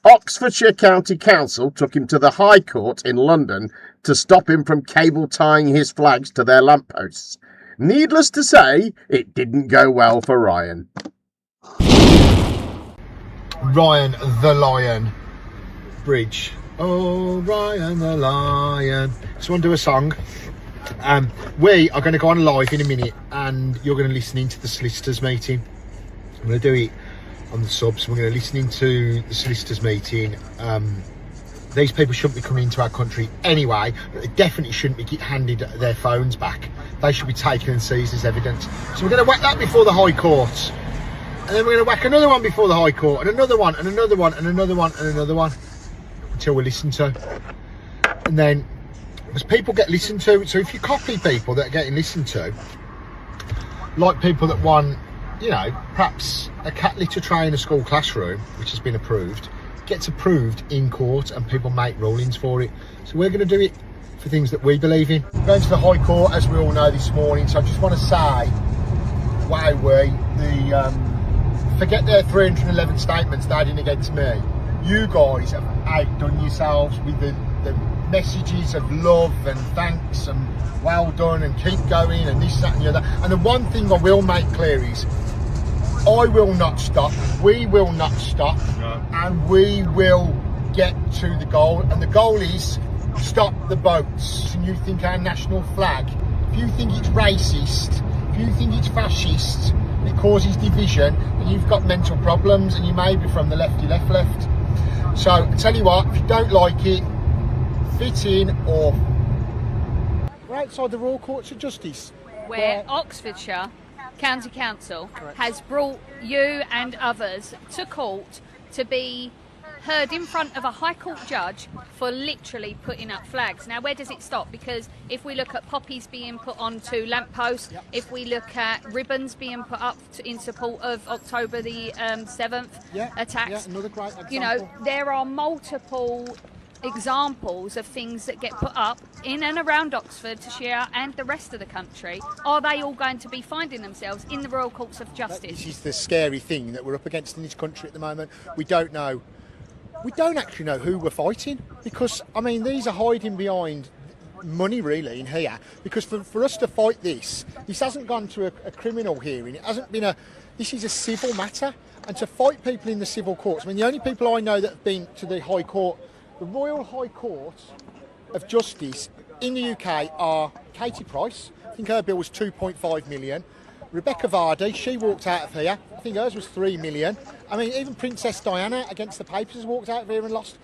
Oxfordshire County Council took him to the High Court in London to stop him from cable tying his flags to their lampposts. Needless to say, it didn't go well for Ryan. Ryan the Lion Bridge. Oh, Ryan the Lion. So want to do a song. We are going to go on live in a minute and you're going to listen into the solicitors meeting. I'm going to do it on the subs. We're going to listen into the solicitors meeting. These people shouldn't be coming into our country anyway. They definitely shouldn't be handed their phones back. They should be taken and seized as evidence. So we're going to whack that before the High Court. And then we're going to whack another one before the High Court. And another one, and another one, and another one, and another one. Until we're listened to. And then, as people get listened to, so if you copy people that are getting listened to, like people that won, you know, perhaps a cat litter tray in a school classroom, which has been approved, gets approved in court and people make rulings for it. So we're going to do it for things that we believe in. We're going to the High Court, as we all know, this morning. So I just want to say, way forget their 311 statements they did against me. You guys have outdone yourselves with the messages of love and thanks and well done and keep going and this, that and the other. And the one thing I will make clear is I will not stop, we will not stop, and we will get to the goal. And the goal is stop the boats. And you think our national flag, if you think it's racist, if you think it's fascist, it causes division, then you've got mental problems and you may be from the lefty left. So I tell you what, if you don't like it, fit in or... We're outside the Royal Courts of Justice. Where Oxfordshire County Council has brought you and others to court to be heard in front of a High Court judge for literally putting up flags. Now, where does it stop? Because if we look at poppies being put onto lampposts, if we look at ribbons being put up in support of October the 7th attacks, another great example. You know, there are multiple examples of things that get put up in and around Oxfordshire and the rest of the country. Are they all going to be finding themselves in the Royal Courts of Justice? This is the scary thing that we're up against in this country at the moment. We don't actually know who we're fighting, because I mean these are hiding behind money really in here, because for us to fight this hasn't gone to a criminal hearing, this is a civil matter, and to fight people in the civil courts, I mean the only people I know that have been to the High Court, the Royal High Court of Justice in the UK are Katie Price, I think her bill was 2.5 million, Rebecca Vardy, she walked out of here, I think hers was 3 million. I mean, even Princess Diana against the papers has walked out of here and lost.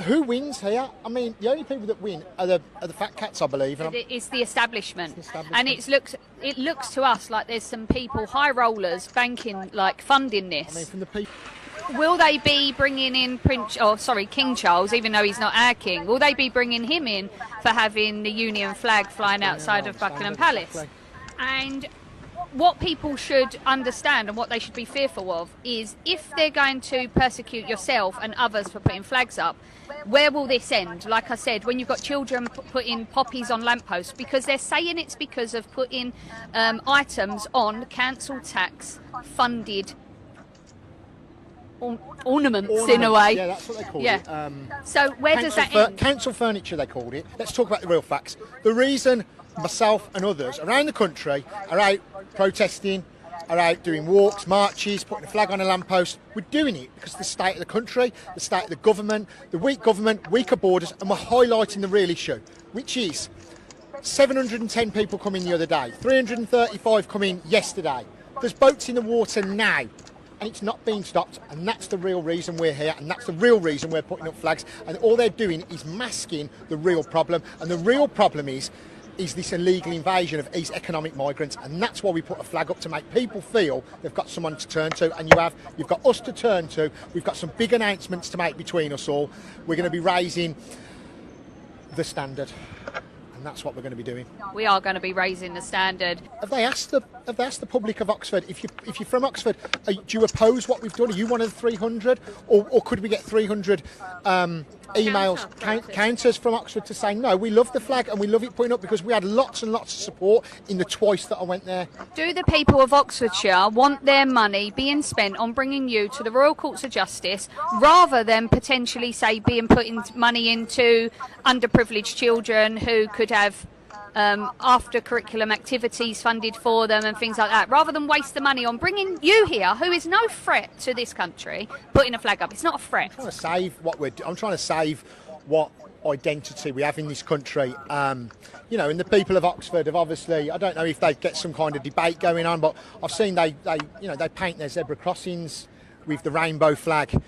Who wins here? I mean, the only people that win are the fat cats, I believe. It's the establishment. And it looks to us like there's some people, high rollers, banking, like funding this. I mean, from the people. Will they be bringing in King Charles, even though he's not our king? Will they be bringing him in for having the Union flag flying outside of Buckingham Palace? And what people should understand and what they should be fearful of is if they're going to persecute yourself and others for putting flags up, where will this end? Like I said, when you've got children putting poppies on lampposts, because they're saying it's because of putting items on council tax funded ornaments in a way. Yeah, that's what they call it. So where does that end? Council furniture, they called it. Let's talk about the real facts. The reason myself and others around the country are out protesting, are out doing walks, marches, putting a flag on a lamppost, we're doing it because of the state of the country, the state of the government, weaker borders, and we're highlighting the real issue, which is 710 people come in the other day, 335 come in yesterday. There's boats in the water now, and it's not being stopped, and that's the real reason we're here, and that's the real reason we're putting up flags, and all they're doing is masking the real problem, and the real problem is this illegal invasion of these economic migrants, and that's why we put a flag up, to make people feel they've got someone to turn to, and you've got us to turn to. We've got some big announcements to make between us all. We're going to be raising the standard, and that's what we're going to be doing. We are going to be raising the standard. Have they asked the public of Oxford, if you're from Oxford, do you oppose what we've done? Are you one of the 300, or could we get 300 counters from Oxford to say no, we love the flag and we love it putting up, because we had lots and lots of support in the twice that I went there. Do the people of Oxfordshire want their money being spent on bringing you to the Royal Courts of Justice, rather than potentially, say, being putting money into underprivileged children who could have after curriculum activities funded for them and things like that, rather than waste the money on bringing you here, who is no threat to this country, putting a flag up? It's not a threat. I'm trying to save what identity we have in this country, and the people of Oxford have obviously, I don't know if they get some kind of debate going on, but I've seen they paint their zebra crossings with the rainbow flag.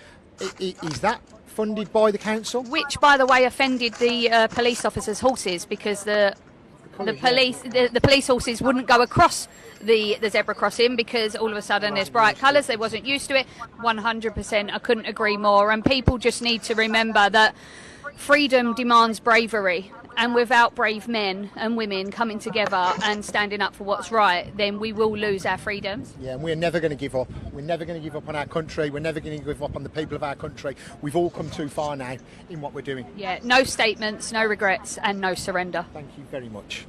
Is that funded by the council? Which, by the way, offended the police officers' horses, because the police horses wouldn't go across the zebra crossing, because all of a sudden there's bright colours. They wasn't used to it. 100%, I couldn't agree more. And people just need to remember that freedom demands bravery, and without brave men and women coming together and standing up for what's right, then we will lose our freedoms. Yeah, and we're never going to give up. We're never going to give up on our country. We're never going to give up on the people of our country. We've all come too far now in what we're doing. Yeah, no statements, no regrets, and no surrender. Thank you very much.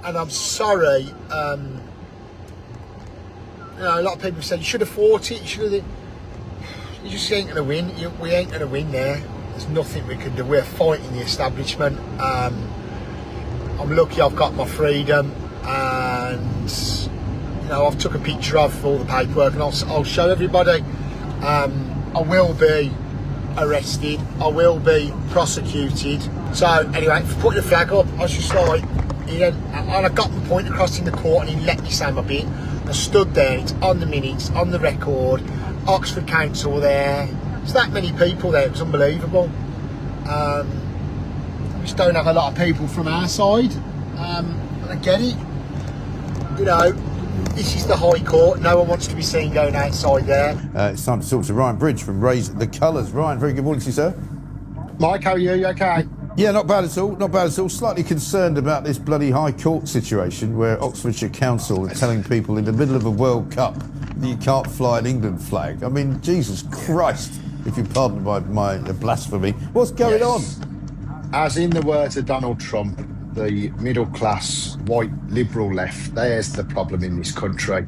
And I'm sorry You know, a lot of people said you should have fought it. You just ain't gonna win. We ain't gonna win there. There's nothing we can do. We're fighting the establishment. I'm lucky I've got my freedom, and you know, I've took a picture of all the paperwork, and I'll show everybody. I will be arrested. I will be prosecuted. So anyway, for putting the flag up, I was just like, and I got my point across in the court, and he let me say my bit. I stood there. It's on the minutes, on the record. Oxford Council were there. There's that many people there. It was unbelievable. We just don't have a lot of people from our side. And I get it. You know, this is the High Court. No one wants to be seen going outside there. It's time to talk to Ryan Bridge from Raise the Colours. Ryan, very good morning to you, sir. Mike, how are you? You okay? Yeah, not bad at all. Not bad at all. Slightly concerned about this bloody High Court situation where Oxfordshire Council are telling people in the middle of a World Cup that you can't fly an England flag. I mean, Jesus Christ, if you pardon my blasphemy. What's going on? As in the words of Donald Trump, the middle class, white, liberal left, there's the problem in this country.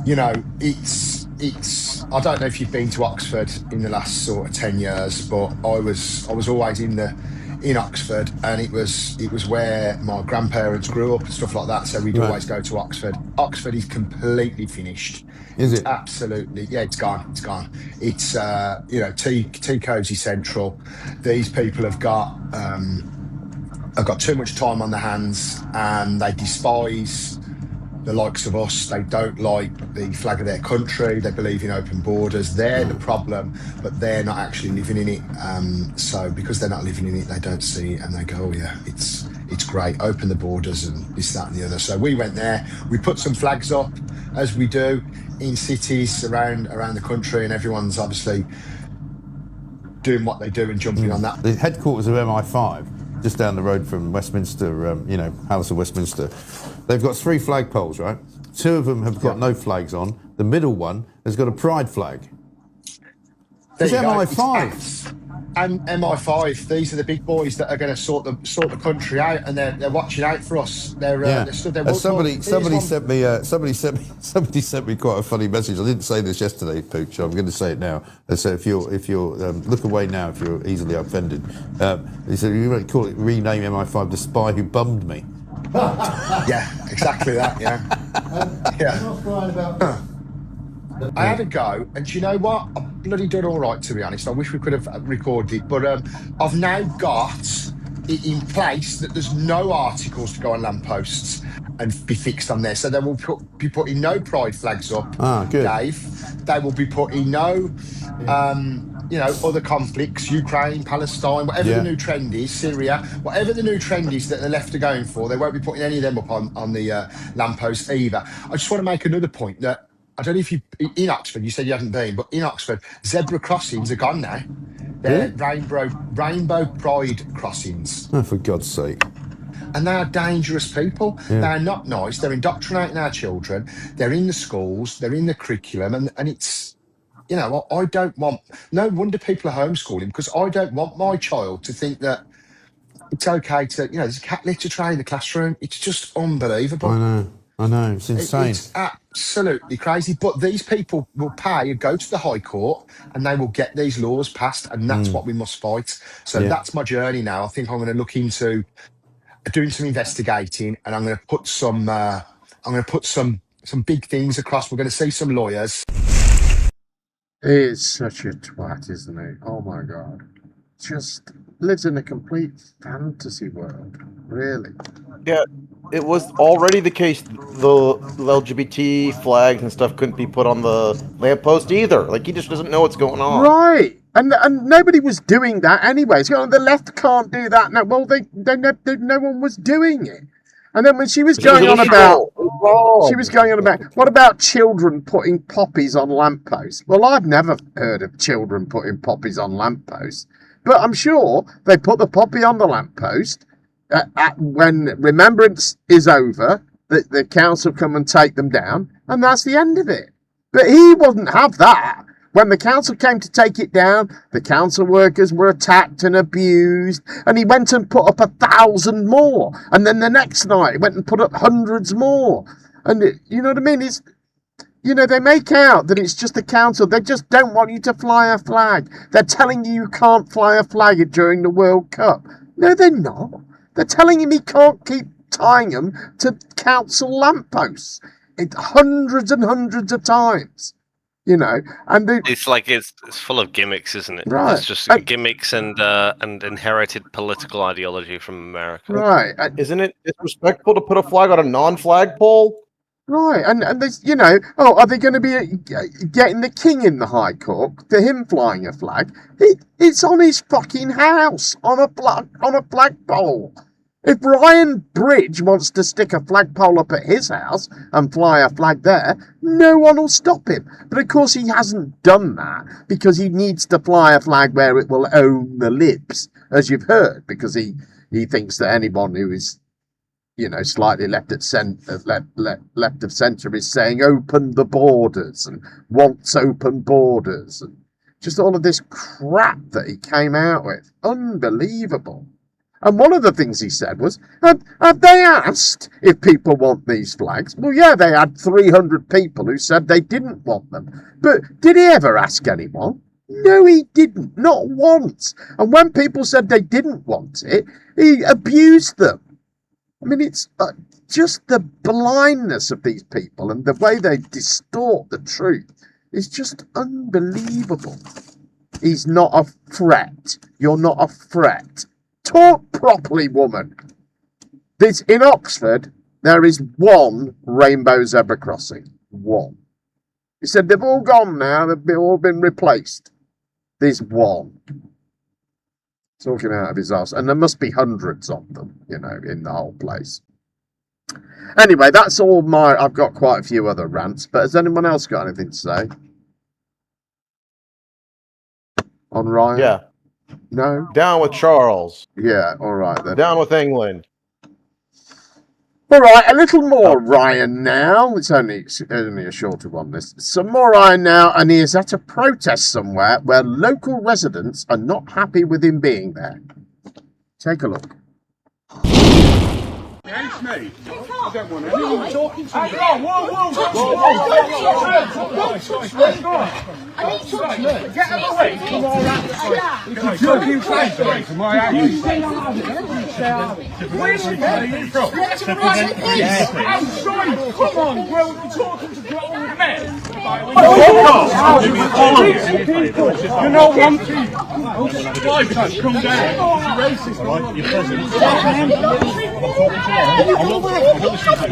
You know, it's I don't know if you've been to Oxford in the last sort of 10 years, but I was always in Oxford, and it was where my grandparents grew up and stuff like that, so we'd always go to Oxford. Oxford is completely finished. Is it? Absolutely. Yeah, it's gone. It's you know, tea cozy central. These people have got too much time on their hands, and they despise the likes of us. They don't like the flag of their country. They believe in open borders. They're the problem, but they're not actually living in it. So because they're not living in it, they don't see it, and they go, oh yeah, it's great, open the borders and this, that and the other. So we went there, we put some flags up, as we do in cities around the country, and everyone's obviously doing what they do and jumping on that. The headquarters of MI5, just down the road from Westminster, you know, Palace of Westminster, they've got 3 flagpoles, right? 2 of them have got no flags on. The middle one has got a pride flag. It's MI5. And MI5, these are the big boys that are going to sort the country out, and they're watching out for us. They're stood there. Somebody sent me quite a funny message. I didn't say this yesterday, Pooch. I'm going to say it now. They said if you're look away now if you're easily offended. He said you might call it rename MI5 the spy who bummed me. Yeah, exactly that. Yeah. I had a go, and do you know what? I've bloody done all right, to be honest. I wish we could have recorded it, but I've now got it in place that there's no articles to go on lampposts and be fixed on there. So they will be putting no pride flags up, Dave. They will be putting no, you know, other conflicts, Ukraine, Palestine, whatever the new trend is, Syria, whatever the new trend is that the left are going for, they won't be putting any of them up on the lampposts either. I just want to make another point that I don't know if in Oxford, you said you haven't been, but in Oxford, zebra crossings are gone now. They're rainbow pride crossings. Oh, for God's sake. And they are dangerous people. Yeah. They're not nice. They're indoctrinating our children. They're in the schools. They're in the curriculum. And it's, you know, I don't want, no wonder people are homeschooling, because I don't want my child to think that it's okay to, you know, there's a cat litter tray in the classroom. It's just unbelievable. I know, it's insane. It's absolutely crazy. But these people will pay and go to the High Court, and they will get these laws passed, and that's what we must fight. So that's my journey now. I think I'm going to look into doing some investigating, and I'm going to put some big things across. We're going to see some lawyers. He is such a twat, isn't he? Oh my God. Just lives in a complete fantasy world, really. Yeah, it was already the case. The LGBT flags and stuff couldn't be put on the lamppost either. Like, he just doesn't know what's going on. Right. And nobody was doing that anyway. So the left can't do that. No, well, no one was doing it. And then when she was going on about, what about children putting poppies on lampposts? Well, I've never heard of children putting poppies on lampposts, but I'm sure they put the poppy on the lamppost when remembrance is over, the council come and take them down, and that's the end of it. But he wouldn't have that. When the council came to take it down, the council workers were attacked and abused, and he went and put up 1,000 more. And then the next night, he went and put up hundreds more. And you know what I mean? It's, you know, they make out that it's just the council. They just don't want you to fly a flag. They're telling you can't fly a flag during the World Cup. No, they're not. They're telling him he can't keep tying them to council lampposts. Hundreds and hundreds of times. You know, and it's like it's full of gimmicks, isn't it? Right. It's just gimmicks and inherited political ideology from America. Right. Isn't it disrespectful to put a flag on a non-flagpole? Right, and there's, you know, oh, are they going to be getting the king in the High Court for him flying a flag? It's on his fucking house, on a flagpole. If Ryan Bridge wants to stick a flagpole up at his house and fly a flag there, no one will stop him. But of course he hasn't done that because he needs to fly a flag where it will own the libs, as you've heard, because he thinks that anyone who is, you know, slightly left of centre is saying open the borders and wants open borders and just all of this crap that he came out with. Unbelievable. And one of the things he said was, have they asked if people want these flags? Well, yeah, they had 300 people who said they didn't want them. But did he ever ask anyone? No, he didn't. Not once. And when people said they didn't want it, he abused them. I mean, it's just the blindness of these people and the way they distort the truth is just unbelievable. He's not a threat. You're not a threat. Talk properly, woman. In Oxford, there is one rainbow zebra crossing. One. He said they've all gone now. They've all been replaced. There's one. Talking out of his arse. And there must be hundreds of them, you know, in the whole place. Anyway, that's all I've got quite a few other rants, but has anyone else got anything to say? On Ryan? Yeah. No? Down with Charles. Yeah, all right then. Down with England. All right, a little more Ryan now. It's only a shorter one, this. Some more Ryan now, and he is at a protest somewhere where local residents are not happy with him being there. Take a look. It's me. I don't want anyone talking to me. Get away from my house. It's a joking place away from my house. Where's the man from? I'm sorry. Come on, well, you're talking to grown men. You know one thing. Come down. It's a racist, right? You're president.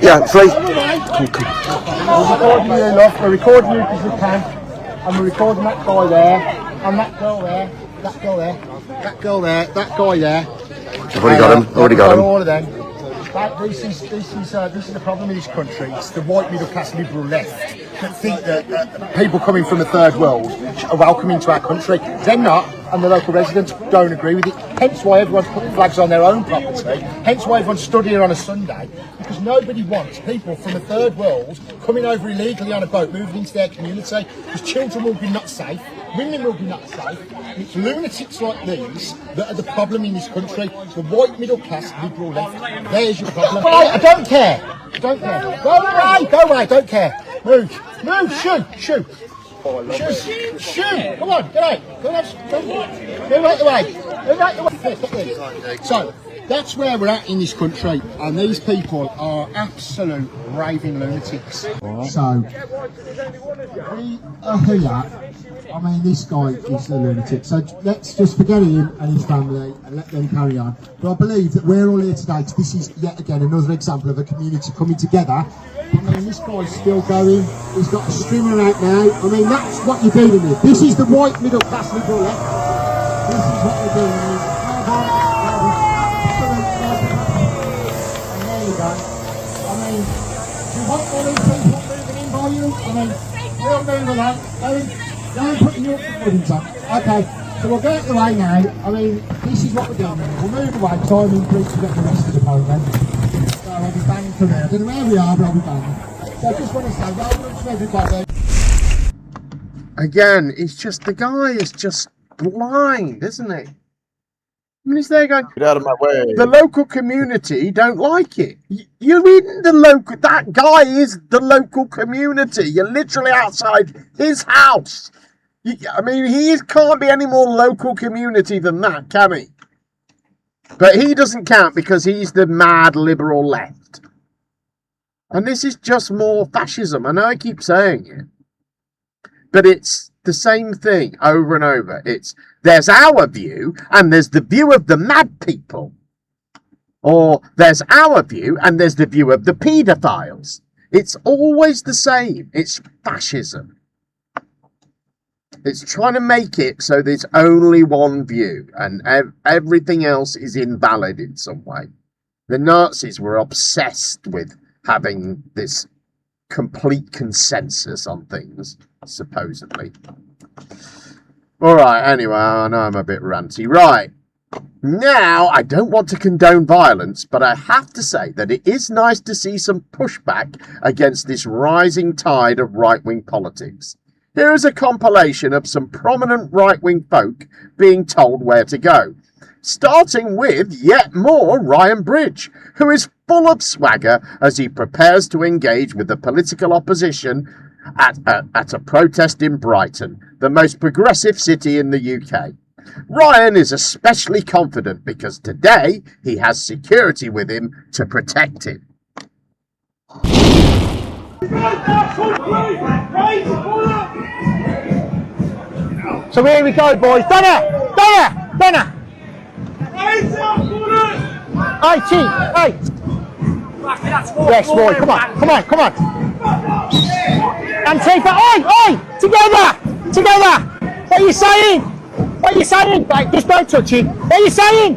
Yeah, please. We're recording you, love. We're recording you because we can. And we're recording that guy there, and that girl there, that girl there, that girl there, that guy there. I've already got him. Already got him. All of them. This is the problem in this country. It's the white middle class liberal left that think that people coming from the third world are welcome into our country. They're not, and the local residents don't agree with it. Hence why everyone's putting flags on their own property. Hence why everyone's stood here on a Sunday, because nobody wants people from the third world coming over illegally on a boat, moving into their community, because children will be not safe, women will be not safe, and it's lunatics like these that are the problem in this country. The white middle class liberal left. There's your problem. I don't care. I don't care. Go away, don't care. Move, shoo. Shoo! Come on, get out! Go right the way! So, that's where we're at in this country, and these people are absolute raving lunatics. So, we are here. I mean, this guy is a lunatic, so let's just forget him and his family and let them carry on. But I believe that we're all here today. This is yet again another example of a community coming together. I mean, this guy's still going. He's got a strimmer out now. I mean, that's what you're dealing with. This is the white middle class liberal left. This is what we're dealing with. And there you go. I mean, do you want all these people moving in by you? I mean, we'll move along. Don't put your puddings on. Okay, so we'll go out the way now. I mean, this is what we're doing. We'll move away. Time in groups to get the rest of the boat then. So I'll be banging from there. I don't know where we are, but I'll be banging. So I just want to say, welcome to everybody. Again, it's just, the guy is just blind, isn't he? I mean, he's there going, get out of my way. The local community don't like it. You're in the local. That guy is the local community. You're literally outside his house. I mean, can't be any more local community than that, can he? But he doesn't count because he's the mad liberal left. And this is just more fascism. I know I keep saying it. But it's the same thing over and over. There's our view and there's the view of the mad people. Or there's our view and there's the view of the paedophiles. It's always the same. It's fascism. It's trying to make it so there's only one view and everything else is invalid in some way. The Nazis were obsessed with having this complete consensus on things, supposedly. Alright, anyway, I know I'm a bit ranty. Right, now, I don't want to condone violence, but I have to say that it is nice to see some pushback against this rising tide of right-wing politics. Here is a compilation of some prominent right-wing folk being told where to go. Starting with yet more Ryan Bridge, who is full of swagger as he prepares to engage with the political opposition at a protest in Brighton, the most progressive city in the UK. Ryan is especially confident because today he has security with him to protect him. So here we go, boys. Donna! Hey, Chief, hey! Yes, boy, come on! Antifa, oi! Together! What are you saying? Right, just don't touch him. What are you saying?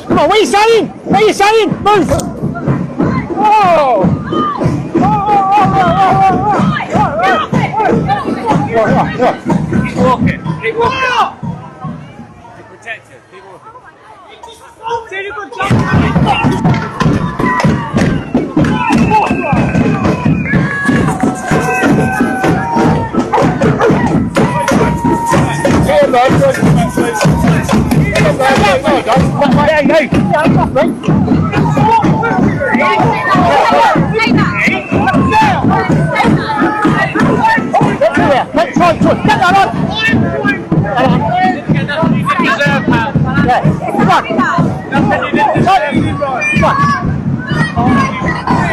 Come on, what are you saying? Move! Keep walking. Keep protected. Keep walking. Did a good job.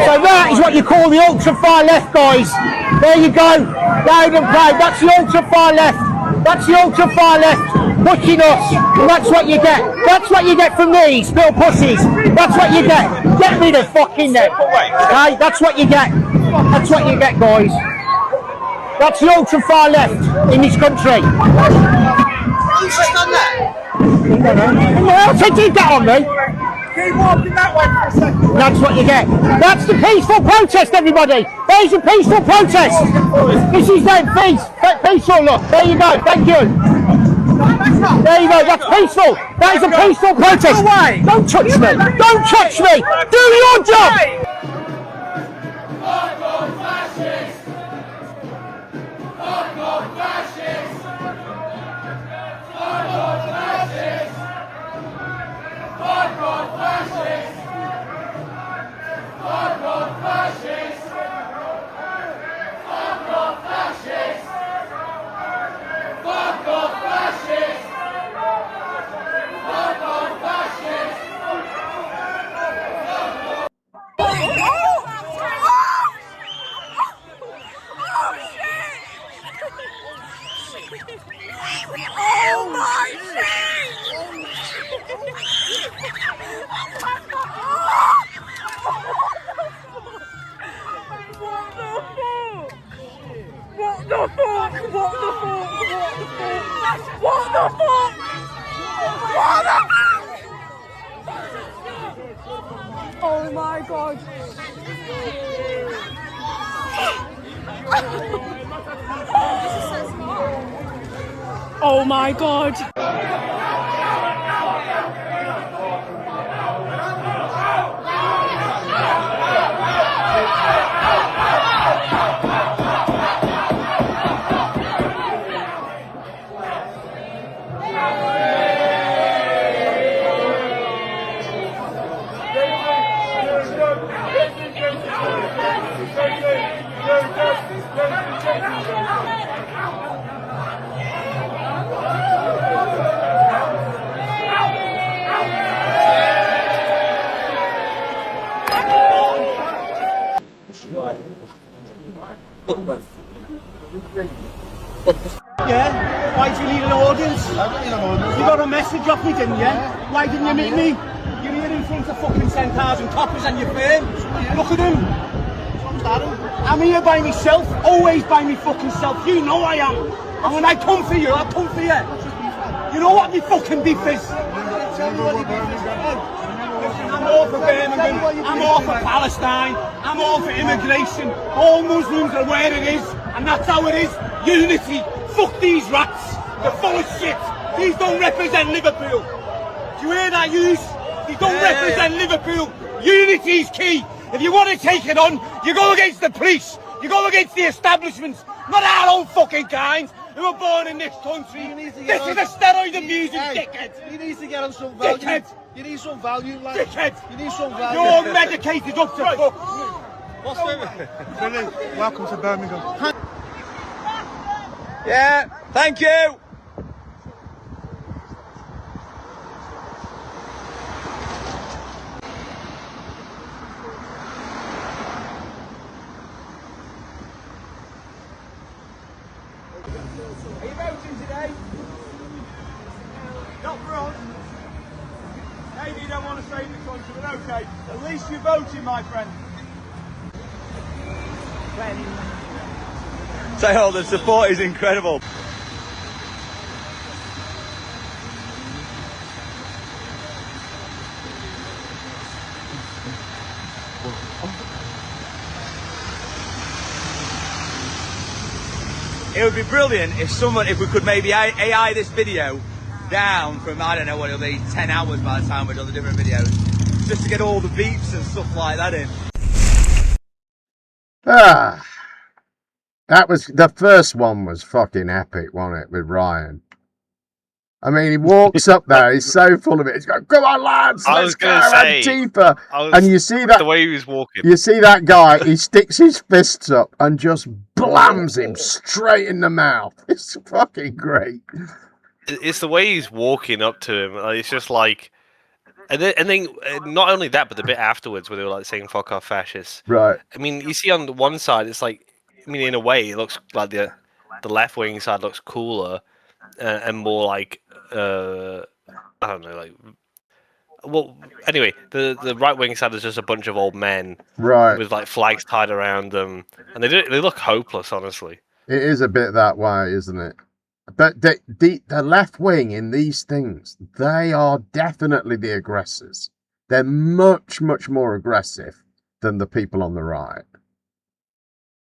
So that is what you call the ultra-far left, guys. There you go. Loud and proud. That's the ultra-far left. Pushing us. And that's what you get. That's what you get from these little pussies. That's what you get. Get rid of fucking them. Right? That's what you get. That's what you get, guys. That's the ultra-far left in this country. Who's just done that? What else did that on me? Keep walking that way for a second. That's what you get. That's the peaceful protest, everybody. There's a peaceful protest. This is them. Peaceful, look. There you go. Thank you. There you go. That's peaceful. That is a peaceful protest. Don't touch me. Don't touch me. Do your job. Oh my god. Oh my god. Why do you need an audience? You got a message off me, didn't you? Why didn't you meet me? You're here in front of fucking 10,000 coppers and your firm. Look at him. I'm here by myself, always by me fucking self. You know I am. And when I come for you, I'll come for you. You know what me fucking beef is? I'm all for Birmingham, I'm all for Palestine, I'm all for immigration. All Muslims are where it is, and that's how it is. Unity. Fuck these rats. They're full of shit. These don't represent Liverpool. Do you hear that, yous? These don't represent Liverpool. Unity's key. If you want to take it on, you go against the police. You go against the establishments, not our own fucking kind who were born in this country. This is a steroid abusing dickhead. You need to get on some value. Dickhead. You need some value, lad. Dickhead. You need some value. You're medicated up to fuck. What's Brilliant. Welcome to Birmingham. Yeah, thank you. Are you voting today? Not for us. Maybe you don't want to save the country, but okay. At least you're voting, my friend. Say, oh, the support is incredible. It would be brilliant if we could maybe AI this video down from, I don't know what it'll be, 10 hours by the time we've done the different videos, just to get all the beeps and stuff like that in. That was the first one was fucking epic, wasn't it, with Ryan? I mean, he walks up there, he's so full of it. He's going, "Come on, lads, let's go, Antifa!" And you see that the way he was walking. You see that guy? He sticks his fists up and just blams him straight in the mouth. It's fucking great. It's the way he's walking up to him. It's just like, and then not only that, but the bit afterwards where they were like saying "fuck off, fascists." Right. I mean, you see on the one side, it's like, I mean, in a way, it looks like the left wing side looks cooler and more like, I don't know, like, well, anyway, the right wing side is just a bunch of old men, right, with like flags tied around them, and they look hopeless, honestly. It is a bit that way, isn't it? But the left wing in these things, they are definitely the aggressors. They're much, much more aggressive than the people on the right.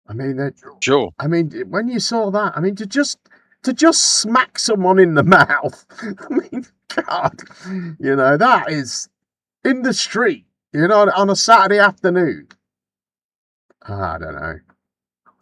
I mean, sure. I mean, when you saw that, I mean, to just smack someone in the mouth. I mean, God, you know, that is in the street, you know, on a Saturday afternoon. I don't know.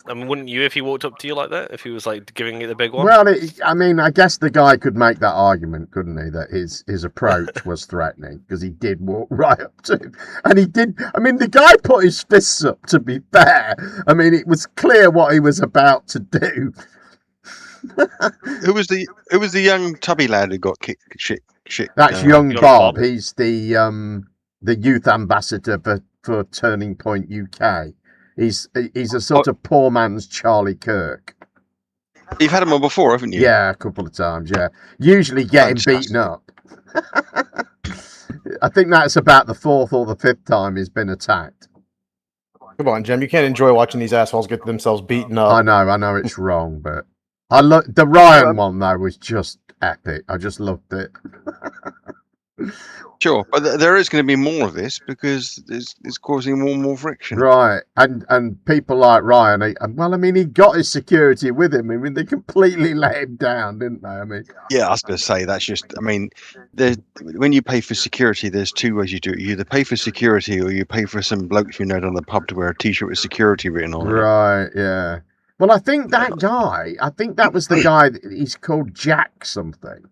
I mean, wouldn't you if he walked up to you like that? If he was like giving you the big one? Well, I mean, I guess the guy could make that argument, couldn't he? That his approach was threatening because he did walk right up to him, and he did. I mean, the guy put his fists up. To be fair, I mean, it was clear what he was about to do. Who was the young tubby lad who got kicked? Shit. That's young Bob. He's the youth ambassador for Turning Point UK. He's a sort of poor man's Charlie Kirk. You've had him on before, haven't you? Yeah, a couple of times, yeah. Usually getting beaten up. I think that's about the fourth or the fifth time he's been attacked. Come on, Jim. You can't enjoy watching these assholes get themselves beaten up. I know it's wrong, but I the Ryan one though was just epic. I just loved it. Sure, but there is going to be more of this because it's causing more and more friction. Right, and people like Ryan, well, I mean, he got his security with him. I mean, they completely let him down, didn't they? I mean, yeah, I was going to say that's just. I mean, when you pay for security, there's two ways you do it. You either pay for security or you pay for some blokes you know down the pub to wear a T-shirt with security written on it. Right, yeah. Well, I think that was the guy. He's called Jack something.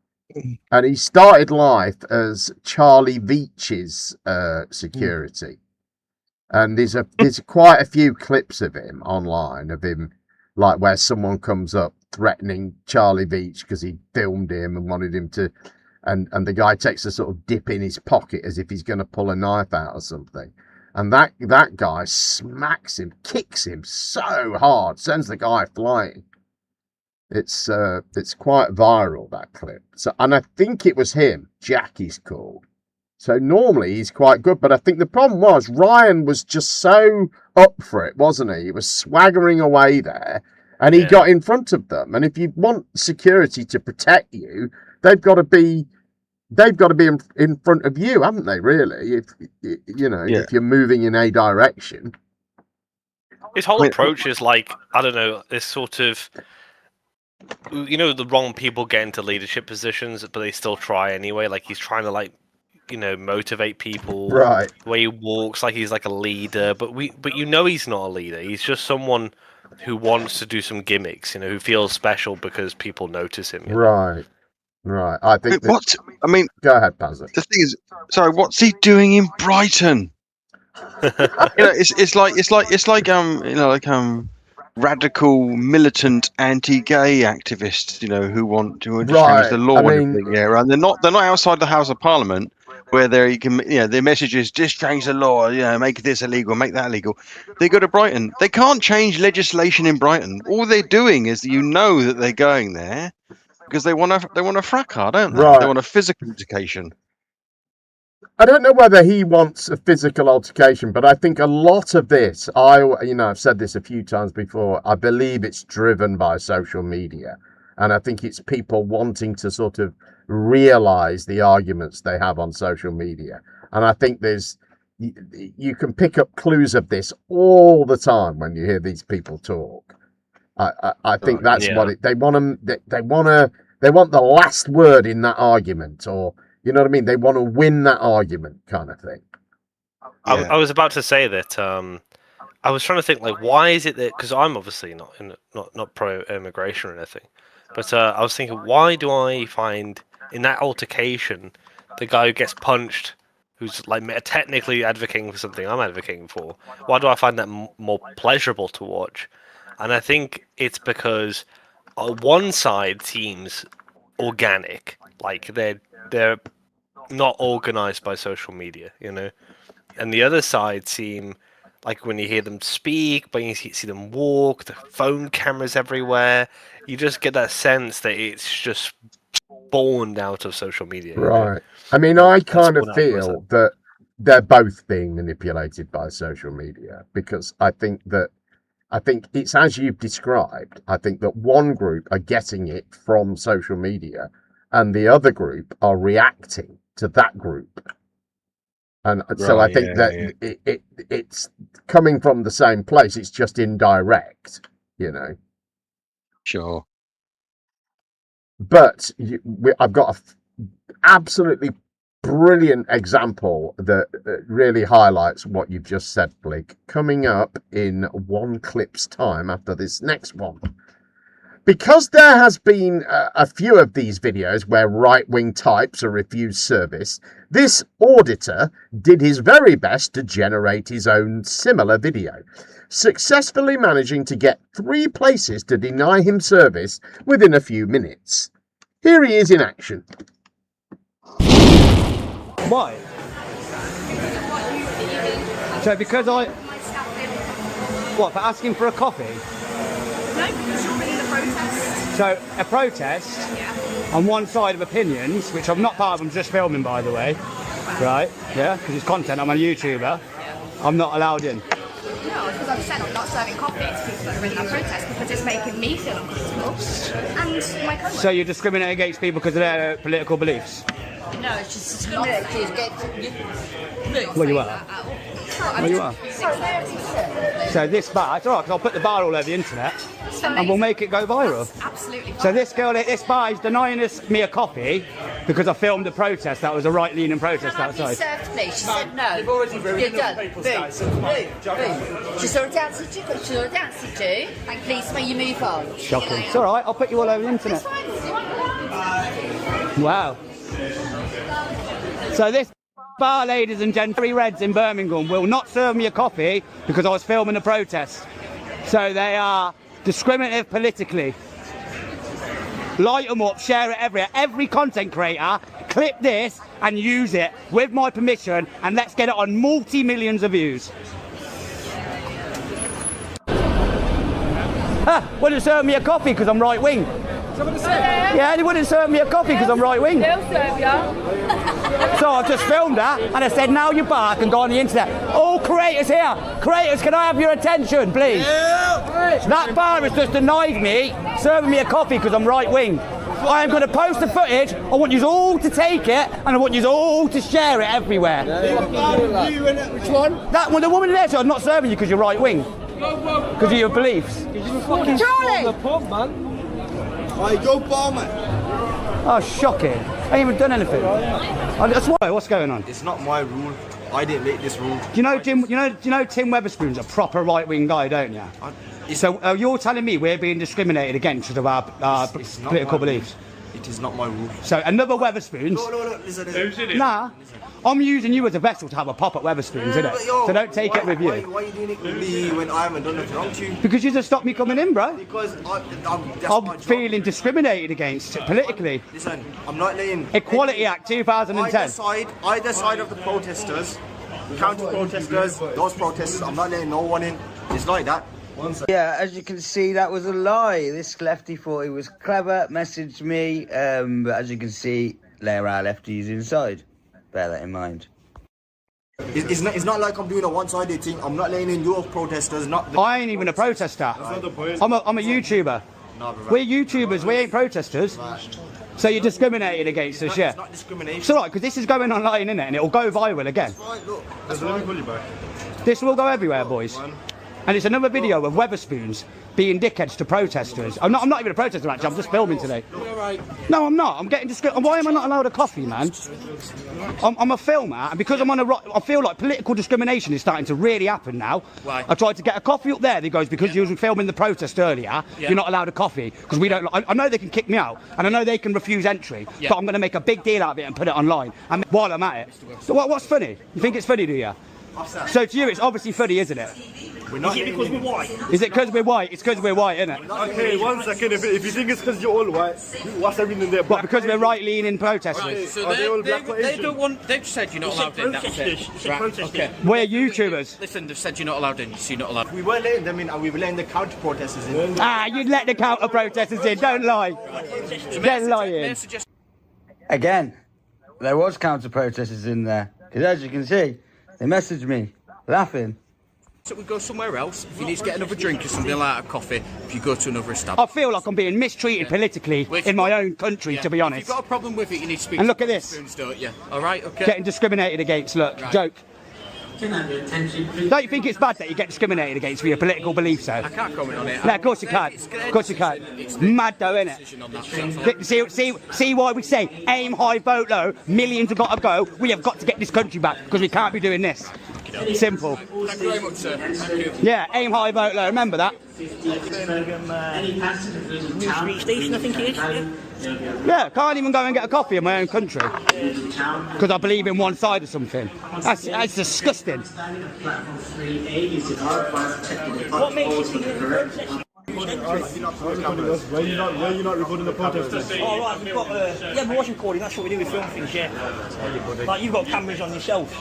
And he started life as Charlie Veitch's security. And there's quite a few clips of him online, of him, like where someone comes up threatening Charlie Veitch because he filmed him and wanted him to, and the guy takes a sort of dip in his pocket as if he's going to pull a knife out or something. And that guy smacks him, kicks him so hard, sends the guy flying. It's quite viral, that clip. So, and I think it was him, Jack he's called. So normally he's quite good, but I think the problem was Ryan was just so up for it, wasn't he? He was swaggering away there, and he got in front of them. And if you want security to protect you, they've got to be in front of you, haven't they? Really, if if you're moving in a direction. His whole approach is like, I don't know, this sort of, the wrong people get into leadership positions, but they still try anyway. Like he's trying to motivate people. Right. The way he walks, like he's like a leader, but he's not a leader. He's just someone who wants to do some gimmicks, who feels special because people notice him. Right. Right. I think. Go ahead, Panzer. The thing is, sorry, what's he doing in Brighton? It's like radical militant anti-gay activists, who want to change the law and everything. Yeah, and they're not outside the House of Parliament where their message is just change the law, make this illegal, make that illegal. They go to Brighton. They can't change legislation in Brighton. All they're doing is that they're going there because they want a fracas, don't they? Right. They want a physical education. I don't know whether he wants a physical altercation, but I think a lot of this, I've said this a few times before, I believe it's driven by social media. And I think it's people wanting to sort of realize the arguments they have on social media. And I think you can pick up clues of this all the time when you hear these people talk. I think that's what they want the last word in that argument, or you know what I mean? They want to win that argument, kind of thing. I was about to say that. I was trying to think, why is it that? Because I'm obviously not pro immigration or anything, but I was thinking, why do I find in that altercation the guy who gets punched, who's technically advocating for something I'm advocating for, why do I find that more pleasurable to watch? And I think it's because one side seems organic, like they're not organized by social media, and the other side seem like when you hear them speak, when you see them walk, the phone cameras everywhere, you just get that sense that it's just spawned out of social media. Right. I mean, I kind of feel that they're both being manipulated by social media, because I think it's as you've described. I think that one group are getting it from social media and the other group are reacting to that group. And so I think it's coming from the same place. It's just indirect, Sure. But I've got an absolutely brilliant example that really highlights what you've just said, Blake, coming up in one clip's time after this next one. Because there has been a few of these videos where right-wing types are refused service, this auditor did his very best to generate his own similar video, successfully managing to get 3 places to deny him service within a few minutes. Here he is in action. Why? So because for asking for a coffee? No, because you're in the protest. So a protest on one side of opinions, which I'm not part of, I'm just filming, by the way. Right? Yeah, because it's content, I'm a YouTuber. I'm not allowed in. No, because I've said I'm not serving coffee to people that are in that protest because it's making me feel uncomfortable and my country. So you're discriminating against people because of their political beliefs? No, it's just discriminating against. Well, you are. Well, you are. So this bar, it's alright, because I'll put the bar all over the internet and we'll make it go viral. That's absolutely fine. So this girl at this bar is denying me a coffee because I filmed a protest that was a right-leaning protest outside. Can I be served, please? She said no. You've already ruined people's days. She saw a dancing Jew, and please may you move on. Shocking. It's alright, I'll put you all over the internet. Wow. So this bar, ladies and gentlemen, 3 Reds in Birmingham, will not serve me a coffee because I was filming a protest. So they are discriminative politically. Light them up, share it everywhere. Every content creator, clip this and use it with my permission, and let's get it on multi-millions of views. Wouldn't serve me a coffee because I'm right wing. Yeah, they wouldn't serve me a coffee because I'm right wing. They'll serve you. So I've just filmed that and I said, now you're back and go on the internet. All creators here. Creators, can I have your attention, please? Yeah. That bar has just denied me serving me a coffee because I'm right wing. I am going to post the footage. I want you all to take it and I want you all to share it everywhere. Which one? That one, the woman there said, I'm not serving you because you're right wing. Because of your beliefs. Charlie! Alright, go bar, man. Oh, shocking. I ain't even done anything. That's why. What's going on? It's not my rule. I didn't make this rule. Do you know Tim Weatherspoon's a proper right-wing guy, don't you? So you're telling me we're being discriminated against because of our political beliefs? It is not my rule. So another Weatherspoons. No, listen. Who's in it? Nah. I'm using you as a vessel to have a pop at Weatherspoons, innit? So don't take it with you. Why are you doing it with me when I haven't done nothing wrong to you? Because you just stopped me coming in, bro. Because I'm feeling discriminated against politically. Listen, I'm not letting... Equality Act 2010. Either side of the protesters, counter-protesters, those protesters, I'm not letting no one in. It's like that. Yeah, as you can see, that was a lie. This lefty thought he was clever, messaged me, but as you can see, there are lefties inside. Bear that in mind. It's not like I'm doing a one-sided thing. I'm not letting in your protesters. I ain't even a protester. I'm a YouTuber. We're YouTubers. We ain't protesters. So you're discriminating against us, yeah? It's not discrimination. It's alright, because this is going online, innit? And it'll go viral again. This will go everywhere, boys. And it's another video of Weatherspoons being dickheads to protesters. I'm not even a protester, actually. I'm just filming today. No, I'm not. I'm getting discriminated. Why am I not allowed a coffee, man? I'm a filmer, and because I'm on I feel like political discrimination is starting to really happen now. Why? I tried to get a coffee up there. They goes, because you were filming the protest earlier, you're not allowed a coffee because we don't. I know they can kick me out, and I know they can refuse entry, but I'm going to make a big deal out of it and put it online. And while I'm at it, so what's funny? You think it's funny, do you? So to you, it's obviously funny, isn't it? Is it because we're white? Is it because we're white? It's because we're white, isn't it? Okay, 1 second. If you think it's because you're all white, what's everything there? What, because we're right-leaning protesters? Right, So they don't want. They've said you're not allowed in. That's it. Okay. We're YouTubers. Listen, they've said you're not allowed in. So you're not allowed. We were letting them in, and we were letting the counter-protesters in. Ah, you'd let the counter-protesters in. Don't lie. They're lying. Again, there was counter-protesters in there. Because as you can see, they messaged me, laughing. So we go somewhere else. If you need to get another drink or something like a coffee, if you go to another establishment. I feel like I'm being mistreated politically in my own country, to be honest. If you've got a problem with it, you need to speak and to look at this. Spoons, don't you? All right, okay. Getting discriminated against, look, joke. Don't you think it's bad that you get discriminated against for your political beliefs, though? I can't comment on it. No, of course you can't. Of course you can't. Mad though, innit? See why we say aim high, vote low. Millions have got to go. We have got to get this country back because we can't be doing this. Simple. Thank you very much, sir. Thank you. Yeah, aim high, vote low. Remember that. New street station, I think it is. Yeah, can't even go and get a coffee in my own country because I believe in one side or something. That's disgusting. What makes you think that Where you not recording the protesters? Oh right, we've got yeah, but what's recording? That's what we do with film things, yeah. Like you've got cameras on yourself,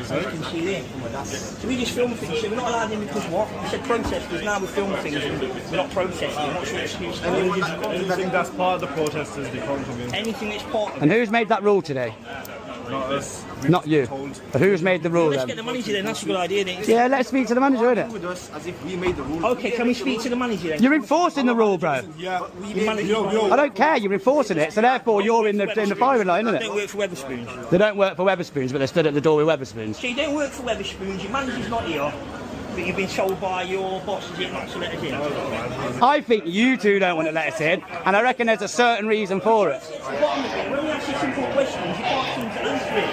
so you can see them. So we just film things. So we're not allowed in because what? We said protesters. Now we film things. And we're not protesting. What's your excuse? Anything that's part of the protesters, they can't come in. Anything that's part. And who's made that rule today? Not us. Not you. But who's made the rule Let's then? get the manager then. That's a good idea, then. Yeah, let's speak to the manager, innit? With us as if we made the rule. Okay, can we speak to the manager then? You're enforcing the rule, bro. Yeah. I don't care. You're enforcing it, so therefore you're in the firing line, They innit? don't work for Weatherspoons. They don't work for Weatherspoons, but they're stood at the door with Weatherspoons. So you don't work for Weatherspoons. Your manager's not here. But you've been told by your bosses here not to let us in. I think you two don't want to let us in, and I reckon there's a certain reason for it. The bottom of it, when we ask you simple questions, you can't seem to answer it.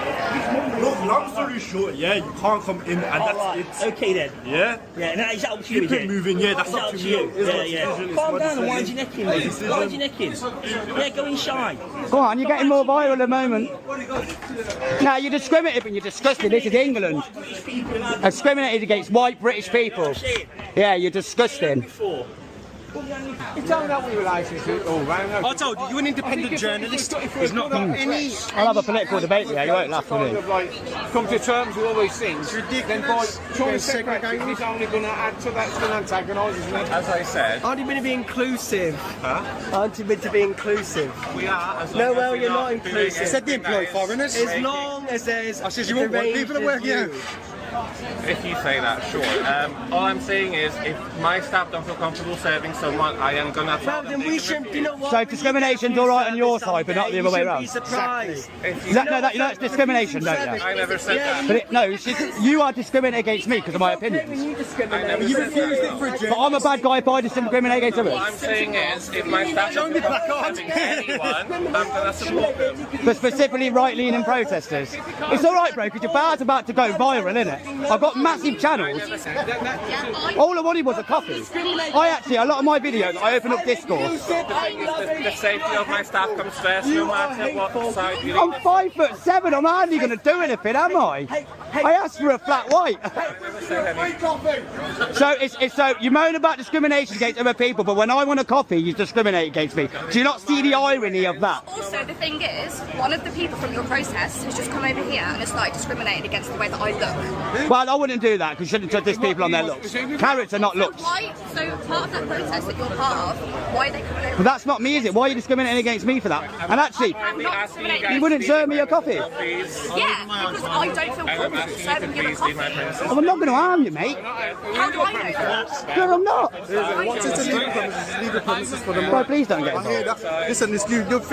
Look, long story short, yeah, you can't come in, and that's it. Okay then. Yeah? Yeah, and is that up to you? Keep it moving, yeah, that's up to you. Calm down and wind your neck in, mate. Wind your neck in. Yeah, go inside. Go on, you're getting more viral at the moment. Now, you're discriminating and you're disgusting. This is England. Discriminated against white British people. Yeah, you're disgusting. You tell me that we were licensed all round. I told you, you're an independent journalist. He's not got any. I'll have a political debate here. You won't laugh with me. Come to terms with all these things. It's ridiculous. Then by trying to segregate, it's only going to add to that. It's going to antagonise, isn't it? As I said. Aren't you meant to be inclusive? Huh? Aren't you meant to be inclusive? We are. As No, long well, as you're we're not inclusive. doing Said they employ foreigners. As long as there's. I said you won't want people to work here. If you say that, sure. All I'm saying is, if my staff don't feel comfortable serving someone, I am gonna. Well, then we shouldn't. You know what? So discrimination's all right on your side, but not the other way around. You shouldn't be surprised. Exactly. You know it's discrimination, don't you? I never said that. But you are discriminating against me because of my opinions. You discriminate. You refused it for a But I'm a bad guy if I discriminate against others. What I'm saying is, if my staff don't feel comfortable serving anyone, I'm gonna support them. But specifically right-leaning protesters. It's all right, bro, because your bar's about to go viral, isn't it? I've got massive channels. All I wanted was a coffee. A lot of my videos, I open up Discourse. The safety of my staff comes first, no matter what side you're I'm 5'7", I'm hardly going to do anything, am I? I asked for a flat white. So you moan about discrimination against other people, but when I want a coffee, you discriminate against me. Do you not see the irony of that? Also, the thing is, one of the people from your protest has just come over here and has started discriminating against the way that I look. Well, I wouldn't do that, because you shouldn't judge these people on their looks. Carrots are not looks. So part of that protest that you're part of, why are they coming over? But that's not me, is it? Why are you discriminating against me for that? And actually, you wouldn't serve me a coffee. Yeah, because I don't feel comfortable serving you a coffee. Oh, I'm not going to harm you, mate. How do I know that? No, I'm not. What's it to legal premises for the Well, please don't get involved. Listen,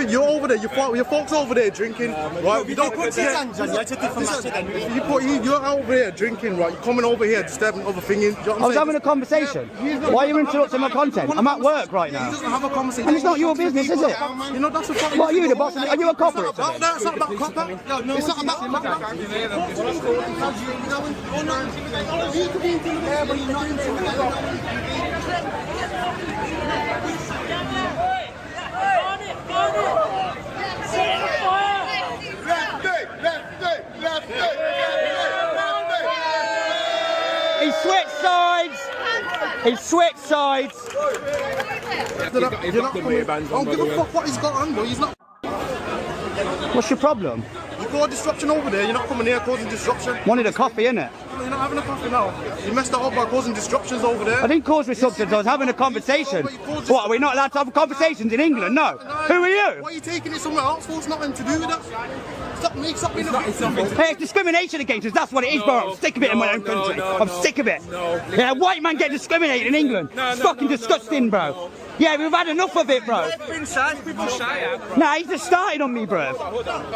you're over there, your folks over there drinking, right? You don't put your hands on you, it's a different matter. You're over here drinking, right? You're coming over here disturbing other things. I was having a conversation. Why are you interrupting my content? I'm at work right now. He doesn't have a conversation. And it's not your business, is it? You know, that's a problem. What are you, the boss? Are you a copper? It's not about copper. It's not about copper. You could be intimidated, but you're not intimidated. He switched sides. He switched sides. You're not coming. Don't give a fuck what he's got on, though. He's not. What's your problem? You got disruption over there. You're not coming here causing disruption. Wanted a coffee, innit? You're not having a coffee now. You messed that up by causing disruptions over there. I didn't cause disruptions. I was having a conversation. What, are we not allowed to have conversations in England? No. Who are you? Why are you taking it somewhere else for? It's nothing to do with that. Stop being a victim. Hey, it's discrimination against us. That's what it is, bro. I'm sick of it in my own country. I'm sick of it. Yeah, white man get discriminated in England. It's fucking disgusting, bro. Yeah, we've had enough of it, bro. Nah, he's just started on me, bruv.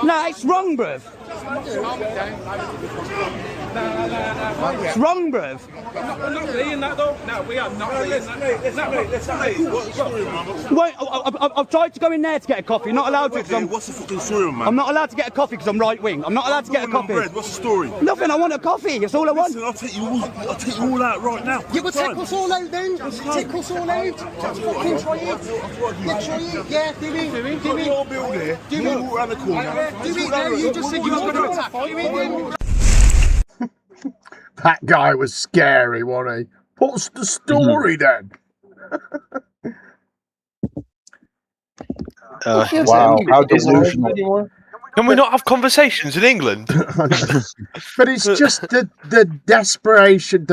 Nah, it's wrong, bruv. It's wrong, bruv. We're not playing that, though. No, we are not playing that. I've tried to go in there to get a coffee. Not allowed to. What's the fucking story, man? I'm not allowed to get a coffee because I'm right wing. I'm not allowed to get a coffee. What's the story? Nothing. I want a coffee. That's all I want. Listen, I'll take you all out right now. Yeah, but take us all out then. Take us all out. Fucking try it. Yeah, try it. Yeah, do it. Do it. Do it. Do it. Walk around the corner. Do it now. You just said you were going to attack. Do it then. That guy was scary, wasn't he? What's the story then? Wow, how delusional. Can we not have conversations in England? But it's just the desperation,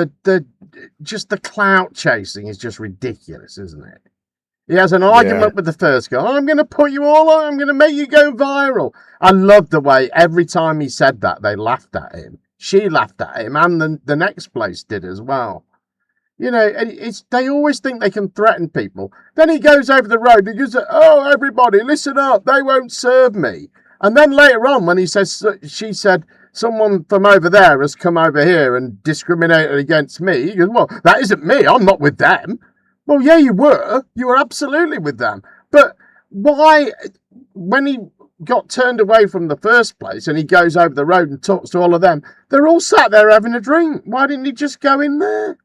just the clout chasing is just ridiculous, isn't it? He has an argument with the first guy. I'm going to put you all on. I'm going to make you go viral. I love the way every time he said that, they laughed at him. She laughed at him, and the next place did as well. You know, they always think they can threaten people. Then he goes over the road and goes, "Oh, everybody, listen up. They won't serve me." And then later on, when she said, "Someone from over there has come over here and discriminated against me," he goes, "Well, that isn't me. I'm not with them." Well, yeah, you were. You were absolutely with them. But why, when he got turned away from the first place and he goes over the road and talks to all of them, they're all sat there having a drink. Why didn't he just go in there?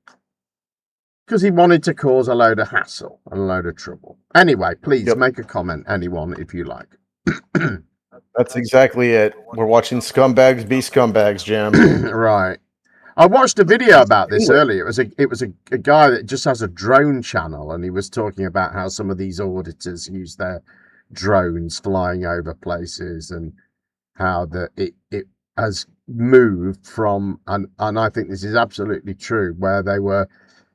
Because he wanted to cause a load of hassle and a load of trouble. Anyway, please make a comment, anyone, if you like. That's exactly it. We're watching scumbags be scumbags, Jam. Right. I watched a video about this earlier. It was a guy that just has a drone channel, and he was talking about how some of these auditors use their drones flying over places, and how it has moved from, and I think this is absolutely true, where they were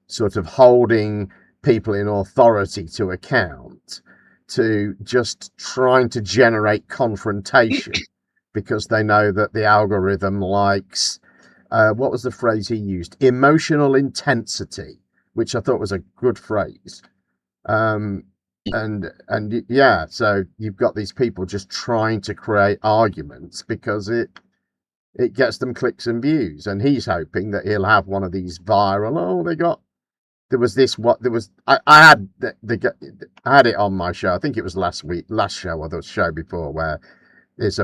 sort of holding people in authority to account, to just trying to generate confrontation because they know that the algorithm likes, what was the phrase he used? Emotional intensity, which I thought was a good phrase. And yeah, so you've got these people just trying to create arguments because it gets them clicks and views, and he's hoping that he'll have one of these viral. I had it on my show. I think it was last show or the show before, where it's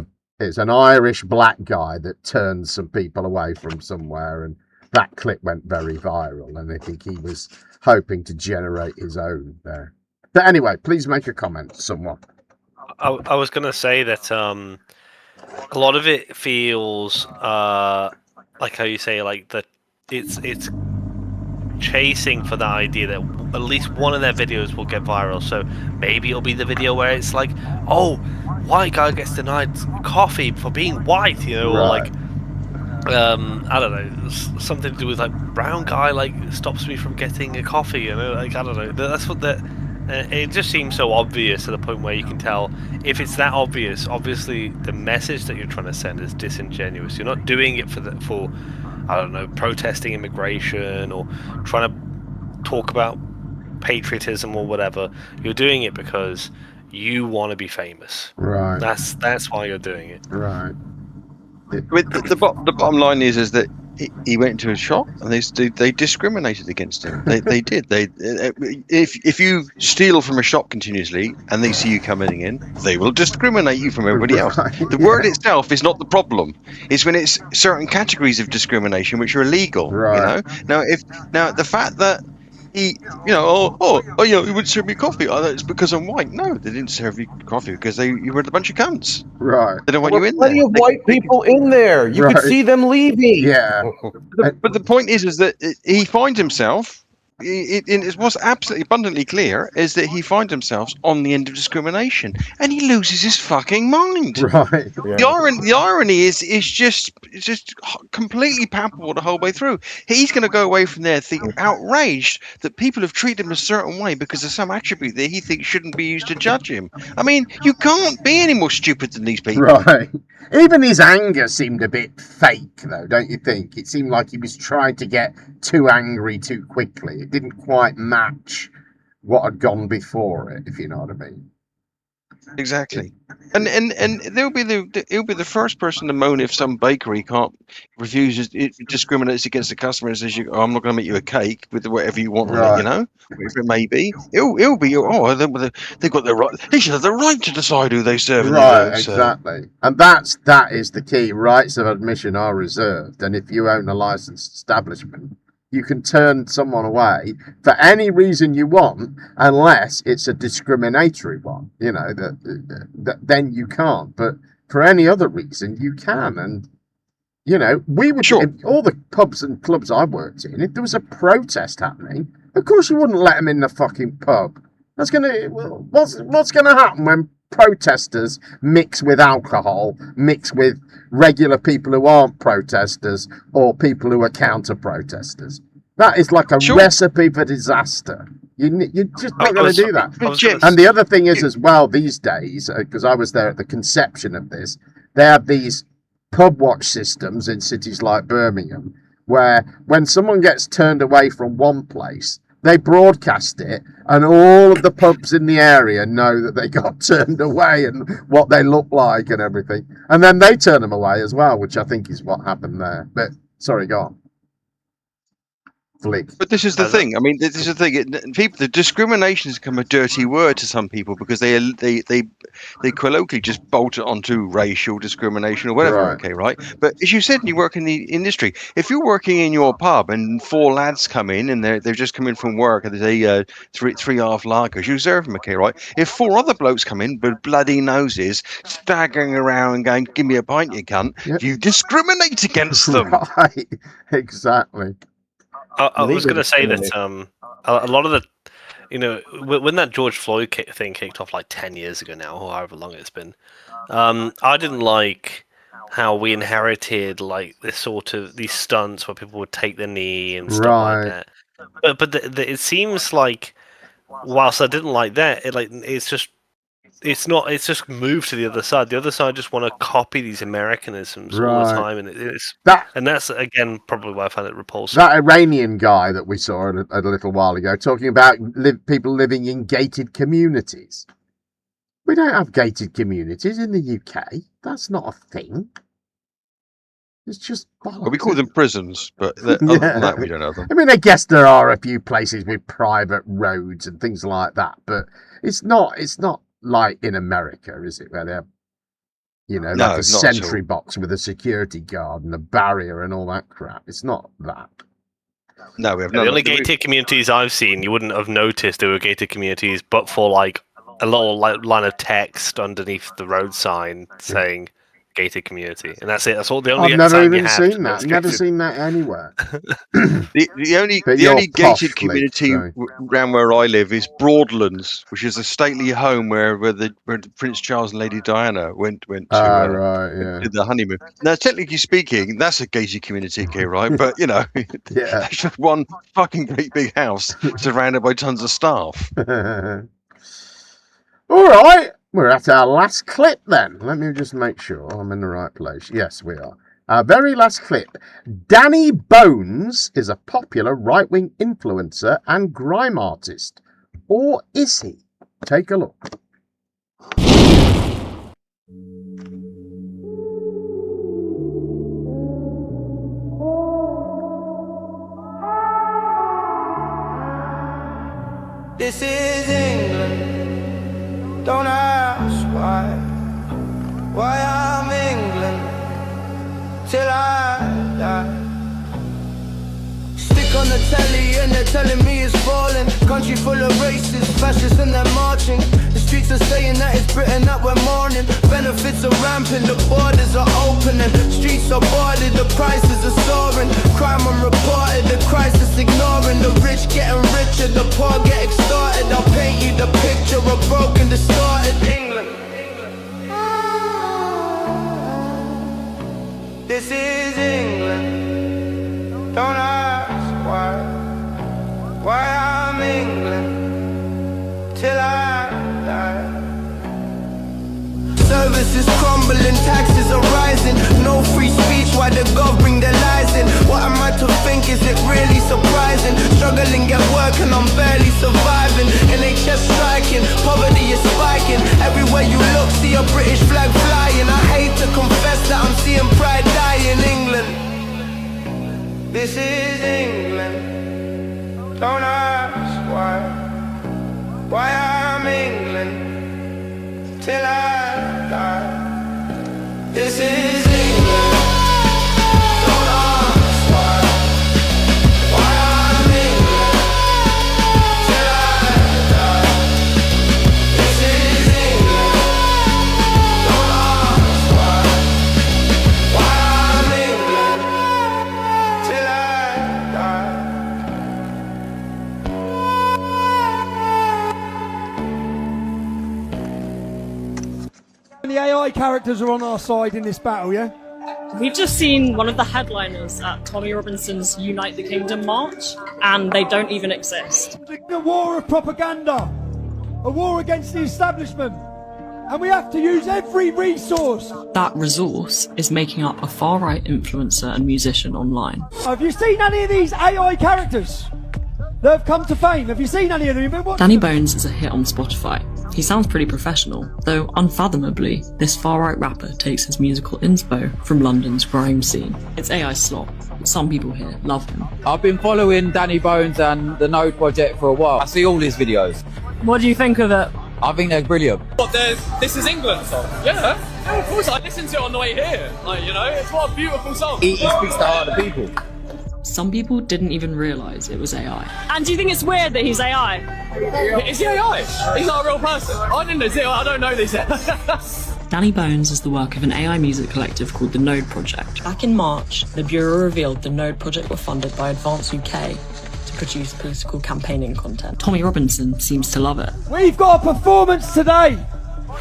an Irish black guy that turned some people away from somewhere, and that clip went very viral, and I think he was hoping to generate his own there. But anyway, please make a comment, someone. I was going to say that a lot of it feels like how you say, like that it's chasing for the idea that at least one of their videos will get viral. So maybe it'll be the video where it's like, oh, white guy gets denied coffee for being white, you know, or like I don't know, something to do with like brown guy like stops me from getting a coffee, you know, like I don't know. That's what it just seems so obvious to the point where you can tell if it's that obvious. Obviously, the message that you're trying to send is disingenuous. You're not doing it for I don't know, protesting immigration or trying to talk about patriotism or whatever. You're doing it because you want to be famous. Right. That's why you're doing it. Right. The bottom line is that he went into a shop and they discriminated against him. They did. If you steal from a shop continuously and they see you coming in, they will discriminate you from everybody else. The word itself is not the problem. It's when it's certain categories of discrimination which are illegal. Right. You know. Now the fact that he, you know, he wouldn't serve me coffee. Oh, that's because I'm white. No, they didn't serve you coffee because you were a bunch of cunts. Right. They don't want you in there. Plenty of white people in there. You could see them leaving. Yeah. But the point is that he finds himself. What's absolutely abundantly clear is that he finds himself on the end of discrimination, and he loses his fucking mind. Right. The irony is just completely palpable the whole way through. He's going to go away from there thinking outraged that people have treated him a certain way because of some attribute that he thinks shouldn't be used to judge him. I mean, you can't be any more stupid than these people. Right. Even his anger seemed a bit fake, though, don't you think? It seemed like he was trying to get too angry too quickly. It didn't quite match what had gone before it, if you know what I mean. Exactly. And he'll be the first person to moan if some bakery refuses, it discriminates against the customer and says, I'm not going to make you a cake with whatever you want, right. You know, whatever it may be. He'll be, they've got the right. They should have the right to decide who they serve. Right, exactly. And that is the key. Rights of admission are reserved, and if you own a licensed establishment, you can turn someone away for any reason you want, unless it's a discriminatory one. You know that then you can't. But for any other reason, you can. And you know, we would all the pubs and clubs I worked in. If there was a protest happening, of course you wouldn't let them in the fucking pub. What's gonna happen when protesters mix with alcohol, mix with regular people who aren't protesters or people who are counter-protesters? That is like a recipe for disaster. You're just not going to do that. And the other thing is as well these days, because I was there at the conception of this, they have these pub watch systems in cities like Birmingham where when someone gets turned away from one place, they broadcast it, and all of the pubs in the area know that they got turned away and what they look like and everything. And then they turn them away as well, which I think is what happened there. But, sorry, go on. flick. But this is the thing. I mean, this is the thing. The discrimination has become a dirty word to some people because they colloquially just bolt it onto racial discrimination or whatever. Right. Okay, right? But as you said, you work in the industry. If you're working in your pub and 4 lads come in and they've just come in from work and they three half lagers, you serve them. Okay, right? If 4 other blokes come in with bloody noses, staggering around and going, "Give me a pint, you cunt," you discriminate against them. Right. Exactly. I was going to say that a lot of the, when that George Floyd thing kicked off like 10 years ago now, or however long it's been, I didn't like how we inherited like this sort of these stunts where people would take the knee and stuff like that. But it seems like, whilst I didn't like that, it's just moved to the other side. The other side just want to copy these Americanisms all the time, and that's again probably why I find it repulsive. That Iranian guy that we saw a little while ago talking about people living in gated communities. We don't have gated communities in the UK. That's not a thing. It's just bollocks. Well, we call them prisons, but other than that, we don't have them. I mean, I guess there are a few places with private roads and things like that, but it's not like in America, is it? Where they have, like a sentry box with a security guard and a barrier and all that crap. It's not that. No, we have the only gated communities I've seen, you wouldn't have noticed they were gated communities, but for like a little line of text underneath the road sign saying gated community, and that's it. That's all. The only. I've never even seen that. Never seen that anywhere. The only gated community around where I live is Broadlands, which is a stately home where Prince Charles and Lady Diana went to the honeymoon. Now, technically speaking, that's a gated community, okay, right? But it's just one fucking great big house surrounded by tons of staff. All right. We're at our last clip then. Let me just make sure I'm in the right place. Yes, we are. Our very last clip. Danny Bones is a popular right-wing influencer and grime artist. Or is he? Take a look. This is England. Don't ask why I'm England till I die. Stick on the telly and they're telling me it's falling. Country full of racists, fascists and they're marching. The streets are saying that it's Britain that we're mourning. Benefits are rampant, the borders are opening. Streets are boarded, the prices are soaring. Crime unreported, the crisis ignoring. The rich getting richer, the poor get extorted. I'll paint you the picture of broken, distorted England. This is England. Don't ask why I'm England till I die. Services crumbling, taxes are rising. No free speech, why the gov bring their lies in? What am I to think, is it really surprising? Struggling, get work and I'm barely surviving. NHS striking, poverty is spiking. Everywhere you look, see a British flag flying. I hate to confess that I'm seeing pride die in England. This is England. Don't ask why I'm England till I die. This is England. Don't ask why I'm England till I die. This is England. Don't ask why I'm England till I die. The AI characters are on our side in this battle, yeah? We've just seen one of the headliners at Tommy Robinson's Unite the Kingdom march, and they don't even exist. A war of propaganda, a war against the establishment, and we have to use every resource. That resource is making up a far-right influencer and musician online. Have you seen any of these AI characters that have come to fame? Have you seen any of them? Danny Bones is a hit on Spotify. He sounds pretty professional, though unfathomably, this far-right rapper takes his musical inspo from London's grime scene. It's AI Slop. Some people here love him. I've been following Danny Bones and the Node project for a while. I see all his videos. What do you think of it? I think they're brilliant. What, this is England song? Yeah, of course, I listened to it on the way here. Like, you know, it's what a beautiful song. He speaks to the heart of the people. Some people didn't even realise it was AI. And do you think it's weird that he's AI? Is he AI? He's not a real person. I don't know this yet. Danny Bones is the work of an AI music collective called the Node Project. Back in March, the Bureau revealed the Node Project were funded by Advance UK to produce political campaigning content. Tommy Robinson seems to love it. We've got a performance today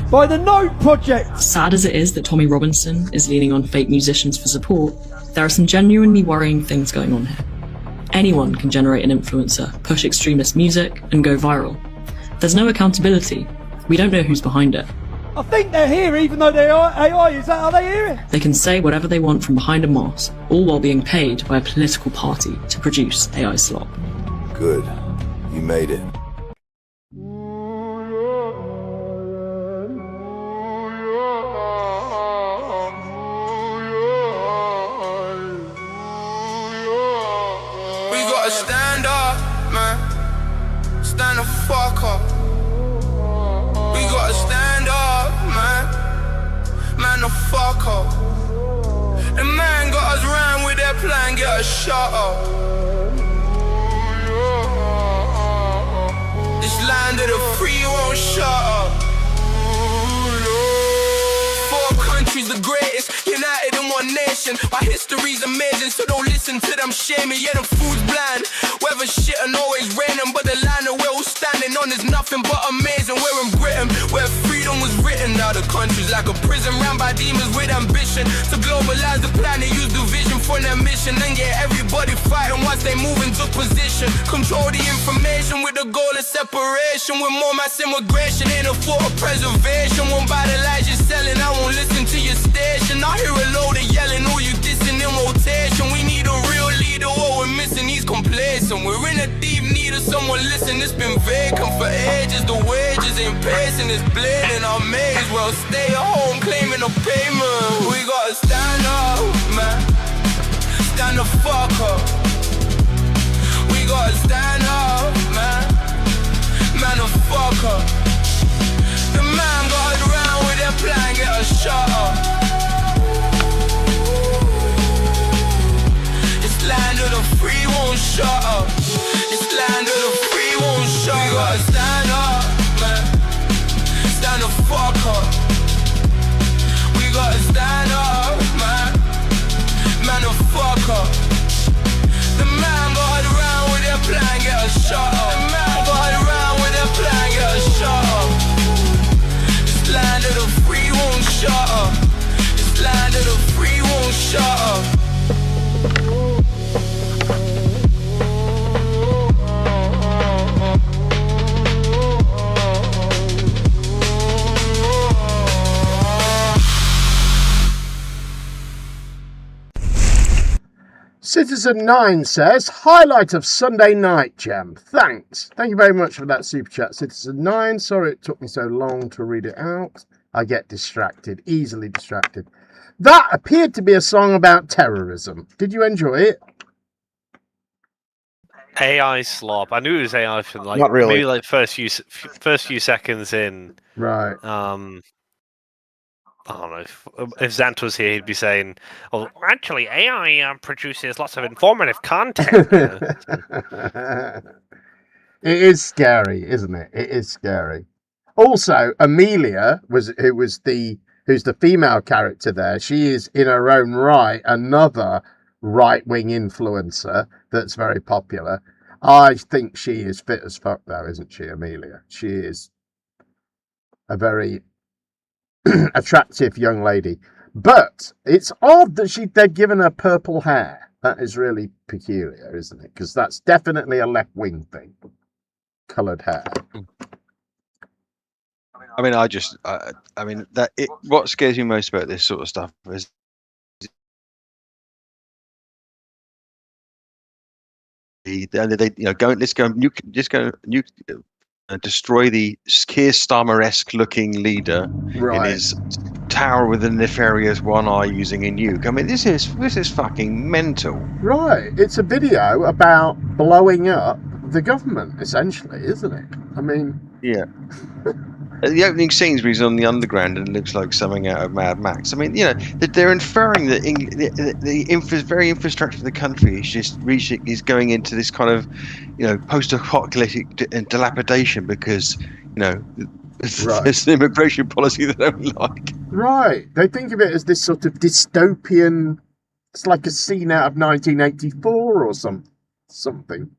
by the Node Project. Sad as it is that Tommy Robinson is leaning on fake musicians for support, there are some genuinely worrying things going on here. Anyone can generate an influencer, push extremist music, and go viral. There's no accountability. We don't know who's behind it. I think they're here even though they are AI. Is that how they hear it? They can say whatever they want from behind a mask, all while being paid by a political party to produce AI slop. Good. You made it. We gotta stand up, man. Stand the fuck up. We gotta stand up, man. Man the fuck up. The man got us round with their plan, get us shut up. This land of the free won't shut up. 4 countries the greatest, united in one nation. Our history's amazing, so don't listen to them shaming. Yeah, the food's bland, weather shit and always raining, but the land that we're all standing on is nothing but amazing. We're in Britain, where freedom was written. Now the country's like a prison ran by demons with ambition to globalize the planet, use division for their mission, and get everybody fighting once they move into position. Control the information with the goal of separation. With more mass immigration, ain't a thought of preservation. Won't buy the lies you're selling, I won't listen to your station. I hear a load of yelling, all you dissing in rotation. We need a real leader, what we're missing, he's complacent. We're in a deep need of someone listen. It's been vacant for ages, the wages ain't pacing. It's bleeding our maze, well stay at home claiming a payment. We gotta stand up, man. Stand the fuck up. We gotta stand up, man. Man the fuck up. The man got us round with their plan, get us shut up. This land of the free won't shut up. This land of the free won't shut up. We gotta stand up, man. Stand the fuck up. We gotta stand up, man. Man the fuck up. The man got us round with their plan, get us shut up. The man got us round with their plan, get us shut up. This land of the free won't shut up. This land of the free won't shut up. Citizen 9 says, highlight of Sunday night, Gem. Thanks. Thank you very much for that super chat, Citizen 9. Sorry it took me so long to read it out. I get distracted, easily distracted. That appeared to be a song about terrorism. Did you enjoy it? AI slop. I knew it was AI for like Not really. maybe like first few seconds in. Right. I don't know if Zant was here, he'd be saying, "Oh, actually, AI produces lots of informative content." It is scary, isn't it? It is scary. Also, Amelia who's the female character there. She is in her own right another right-wing influencer that's very popular. I think she is fit as fuck, though, isn't she, Amelia? She is a very attractive young lady. But it's odd that they've given her purple hair. That is really peculiar, isn't it? Because that's definitely a left-wing thing. Coloured hair. I mean, what scares me most about this sort of stuff is they let's go destroy the Keir Starmer-esque looking leader in his tower with a nefarious one eye using a nuke. I mean, this is fucking mental. Right. It's a video about blowing up the government, essentially, isn't it? I mean... Yeah. The opening scenes where he's on the underground and it looks like something out of Mad Max. I mean, you know, they're inferring that the very infrastructure of the country is just is going into this kind of, you know, post-apocalyptic dilapidation because, you know, there's an immigration policy they don't like. Right. They think of it as this sort of dystopian... It's like a scene out of 1984 or something.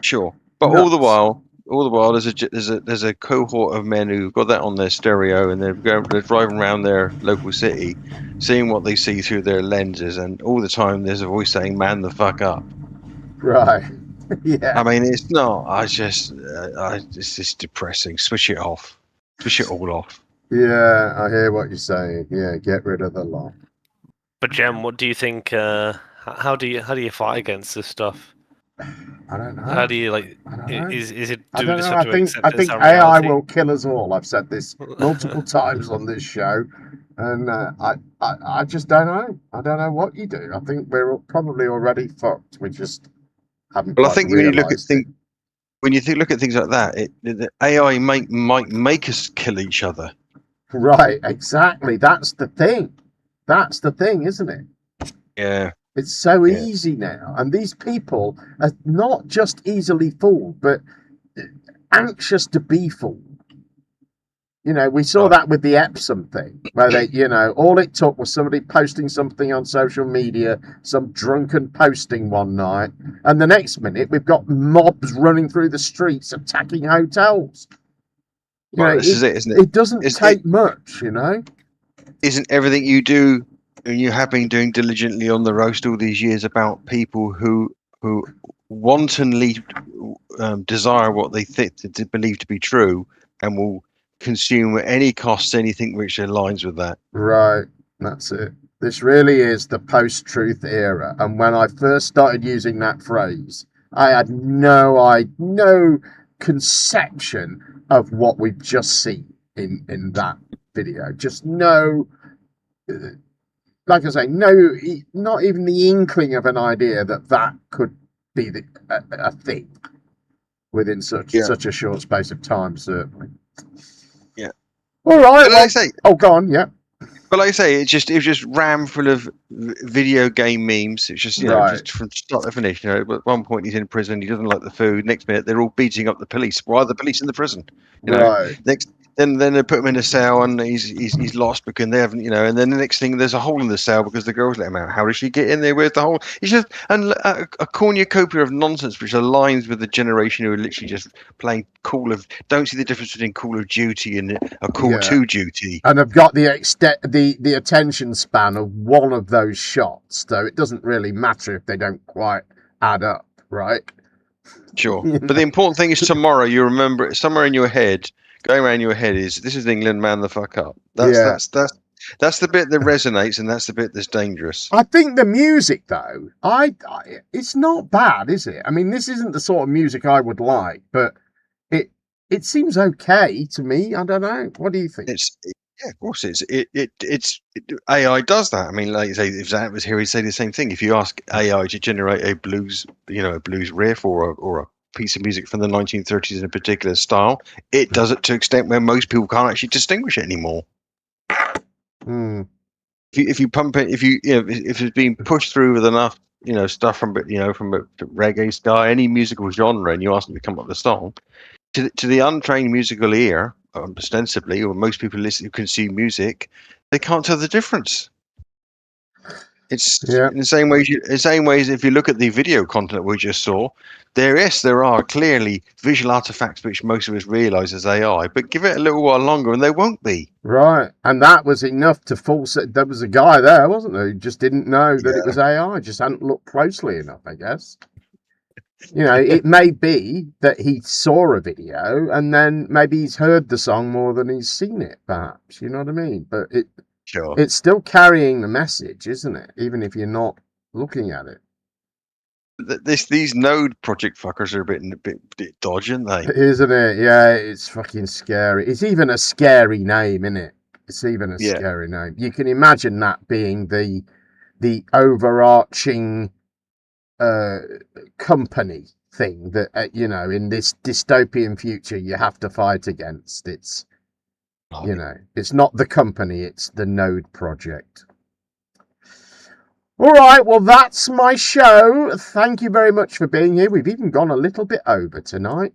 Sure. But all the while, there's a cohort of men who've got that on their stereo and they're driving around their local city, seeing what they see through their lenses, and all the time there's a voice saying "Man the fuck up." Right. Yeah. I mean, it's not. It's just depressing. Switch it off. Switch it all off. Yeah, I hear what you're saying. Yeah, get rid of the lot. But Jem, what do you think? How do you fight against this stuff? I don't know. How do you Is it? I don't know. I think AI will kill us all. I've said this multiple times on this show, and I just don't know. I don't know what you do. I think we're probably already fucked. We just haven't. Well, I think when you look at things, look at things like that, the AI might make us kill each other. Right. Exactly. That's the thing. That's the thing, isn't it? Yeah. It's so easy now. And these people are not just easily fooled, but anxious to be fooled. You know, we saw that with the Epsom thing, where they, you know, all it took was somebody posting something on social media, some drunken posting one night, and the next minute we've got mobs running through the streets attacking hotels. You know, This is it, isn't it? It doesn't take much, you know. Isn't everything you do and you have been doing diligently on the roast all these years about people who wantonly desire what they believe to be true and will consume at any cost anything which aligns with that? Right, that's it. This really is the post-truth era, and when I first started using that phrase, I had no conception of what we've just seen in that video. Just no, like I say, no, not even the inkling of an idea that could be a thing within such a short space of time, certainly. Yeah. All right. But like I say, go on. Yeah. But like I say, it was just rammed full of video game memes. It's just, you know, just from start to finish. You know, at one point he's in prison, he doesn't like the food. Next minute they're all beating up the police. Why are the police in the prison? You know, then they put him in a cell and he's lost because they haven't, you know. And then the next thing, there's a hole in the cell because the girls let him out. How does she get in there? Where's the hole? It's just a cornucopia of nonsense which aligns with the generation who are literally just playing don't see the difference between Call of Duty and a Call to Duty. And I've got the attention span of one of those shots, so it doesn't really matter if they don't quite add up, right? Sure. But the important thing is tomorrow you remember it somewhere in your head. Going around your head is, this is England, man the fuck up. That's the bit that resonates, and that's the bit that's dangerous. I think the music, though, it's not bad, is it? I mean, this isn't the sort of music I would like, but it seems okay to me. I don't know. What do you think? Yeah, of course it's AI does that. I mean, like you say, if Zach was here, he'd say the same thing. If you ask AI to generate a blues riff or a piece of music from the 1930s in a particular style, it does it to an extent where most people can't actually distinguish it anymore. If you pump it, if it's being pushed through with enough, you know, stuff from a reggae, ska, any musical genre, and you ask them to come up with a song, to the untrained musical ear, ostensibly, or most people who consume music, they can't tell the difference. It's in the same ways. If you look at the video content we just saw, there are clearly visual artifacts which most of us realise as AI, but give it a little while longer and they won't be. Right, and that was enough to there was a guy there, wasn't there, who just didn't know that it was AI, just hadn't looked closely enough, I guess. You know, it may be that he saw a video and then maybe he's heard the song more than he's seen it, perhaps. You know what I mean? But it's still carrying the message, isn't it? Even if you're not looking at it. These node project fuckers are a bit dodgy, aren't they? Isn't it? Yeah, it's fucking scary. It's even a scary name, isn't it? It's even a scary name. You can imagine that being the overarching company thing that in this dystopian future you have to fight against. It's it's not the company, it's the node project. All right, well, that's my show. Thank you very much for being here. We've even gone a little bit over tonight.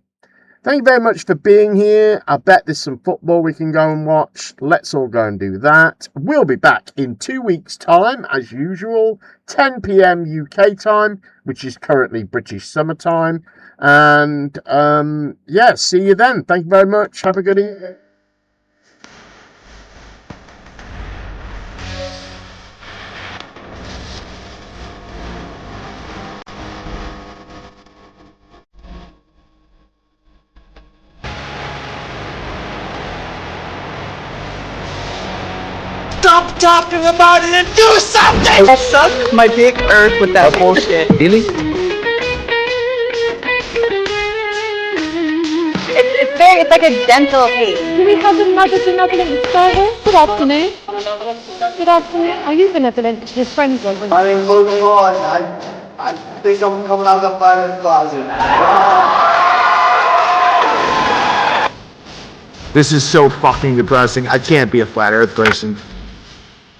Thank you very much for being here. I bet there's some football we can go and watch. Let's all go and do that. We'll be back in 2 weeks' time, as usual, 10 p.m. UK time, which is currently British summertime. And, see you then. Thank you very much. Have a good evening. Stop talking about it and do something! Suck my big earth with that bullshit. Really? It's like a gentle hate. Do we have the benevolent service? Good afternoon. Good afternoon. Are you benevolent? His friends were. I mean, moving on. I think I'm coming out of the fire closet. This is so fucking depressing. I can't be a flat earth person.